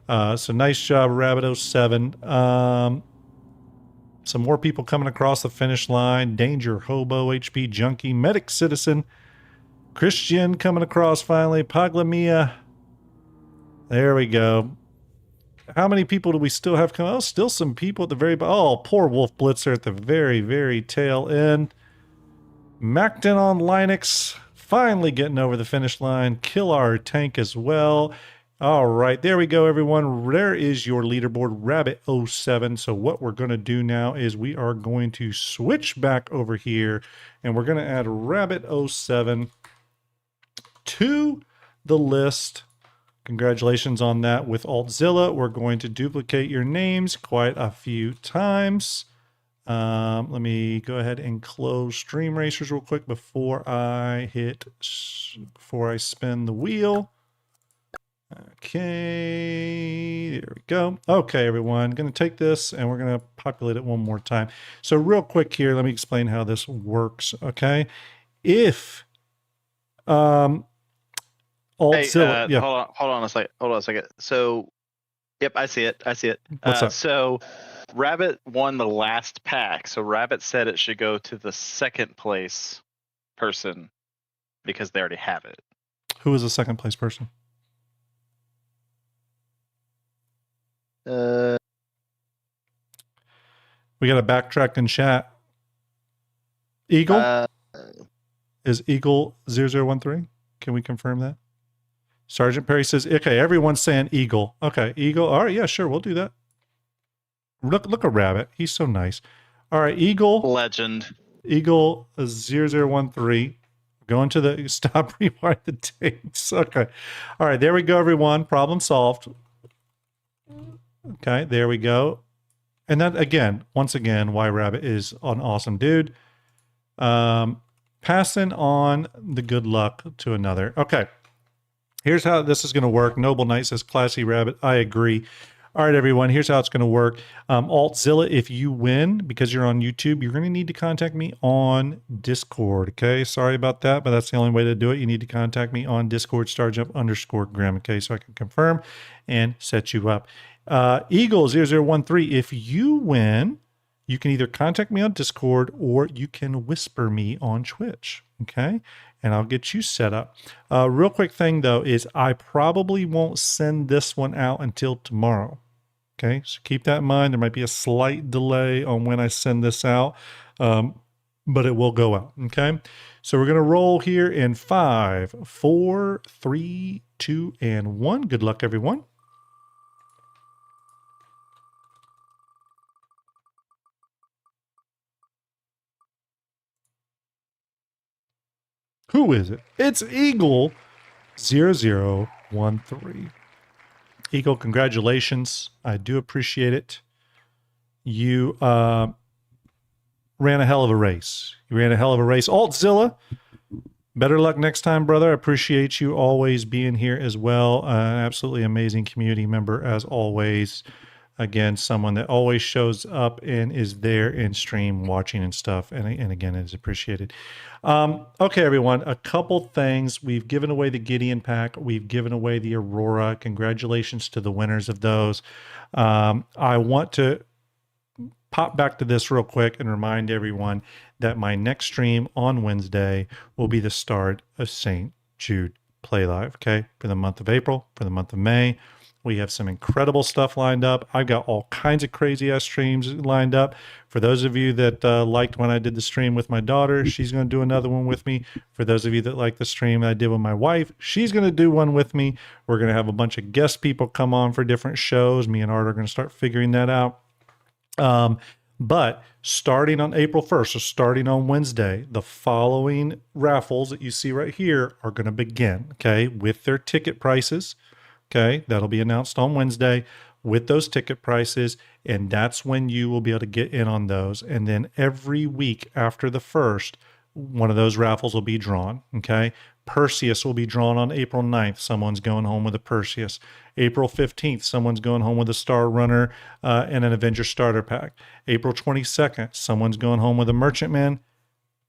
So nice job, Rabbit 07. Some more people coming across the finish line. Danger, Hobo, HP Junkie, Medic Citizen, Christian coming across finally, Paglamia. There we go. How many people do we still have coming? Oh, still some people at the very bottom. Oh, poor Wolf Blitzer at the very, very tail end. Macton on Linux, finally getting over the finish line. Kill our tank as well. All right, there we go, everyone. There is your leaderboard, Rabbit07. So what we're going to do now is we are going to switch back over here, and we're going to add Rabbit07 to the list. Congratulations on that with Altzilla. We're going to duplicate your names quite a few times. Let me go ahead and close Stream Racers real quick before I spin the wheel. Okay, there we go. Okay, everyone, going to take this and we're going to populate it one more time. So real quick here, let me explain how this works. Okay, if Altzilla, yeah. Hold on a second. So, yep, I see it. What's up? So, Rabbit won the last pack. So Rabbit said it should go to the second place person because they already have it. Who is the second place person? We got to backtrack in chat. Eagle? Is Eagle 0013? Can we confirm that? Sergeant Perry says, okay, everyone's saying Eagle. Okay, Eagle. All right, yeah, sure, we'll do that. Look at Rabbit. He's so nice. All right, Eagle. Legend. Eagle 0013. Going to the stop, rewind the tapes. Okay. All right, there we go, everyone. Problem solved. Okay, there we go. And that, again, once again, why Rabbit is an awesome dude. Passing on the good luck to another. Okay, here's how this is going to work. Noble Knight says, classy Rabbit. I agree. All right, everyone, here's how it's going to work. Altzilla, if you win, because you're on YouTube, you're going to need to contact me on Discord, okay? Sorry about that, but that's the only way to do it. You need to contact me on Discord, StarJump_Graham, okay? So I can confirm and set you up. Eagle 0013, if you win, you can either contact me on Discord or you can whisper me on Twitch, okay? And I'll get you set up. Real quick thing, though, is I probably won't send this one out until tomorrow, okay? So keep that in mind. There might be a slight delay on when I send this out, but it will go out, okay? So we're going to roll here in 5, 4, 3, 2, and 1. Good luck, everyone. Who is it? It's Eagle 0013. Eagle, congratulations. I do appreciate it. You ran a hell of a race. Altzilla, better luck next time, brother. I appreciate you always being here as well. Absolutely amazing community member as always. Again, someone that always shows up and is there in stream watching and stuff. And again, it is appreciated. Okay, everyone, a couple things. We've given away the Gideon pack. We've given away the Aurora. Congratulations to the winners of those. I want to pop back to this real quick and remind everyone that my next stream on Wednesday will be the start of St. Jude Play Live, okay? For the month of April, for the month of May. We have some incredible stuff lined up. I've got all kinds of crazy ass streams lined up. For those of you that liked when I did the stream with my daughter, she's going to do another one with me. For those of you that like the stream I did with my wife, she's going to do one with me. We're going to have a bunch of guest people come on for different shows. Me and Art are going to start figuring that out. But starting on April 1st, so starting on Wednesday, the following raffles that you see right here are going to begin, okay, with their ticket prices. Okay, that'll be announced on Wednesday with those ticket prices, and that's when you will be able to get in on those. And then every week after the first, one of those raffles will be drawn, okay? Perseus will be drawn on April 9th. Someone's going home with a Perseus. April 15th, someone's going home with a Star Runner and an Avenger starter pack. April 22nd, someone's going home with a Merchantman.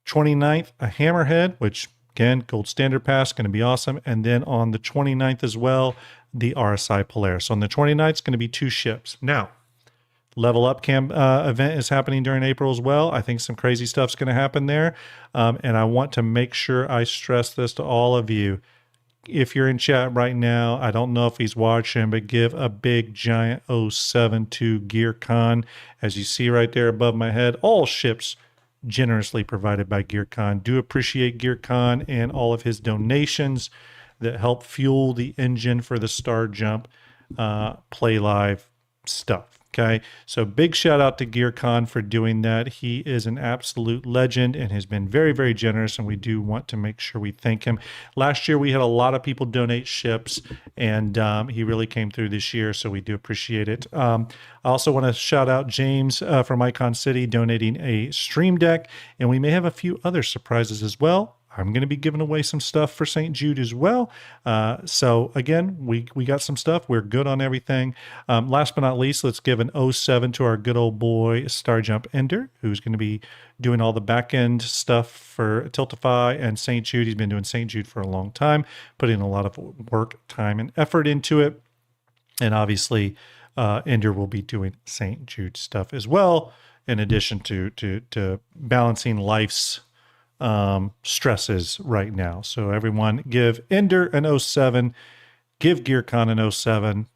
29th, a Hammerhead, which, again, Gold Standard Pass, going to be awesome. And then on the 29th as well, the RSI Polaris. So on the 29th, it's going to be 2 ships. Now, Level Up camp event is happening during April as well. I think some crazy stuff's going to happen there. And I want to make sure I stress this to all of you. If you're in chat right now, I don't know if he's watching, but give a big giant 07 to GearCon. As you see right there above my head, all ships generously provided by GearCon. Do appreciate GearCon and all of his donations. that help fuel the engine for the Star Jump Play Live stuff. Okay, so big shout out to GearCon for doing that. He is an absolute legend and has been very, very generous, and we do want to make sure we thank him. Last year, we had a lot of people donate ships, and he really came through this year, so we do appreciate it. I also want to shout out James from Icon City donating a Stream Deck, and we may have a few other surprises as well. I'm going to be giving away some stuff for St. Jude as well. So again, we got some stuff. We're good on everything. Last but not least, let's give an 07 to our good old boy StarJump Ender, who's going to be doing all the back end stuff for Tiltify and St. Jude. He's been doing St. Jude for a long time, putting a lot of work, time, and effort into it. And obviously, Ender will be doing St. Jude stuff as well, in addition to balancing life's stresses right now. So everyone give Ender an 07, give GearCon an 07.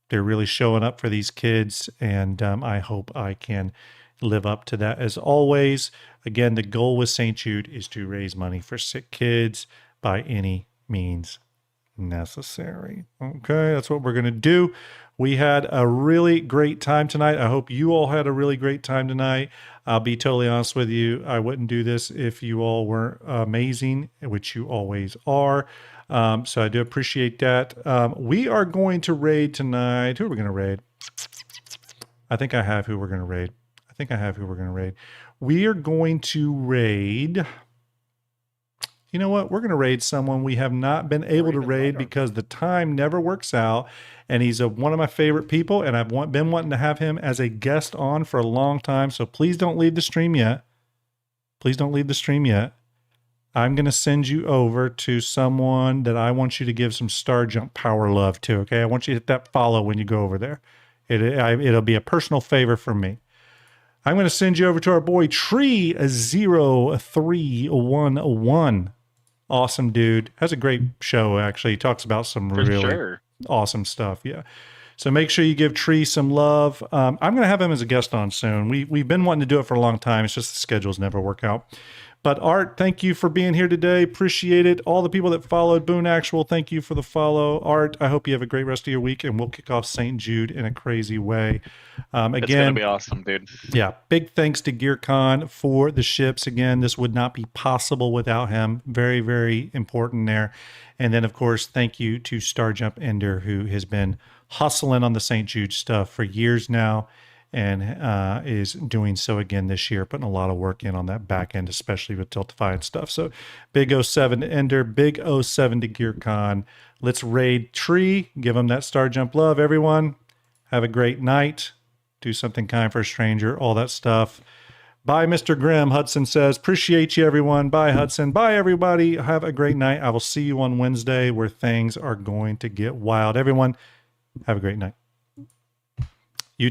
They're really showing up for these kids, and I hope I can live up to that as always. Again, the goal with St. Jude is to raise money for sick kids by any means necessary. Okay, that's what we're going to do. We had a really great time tonight. I hope you all had a really great time tonight. I'll be totally honest with you. I wouldn't do this if you all weren't amazing, which you always are. So I do appreciate that. We are going to raid tonight. Who are we going to raid? I think I have who we're going to raid. We are going to raid... You know what? We're going to raid someone we have not been able to raid because the time never works out. And he's one of my favorite people, and I've been wanting to have him as a guest on for a long time. So please don't leave the stream yet. I'm going to send you over to someone that I want you to give some Star Jump power love to, okay? I want you to hit that follow when you go over there. It'll be a personal favor from me. I'm going to send you over to our boy Tree0311. Awesome dude. Has a great show, actually. He talks about some really awesome stuff. Yeah. So make sure you give Tree some love. I'm going to have him as a guest on soon. We've been wanting to do it for a long time. It's just the schedules never work out. But Art, thank you for being here today. Appreciate it. All the people that followed Boone Actual, thank you for the follow. Art, I hope you have a great rest of your week, and we'll kick off St. Jude in a crazy way. Again, it's going to be awesome, dude. Yeah, big thanks to GearCon for the ships. Again, this would not be possible without him. Very, very important there. And then, of course, thank you to StarJump Ender, who has been hustling on the St. Jude stuff for years now, and is doing so again this year, putting a lot of work in on that back end, especially with Tiltify and stuff. So big 07 to Ender, big 07 to GearCon. Let's raid Tree, give him that Star Jump love, everyone. Have a great night. Do something kind for a stranger, all that stuff. Bye, Mr. Grimm. Hudson says, appreciate you, everyone. Bye, Hudson. Bye, everybody. Have a great night. I will see you on Wednesday where things are going to get wild. Everyone, have a great night.